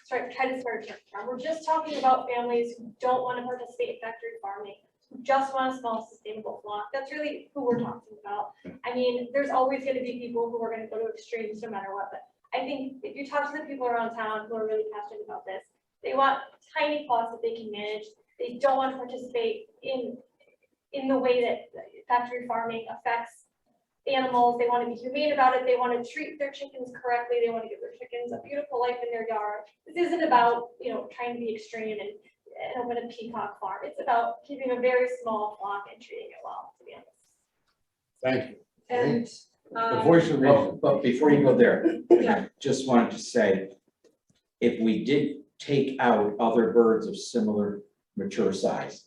Speaker 13: try to start a turkey farm. We're just talking about families who don't want to participate in factory farming, who just want a small sustainable flock. That's really who we're talking about. I mean, there's always gonna be people who are gonna go to extremes no matter what, but I think if you talk to the people around town who are really passionate about this, they want tiny plots that they can manage. They don't want to participate in the way that factory farming affects animals. They want to be humane about it. They want to treat their chickens correctly. They want to give their chickens a beautiful life in their yard. This isn't about, trying to be extreme and open a peacock farm. It's about keeping a very small flock and treating it well, to be honest.
Speaker 16: Thank you.
Speaker 12: And,
Speaker 16: The voice of
Speaker 3: Well,
Speaker 16: reason.
Speaker 3: but before you go there,
Speaker 12: Yeah.
Speaker 3: just wanted to say, if we did take out other birds of similar mature size,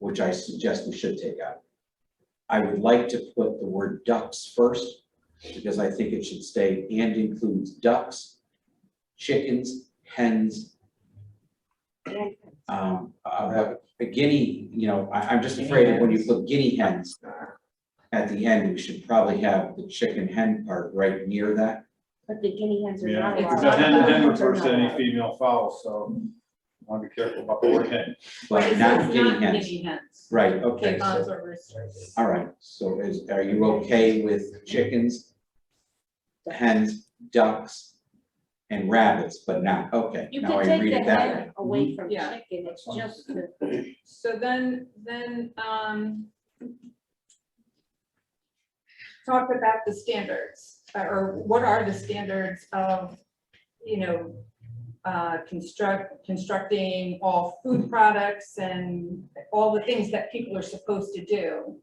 Speaker 3: which I suggest we should take out, I would like to put the word ducks first, because I think it should stay and includes ducks, chickens, hens. A guinea, I'm just afraid of when you put guinea hens at the end, we should probably have the chicken hen part right near that.
Speaker 4: But the guinea hens are
Speaker 15: Yeah,
Speaker 4: not
Speaker 15: because
Speaker 4: allowed.
Speaker 15: the hen refers to
Speaker 4: They're not
Speaker 15: any
Speaker 4: allowed.
Speaker 15: female fowl, so I want to be careful about the word hen.
Speaker 3: But
Speaker 12: It's
Speaker 3: not guinea hens.
Speaker 12: guinea hens.
Speaker 3: Right, okay.
Speaker 12: Capons
Speaker 3: So,
Speaker 12: or roosters.
Speaker 3: all right, so are you okay with chickens, hens, ducks, and rabbits, but not, okay,
Speaker 4: You
Speaker 3: now
Speaker 4: could
Speaker 3: I
Speaker 4: take
Speaker 3: read
Speaker 4: the
Speaker 3: it that way.
Speaker 4: hen away from
Speaker 12: Yeah.
Speaker 4: chicken, it's just the.
Speaker 12: So then, talk about the standards, or what are the standards of, constructing all food products and all the things that people are supposed to do.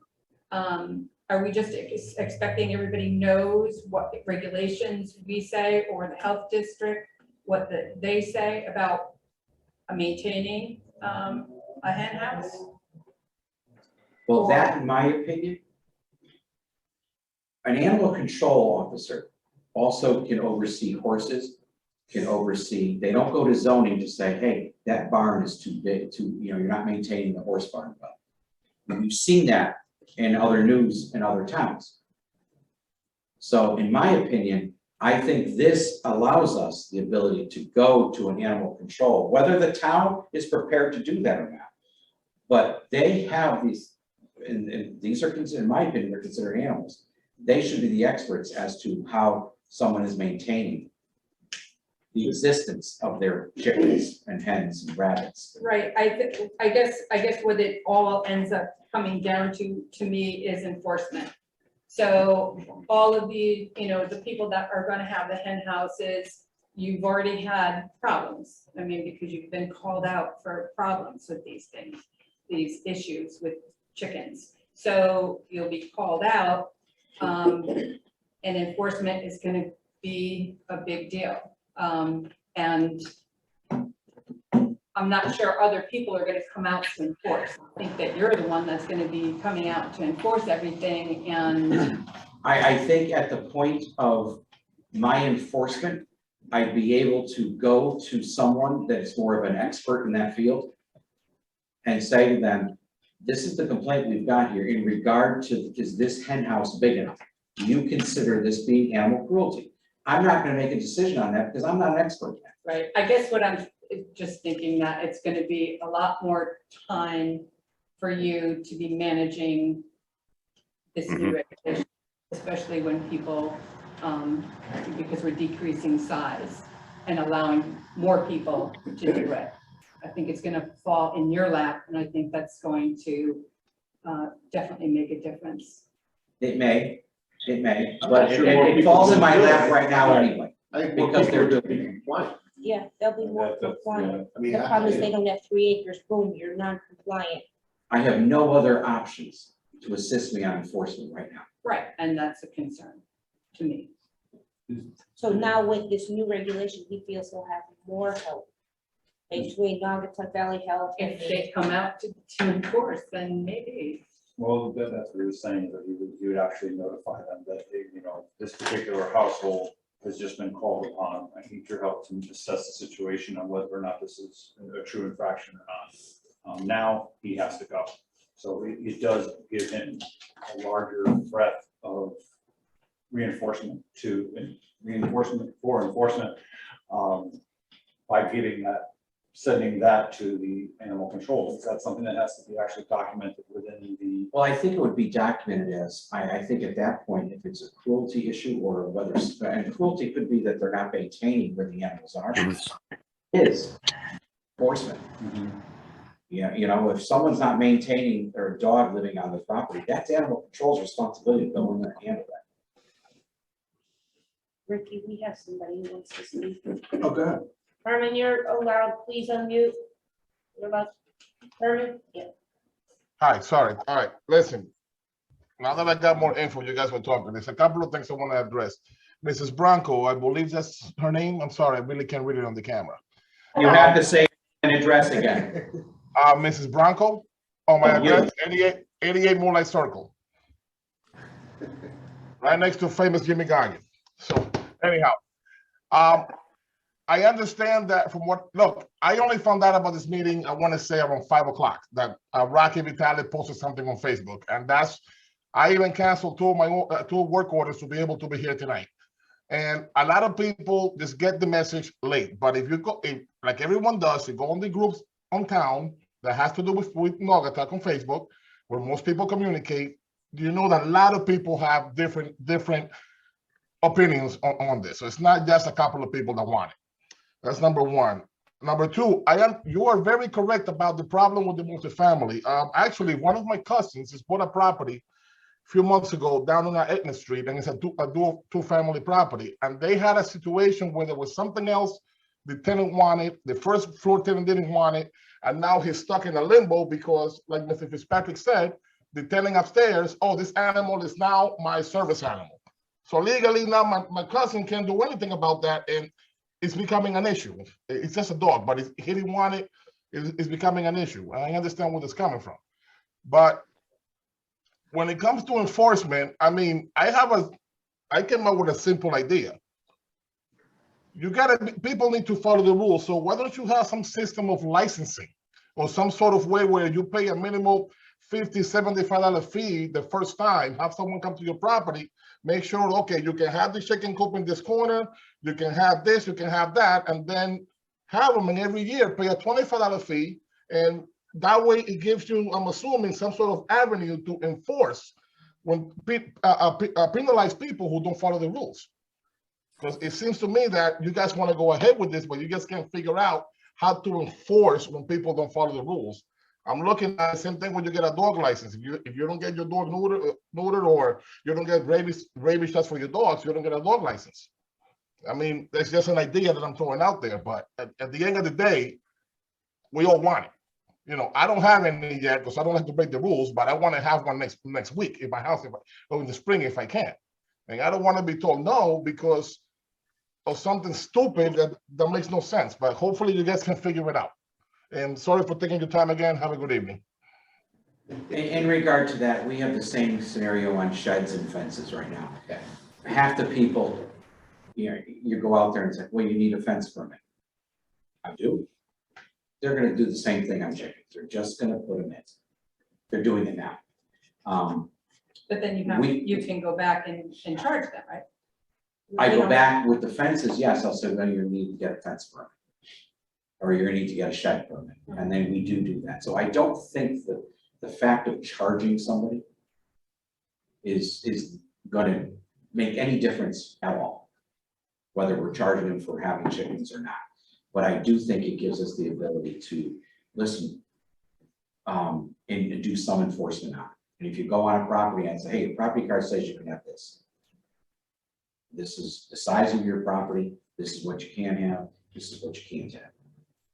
Speaker 12: Are we just expecting everybody knows what regulations we say, or the health district, what they say about maintaining a hen house?
Speaker 3: Well, that, in my opinion, an animal control officer also can oversee horses, can oversee, they don't go to zoning to say, hey, that barn is too big, you're not maintaining the horse barn well. And we've seen that in other news in other towns. So in my opinion, I think this allows us the ability to go to an animal control, whether the town is prepared to do that or not. But they have these, and these are considered, in my opinion, they're considered animals. They should be the experts as to how someone is maintaining the existence of their chickens and hens and rabbits.
Speaker 12: Right, I guess what it all ends up coming down to me is enforcement. So all of the, the people that are gonna have the hen houses, you've already had problems. I mean, because you've been called out for problems with these things, these issues with chickens. So you'll be called out, and enforcement is gonna be a big deal. And I'm not sure other people are gonna come out to enforce. I think that you're the one that's gonna be coming out to enforce everything, and
Speaker 3: I think at the point of my enforcement, I'd be able to go to someone that's more of an expert in that field and say to them, this is the complaint we've got here in regard to, is this hen house big enough? Do you consider this being animal cruelty? I'm not gonna make a decision on that because I'm not an expert in that.
Speaker 12: right, I guess what I'm just thinking that it's gonna be a lot more time for you to be managing this new regulation, especially when people, because we're decreasing size and allowing more people to do it. I think it's gonna fall in your lap, and I think that's going to definitely make a difference.
Speaker 3: It may, but it falls in my lap right now anyway, because they're doing it.
Speaker 4: Yeah, they'll be more
Speaker 15: That's-
Speaker 4: compliant.
Speaker 16: I mean,
Speaker 4: The problem is they don't have 3 acres, boom, you're non-compliant.
Speaker 3: I have no other options to assist me on enforcement right now.
Speaker 12: Right, and that's a concern to me.
Speaker 4: So now with this new regulation, he feels he'll have more help between Naugatuck Valley Health.
Speaker 12: If they come out to enforce, then maybe.
Speaker 15: Well, that's what he was saying, that he would actually notify them that, you know, this particular household has just been called upon. I need your help to assess the situation on whether or not this is a true infraction or not. Now he has to go. So it does give him a larger breadth of reinforcement for enforcement by giving that, sending that to the animal control. Is that something that has to be actually documented within the?
Speaker 3: Well, I think it would be documented as, I think at that point, if it's a cruelty issue or whether, and cruelty could be that they're not maintaining where the animals are. Is enforcement. Yeah, you know, if someone's not maintaining their dog living on the property, that's animal control's responsibility to go in there and handle that.
Speaker 4: Ricky, we have somebody who wants to speak.
Speaker 1: Oh, go ahead.
Speaker 4: Herman, you're allowed, please unmute. You're allowed, Herman, yeah.
Speaker 14: Hi, sorry. All right, listen. Now that I got more info, you guys were talking, there's a couple of things I want to address. Mrs. Branco, I believe that's her name. I'm sorry, I really can't read it on the camera.
Speaker 3: You have to say an address again.
Speaker 14: Mrs. Branco, on my
Speaker 3: Oh, yeah.
Speaker 14: address, 88 Moonlight Circle. Right next to famous Jimmy Gagnon. So anyhow, I understand that from what, look, I only found out about this meeting, I want to say around 5 o'clock, that Rocky Vitale posted something on Facebook. And that's, I even canceled two of my two work orders to be able to be here tonight. And a lot of people just get the message late. But if you go, like everyone does, you go on the groups on town that has to do with Naugatuck on Facebook, where most people communicate, you know that a lot of people have different opinions on this. So it's not just a couple of people that want it. That's number one. Number two, you are very correct about the problem with the multifamily. Actually, one of my cousins has bought a property a few months ago down on Etna Street, and it's a two-family property. And they had a situation where there was something else the tenant wanted, the first floor tenant didn't want it, and now he's stuck in a limbo because, like Mr. Fitzpatrick said, the tenant upstairs, oh, this animal is now my service animal. So legally now my cousin can't do anything about that, and it's becoming an issue. It's just a dog, but he didn't want it. It's becoming an issue. I understand where it's coming from. But when it comes to enforcement, I mean, I came up with a simple idea. People need to follow the rules. So why don't you have some system of licensing or some sort of way where you pay a minimal $50, $75 fee the first time, have someone come to your property, make sure, okay, you can have the chicken coop in this corner, you can have this, you can have that, and then have them, and every year pay a $25 fee, and that way it gives you, I'm assuming, some sort of avenue to enforce when penalize people who don't follow the rules. Because it seems to me that you guys want to go ahead with this, but you just can't figure out how to enforce when people don't follow the rules. I'm looking at the same thing when you get a dog license. If you don't get your dog neutered or you don't get rabies shots for your dogs, you don't get a dog license. I mean, that's just an idea that I'm throwing out there. But at the end of the day, we all want it. You know, I don't have any yet because I don't like to break the rules, but I want to have one next week in my house, or in the spring if I can. And I don't want to be told no because of something stupid that makes no sense. But hopefully you guys can figure it out. And sorry for taking your time again. Have a good evening.
Speaker 3: In regard to that, we have the same scenario on sheds and fences right now. Half the people, you go out there and say, well, you need a fence permit. I do. They're going to do the same thing on chickens. They're just going to put them in. They're doing it now.
Speaker 12: But then you can go back and charge them, right?
Speaker 3: I go back with the fences. Yes, I'll say, well, you need to get a fence permit, or you're going to need to get a shed permit, and then we do that. So I don't think that the fact of charging somebody is going to make any difference at all, whether we're charging them for having chickens or not. But I do think it gives us the ability to listen and do some enforcement on it. And if you go on a property and say, hey, your property card says you can have this. This is the size of your property. This is what you can have. This is what you can't have.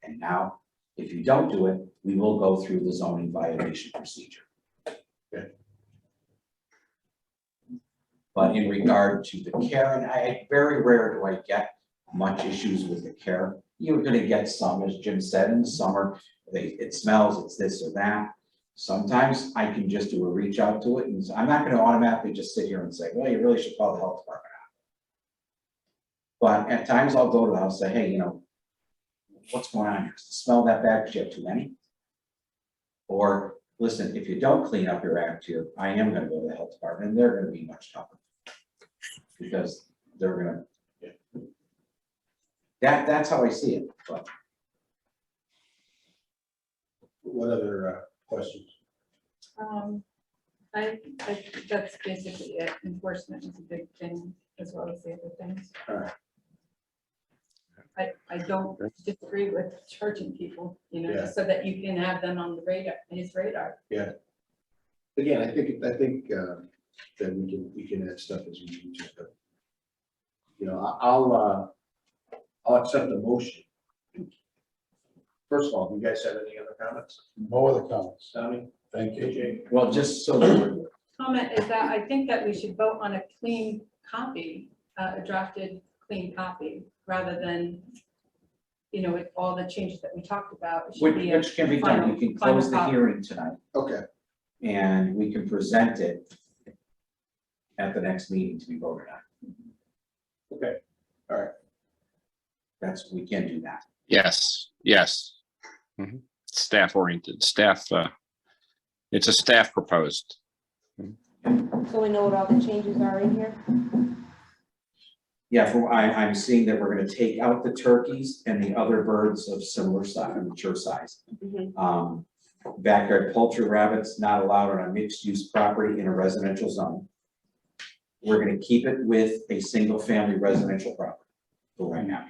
Speaker 3: And now, if you don't do it, we will go through the zoning violation procedure.
Speaker 1: Okay.
Speaker 3: But in regard to the care, and very rare do I get much issues with the care. You're gonna get some, as Jim said, in the summer, it smells, it's this or that. Sometimes I can just do a reach out to it, and I'm not gonna automatically just sit here and say, well, you really should call the health department out. But at times I'll go to the house and say, hey, you know, what's going on here? Does it smell that bad because you have too many? Or, listen, if you don't clean up your act here, I am gonna go to the health department, and they're gonna be much tougher. Because they're gonna, that's how I see it, but.
Speaker 1: What other questions?
Speaker 12: I that's basically it. Enforcement is a big thing as well as the other things.
Speaker 1: All right.
Speaker 12: I don't disagree with charging people, you know,
Speaker 1: Yeah.
Speaker 12: just so that you can have them on the radar, his radar.
Speaker 1: Yeah. Again, I think that we can add stuff as we need to, but, you know, I'll accept the motion. First of all, do you guys have any other comments?
Speaker 16: No other comments.
Speaker 1: Tommy?
Speaker 16: Thank you.
Speaker 1: AJ?
Speaker 3: Well, just so that we're-
Speaker 12: Comment is that I think that we should vote on a clean copy, a drafted clean copy, rather than, you know, with all the changes that we talked about. It should be a
Speaker 3: which can be done, you can
Speaker 12: final
Speaker 3: close the
Speaker 12: copy.
Speaker 3: hearing tonight,
Speaker 1: Okay,
Speaker 3: and we can present it at the next meeting to be voted on.
Speaker 1: okay, all right.
Speaker 3: We can do that.
Speaker 10: Yes, yes. Staff oriented, staff, it's a staff proposed.
Speaker 4: So we know what all the changes are in here?
Speaker 3: Yeah, I'm seeing that we're gonna take out the turkeys and the other birds of similar size, mature size.
Speaker 4: Mhm.
Speaker 3: Backyard poultry rabbits not allowed on a mixed-use property in a residential zone. We're gonna keep it with a single-family residential property for right now.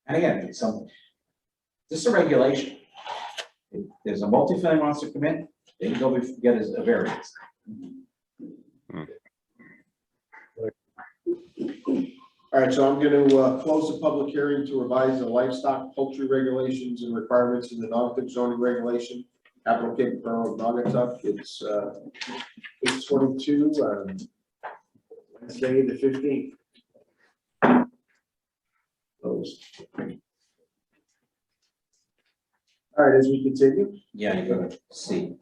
Speaker 3: And again, it's this is a regulation. If there's a multifamily wants to come in, they can go get a variance.
Speaker 1: All right, so I'm going to close the public hearing to revise the livestock poultry regulations and requirements in the Naugatuck zoning regulation. Capital Cape Borough of Naugatuck, it's 8/22, Wednesday, the 15th. Closed. All right, as we continue.
Speaker 3: Yeah, you go to C.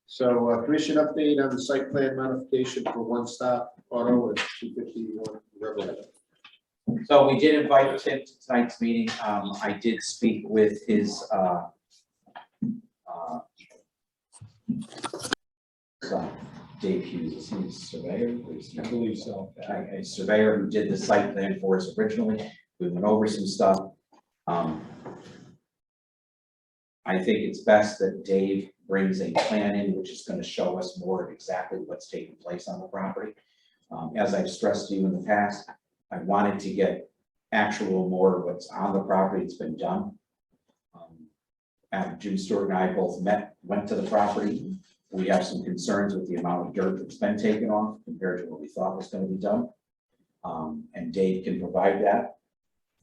Speaker 1: So commission update on the site plan modification for One Stop Auto at 251 River.
Speaker 3: So we did invite Tim to tonight's meeting. I did speak with his Dave Hughes, is he a surveyor?
Speaker 16: I believe so.
Speaker 3: A surveyor who did the site plan for us originally. We went over some stuff. I think it's best that Dave brings a plan in, which is gonna show us more of exactly what's taking place on the property. As I've stressed to you in the past, I wanted to get actual more of what's on the property that's been done. Jim Stewart and I both went to the property. We have some concerns with the amount of dirt that's been taken off compared to what we thought was gonna be done. And Dave can provide that.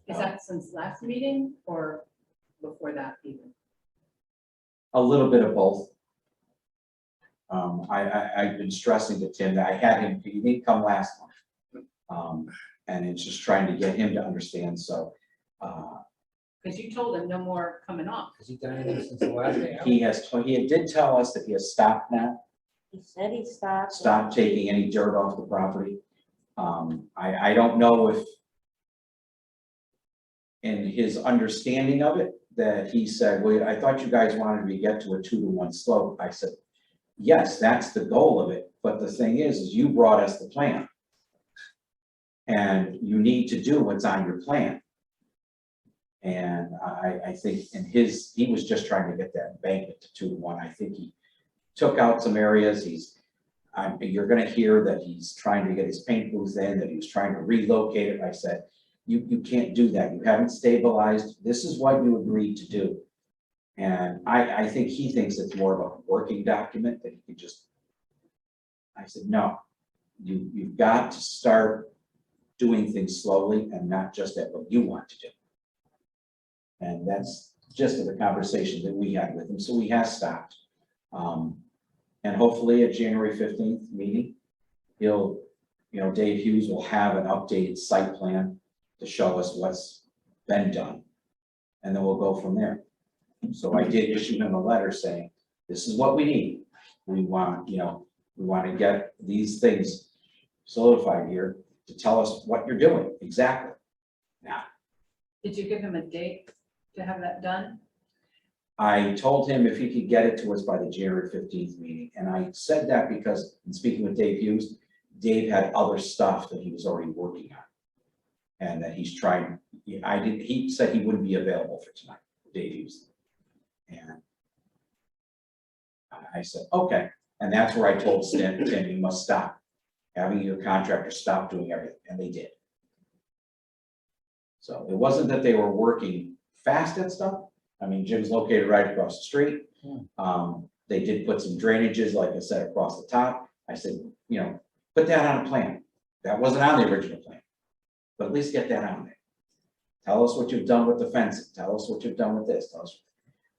Speaker 12: Is that since last meeting or before that even?
Speaker 3: A little bit of both. I've been stressing to Tim that I had him, he didn't come last month. And it's just trying to get him to understand, so.
Speaker 12: Because you told him no more coming off.
Speaker 11: Has he done anything since the last day?
Speaker 3: He did tell us that he has stopped now,
Speaker 4: He said he stopped.
Speaker 3: stopped taking any dirt off the property. I don't know if in his understanding of it, that he said, well, I thought you guys wanted me to get to a 2-to-1 slope. I said, yes, that's the goal of it. But the thing is you brought us the plan. And you need to do what's on your plan. And I think he was just trying to get that embankment to 2-to-1. I think he took out some areas. You're gonna hear that he's trying to get his paint booth in, that he was trying to relocate it. I said, you can't do that. You haven't stabilized. This is what you agreed to do. And I think he thinks it's more of a working document that he could just, I said, no, you've got to start doing things slowly and not just at what you want to do. And that's just the conversation that we had with him. So we have stopped. And hopefully at January 15th meeting, he'll, you know, Dave Hughes will have an updated site plan to show us what's been done. And then we'll go from there. So I did issue him a letter saying, this is what we need. We want, you know, we want to get these things solidified here to tell us what you're doing exactly. Now,
Speaker 12: Did you give him a date to have that done?
Speaker 3: I told him if he could get it to us by the January 15th meeting, and I said that because in speaking with Dave Hughes, Dave had other stuff that he was already working on. And that he's trying, he said he wouldn't be available for tonight, Dave Hughes. And I said, okay, and that's where I told Tim, you must stop having your contractor stop doing everything, and they did. So it wasn't that they were working fast at stuff. I mean, Jim's located right across the street. They did put some drainages, like I said, across the top. I said, you know, put that on a plan. That wasn't on the original plan, but at least get that on there. Tell us what you've done with the fencing. Tell us what you've done with this. Tell us.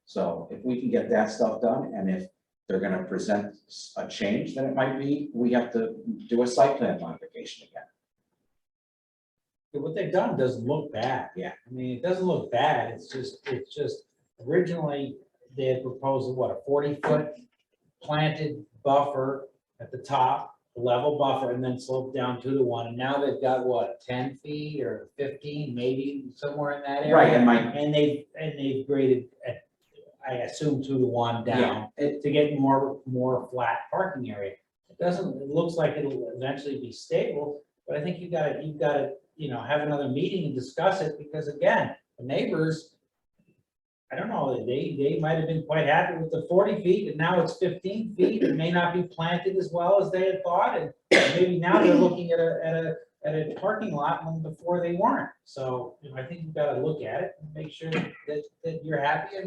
Speaker 3: So if we can get that stuff done, and if they're gonna present a change, then it might be, we have to do a site plan modification again.
Speaker 11: What they've done doesn't look bad.
Speaker 3: Yeah.
Speaker 11: I mean, it doesn't look bad. It's just originally they had proposed what, a 40-foot planted buffer at the top, a level buffer, and then slope down 2 to 1. And now they've got what, 10 feet or 15, maybe somewhere in that area.
Speaker 3: Right,
Speaker 11: and they've graded at, I assume 2 to 1 down to get more flat parking area. It looks like it'll eventually be stable, but I think you've got to, you know, have another meeting and discuss it, because again, the neighbors, I don't know, they might have been quite happy with the 40 feet, and now it's 15 feet. It may not be planted as well as they had thought, and maybe now they're looking at a parking lot when before they weren't. So, you know, I think you've got to look at it and make sure that you're happy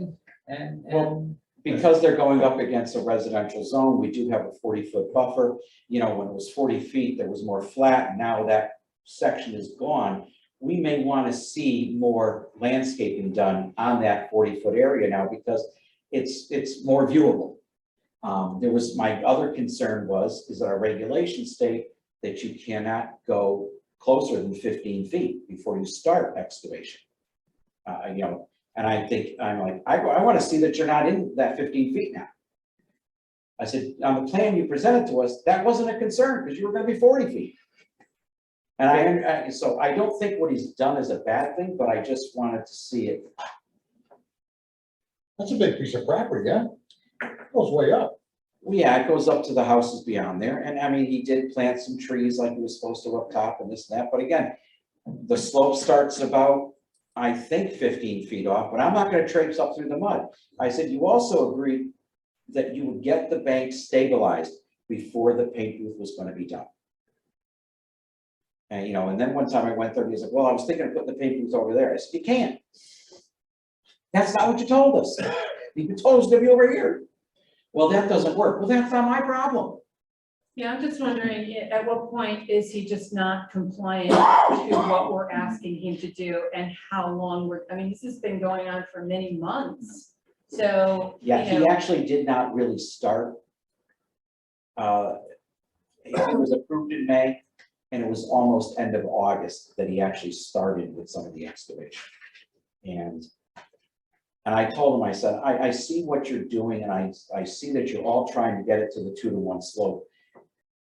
Speaker 11: and
Speaker 3: Because they're going up against a residential zone, we do have a 40-foot buffer. You know, when it was 40 feet, there was more flat, and now that section is gone. We may want to see more landscaping done on that 40-foot area now, because it's more viewable. There was, my other concern is that our regulations state that you cannot go closer than 15 feet before you start excavation. You know, and I think, I'm like, I want to see that you're not in that 15 feet now. I said, on the plan you presented to us, that wasn't a concern, because you were going to be 40 feet. And so I don't think what he's done is a bad thing, but I just wanted to see it.
Speaker 16: That's a big piece of property, yeah? Goes way up.
Speaker 3: Well, yeah, it goes up to the houses beyond there. And I mean, he did plant some trees like he was supposed to up top and this and that. But again, the slope starts about, I think, 15 feet off, but I'm not going to traipse up through the mud. I said, you also agreed that you would get the bank stabilized before the paint booth was going to be done. And, you know, and then one time I went there, and he's like, well, I was thinking of putting the paint booth over there. I said, you can't. That's not what you told us. You told us to be over here. Well, that doesn't work. Well, that's not my problem.
Speaker 12: Yeah, I'm just wondering, at what point is he just not compliant to what we're asking him to do, and how long I mean, this has been going on for many months. So,
Speaker 3: Yeah,
Speaker 12: you
Speaker 3: he
Speaker 12: know,
Speaker 3: actually did not really start. It was approved in May, and it was almost end of August that he actually started with some of the excavation. And I told him, I said, I see what you're doing, and I see that you're all trying to get it to the 2 to 1 slope.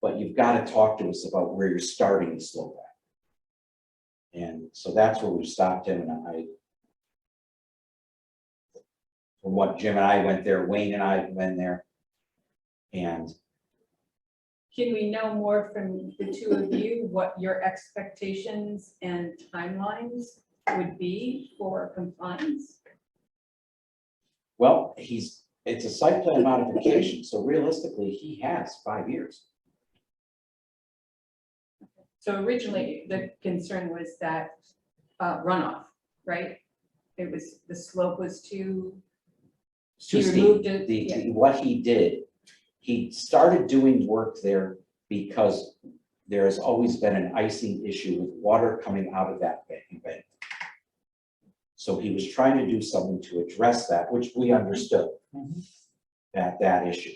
Speaker 3: But you've got to talk to us about where you're starting the slope at. And so that's where we stopped him, and from what Jim and I went there, Wayne and I went there. And
Speaker 12: can we know more from the two of you, what your expectations and timelines would be for compliance?
Speaker 3: well, it's a site plan modification, so realistically, he has 5 years.
Speaker 12: So originally, the concern was that runoff, right? It was, the slope was too.
Speaker 3: Too
Speaker 12: he removed
Speaker 3: steep.
Speaker 12: it,
Speaker 3: What he did, he started doing work there because there has always been an icing issue with water coming out of that bank. So he was trying to do something to address that, which we understood, that issue.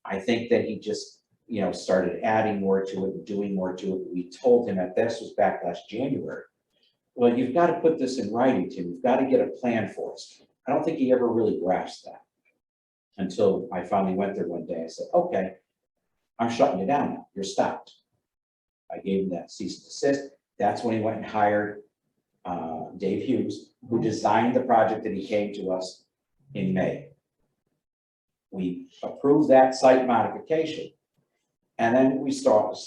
Speaker 3: I think that he just you know, started adding more to it and doing more to it. We told him that this was back last January. Well, you've got to put this in writing, Tim. You've got to get a plan for us. I don't think he ever really grasped that until I finally went there one day. I said, okay, I'm shutting you down now. You're stopped. I gave him that cease and desist. That's when he went and hired Dave Hughes, who designed the project that he came to us in May. We approved that site modification. And then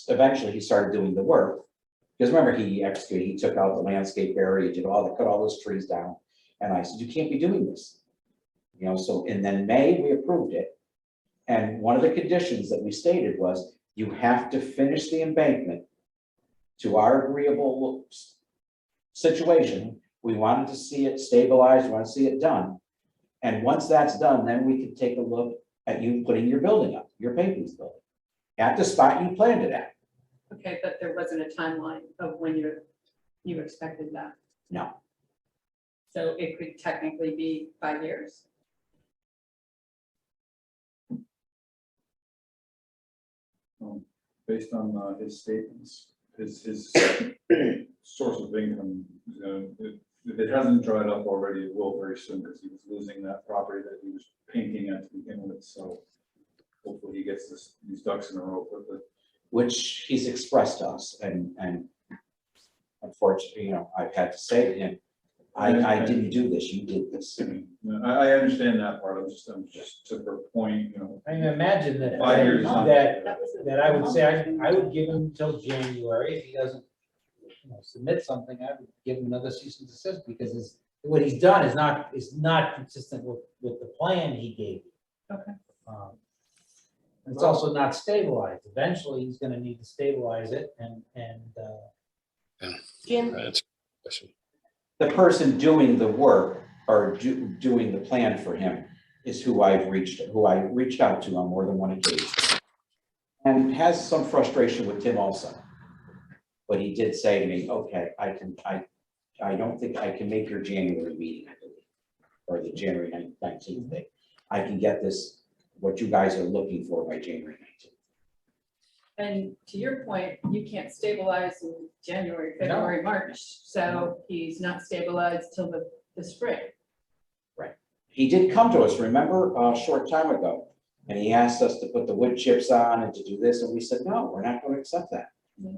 Speaker 3: eventually he started doing the work. Because remember, he excavated, he took out the landscape area, he did cut all those trees down. And I said, you can't be doing this. You know, so, and then May, we approved it. And one of the conditions that we stated was, you have to finish the embankment to our agreeable situation. We wanted to see it stabilized, we want to see it done. And once that's done, then we can take a look at you putting your building up, your Papies building, at the spot you planned it at.
Speaker 12: Okay, but there wasn't a timeline of when you expected that.
Speaker 3: No.
Speaker 12: So it could technically be 5 years.
Speaker 15: Based on his statements, his source of income, if it hasn't dried up already, it will very soon, because he was losing that property that he was painting at to begin with, so hopefully he gets these ducks in a row quickly. Which
Speaker 3: he's expressed to us, and unfortunately, you know, I've had to say to him, I didn't do this, you did this.
Speaker 15: I understand that part, I'm just to her point, you know.
Speaker 11: I can imagine that,
Speaker 15: 5 years on.
Speaker 11: that I would say, I would give him until January. If he doesn't, you know, submit something, I would give him another cease and desist, because what he's done is not consistent with the plan he gave you.
Speaker 12: Okay.
Speaker 11: It's also not stabilized. Eventually, he's gonna need to stabilize it and
Speaker 4: Jim,
Speaker 3: The person doing the work or doing the plan for him is who I reached out to on more than one occasion. And has some frustration with Tim also. But he did say to me, okay, I don't think I can make your January meeting, I believe, or the January 19th thing. I can get this, what you guys are looking for by January 19th.
Speaker 12: And to your point, you can't stabilize in January, February, March, so he's not stabilized till the spring.
Speaker 3: Right. He did come to us, remember, a short time ago, and he asked us to put the wood chips on and to do this, and we said, no, we're not going to accept that.
Speaker 4: Yeah.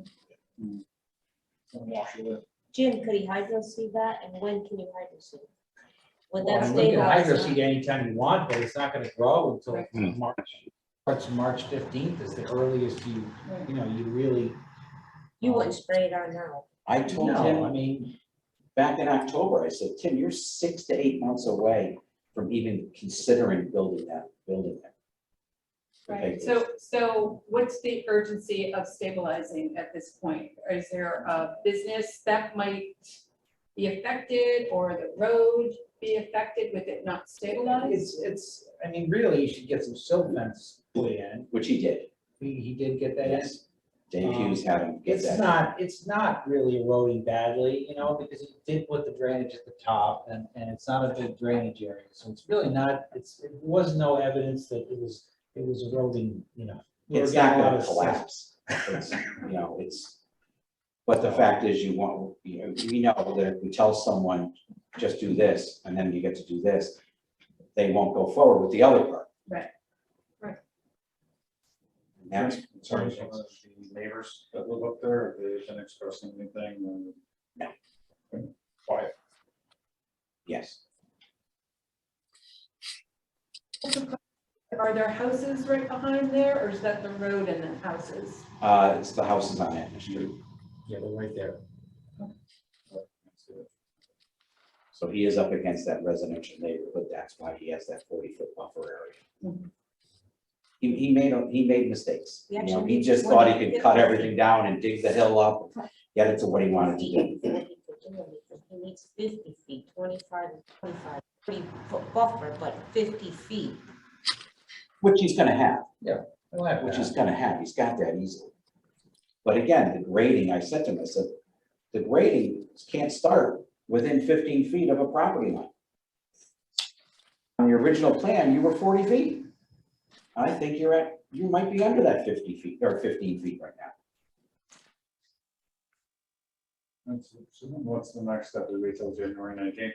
Speaker 4: Jim, could he hydro seed that, and when can you hydro seed? Would
Speaker 11: well,
Speaker 4: that
Speaker 11: you can hydro
Speaker 4: stabilize?
Speaker 11: seed anytime you want, but it's not gonna grow until
Speaker 12: Right.
Speaker 11: March 15th is the earliest you really.
Speaker 4: You wouldn't spray it on now.
Speaker 3: I told
Speaker 11: No,
Speaker 3: him,
Speaker 11: I mean,
Speaker 3: back in October, I said, Tim, you're 6 to 8 months away from even considering building that.
Speaker 12: Right, so what's the urgency of stabilizing at this point? Is there a business that might be affected, or the road be affected with it not stabilized?
Speaker 11: it's, I mean, really, you should get some silt fence put in.
Speaker 3: Which he did.
Speaker 11: He did get that in.
Speaker 3: Yes. Dave Hughes had him get that.
Speaker 11: It's not really eroding badly, you know, because he did put the drainage at the top, and it's not a big drainage area, so it's really not, it was no evidence that it was eroding, you know.
Speaker 3: It's not going to collapse. It's, you know, but the fact is, we know that if we tell someone, just do this, and then you get to do this, they won't go forward with the other part.
Speaker 12: Right, right.
Speaker 3: And that's
Speaker 15: Sorry, some of the neighbors that live up there, they've been expressing anything?
Speaker 3: No.
Speaker 15: Quiet.
Speaker 3: Yes.
Speaker 12: Are there houses right behind there, or is that the road and the houses?
Speaker 3: It's the houses on Etna Street.
Speaker 11: Yeah, they're right there.
Speaker 3: So he is up against that residential neighborhood. That's why he has that 40-foot buffer area.
Speaker 12: Mhm.
Speaker 3: He made mistakes.
Speaker 4: He
Speaker 3: You know,
Speaker 4: actually
Speaker 3: he
Speaker 4: needs
Speaker 3: just thought he
Speaker 4: 20
Speaker 3: could cut everything down and dig the hill up, get it to what he wanted to do.
Speaker 4: He needs 50 feet, 25 and 25, 30-foot buffer, but 50 feet.
Speaker 3: Which he's gonna have.
Speaker 11: Yeah.
Speaker 3: Which he's gonna have. He's got that easily. But again, the grading, I said to him, I said, the grading can't start within 15 feet of a property line. On the original plan, you were 40 feet. I think you're at you might be under that 50 feet or 15 feet right now.
Speaker 15: So then what's the next step? We wait till January 19th?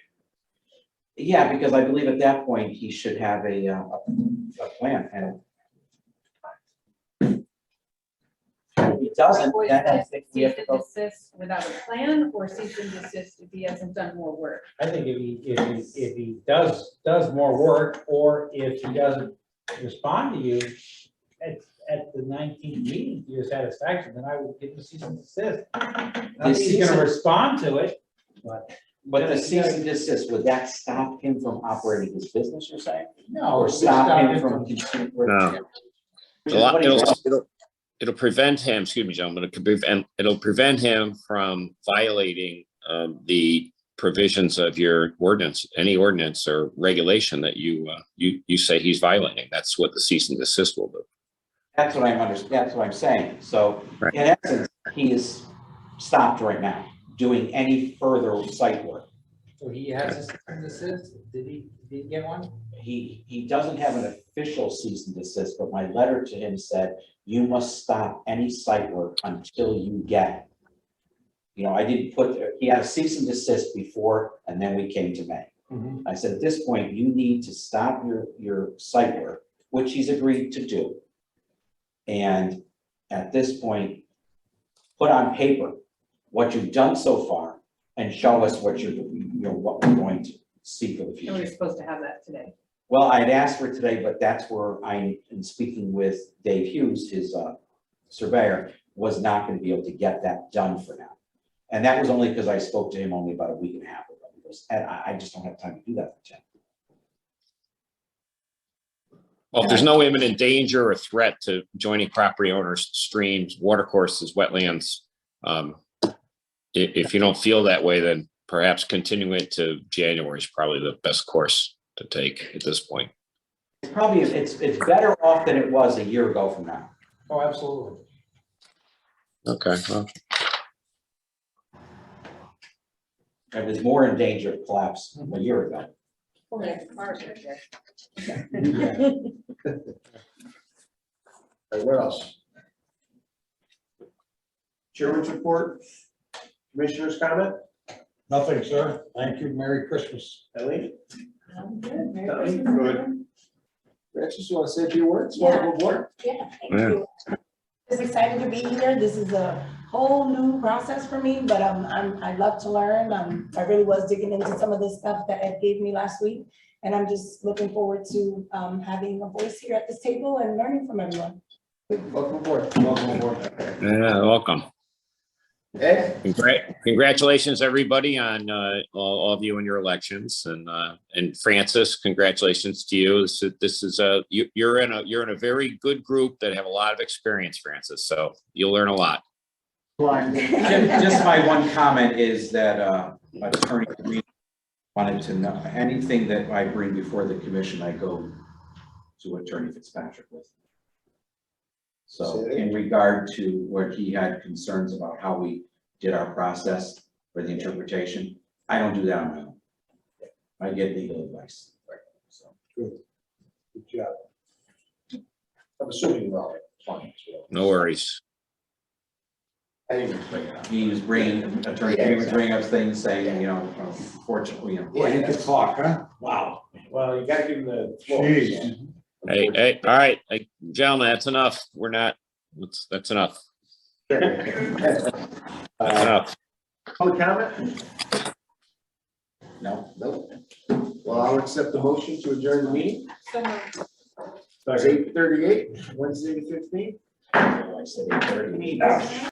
Speaker 3: Yeah, because I believe at that point, he should have a plan, and if he doesn't,
Speaker 12: Boy,
Speaker 3: then I
Speaker 12: says
Speaker 3: think we have
Speaker 12: cease
Speaker 3: to
Speaker 12: and
Speaker 3: go.
Speaker 12: desist without a plan, or cease and desist if he hasn't done more work.
Speaker 11: I think if he does more work, or if he doesn't respond to you at the 19th meeting to your satisfaction, then I would give him a cease and desist. I think he's
Speaker 3: cease
Speaker 11: gonna
Speaker 3: and-
Speaker 11: respond to it, but.
Speaker 3: But the cease and desist, would that stop him from operating his business, you're saying?
Speaker 11: No.
Speaker 3: Or
Speaker 11: it would
Speaker 3: stop him
Speaker 11: him
Speaker 3: from continuing?
Speaker 10: No. It'll prevent him, excuse me, gentlemen, it'll prevent him from violating the provisions of your ordinance, any ordinance or regulation that you say he's violating. That's what the cease and desist will do.
Speaker 3: That's what that's what I'm saying. So
Speaker 10: Right.
Speaker 3: in essence, he is stopped right now doing any further site work.
Speaker 11: So he has a cease and desist, did he get one?
Speaker 3: He doesn't have an official cease and desist, but my letter to him said, you must stop any site work until you get. I didn't put, he had a cease and desist before, and then we came to May. I said, at this point, you need to stop your site work, which he's agreed to do. And at this point, put on paper what you've done so far and show us what what we're going to see for the
Speaker 12: And we're
Speaker 3: future.
Speaker 12: supposed to have that today.
Speaker 3: Well, I had asked for today, but that's where I, in speaking with Dave Hughes, his surveyor, was not going to be able to get that done for now. And that was only because I spoke to him only about a week and a half ago. And I just don't have time to do that for Jen.
Speaker 10: Well, if there's no imminent danger or threat to joining property owners, streams, watercourses, wetlands, if you don't feel that way, then perhaps continuing it to January is probably the best course to take at this point.
Speaker 3: It's probably, it's better off than it was a year ago from now.
Speaker 11: Oh, absolutely.
Speaker 10: Okay, well,
Speaker 3: It was more in danger of collapse a year ago.
Speaker 12: Well, there's cars right there.
Speaker 1: What else? Chairman's report, commissioner's comment,
Speaker 16: Nothing, sir. Thank you. Merry Christmas.
Speaker 1: Ellie?
Speaker 12: I'm good. Merry
Speaker 1: Ellie,
Speaker 12: Christmas,
Speaker 1: good.
Speaker 12: everyone.
Speaker 1: Francis, you want to say a few words?
Speaker 18: Yeah.
Speaker 1: Welcome aboard.
Speaker 18: Yeah, thank
Speaker 10: Yeah.
Speaker 18: you. Just excited to be here. This is a whole new process for me, but I love to learn. I really was digging into some of the stuff that Ed gave me last week. And I'm just looking forward to having a voice here at this table and learning from everyone.
Speaker 1: Welcome aboard. Welcome aboard.
Speaker 10: yeah, welcome.
Speaker 1: Ed?
Speaker 10: Congratulations, everybody, on all of you and your elections, and Francis, congratulations to you. This is you're in a very good group that have a lot of experience, Francis. So you'll learn a lot.
Speaker 3: Just my one comment is that Attorney Green wanted to know, anything that I bring before the commission, I go to Attorney Fitzpatrick with. So in regard to where he had concerns about how we did our process for the interpretation, I don't do that on my own. I get legal advice. So
Speaker 1: Good job. I'm assuming you're all right. Fine.
Speaker 10: No worries.
Speaker 1: I didn't even bring it up.
Speaker 3: he was bringing, Attorney Green was bringing up things saying, fortunately,
Speaker 16: Boy, you can talk, huh? Wow.
Speaker 1: Well, you gotta give him the floor.
Speaker 16: Jeez.
Speaker 10: Hey, all right, gentlemen, that's enough. That's enough. That's enough.
Speaker 1: Public comment?
Speaker 3: no,
Speaker 1: Nope. Well, I'll accept the motion to adjourn the meeting.
Speaker 12: So moved.
Speaker 1: It's 8:38, Wednesday the 15th.
Speaker 3: I said 8:30.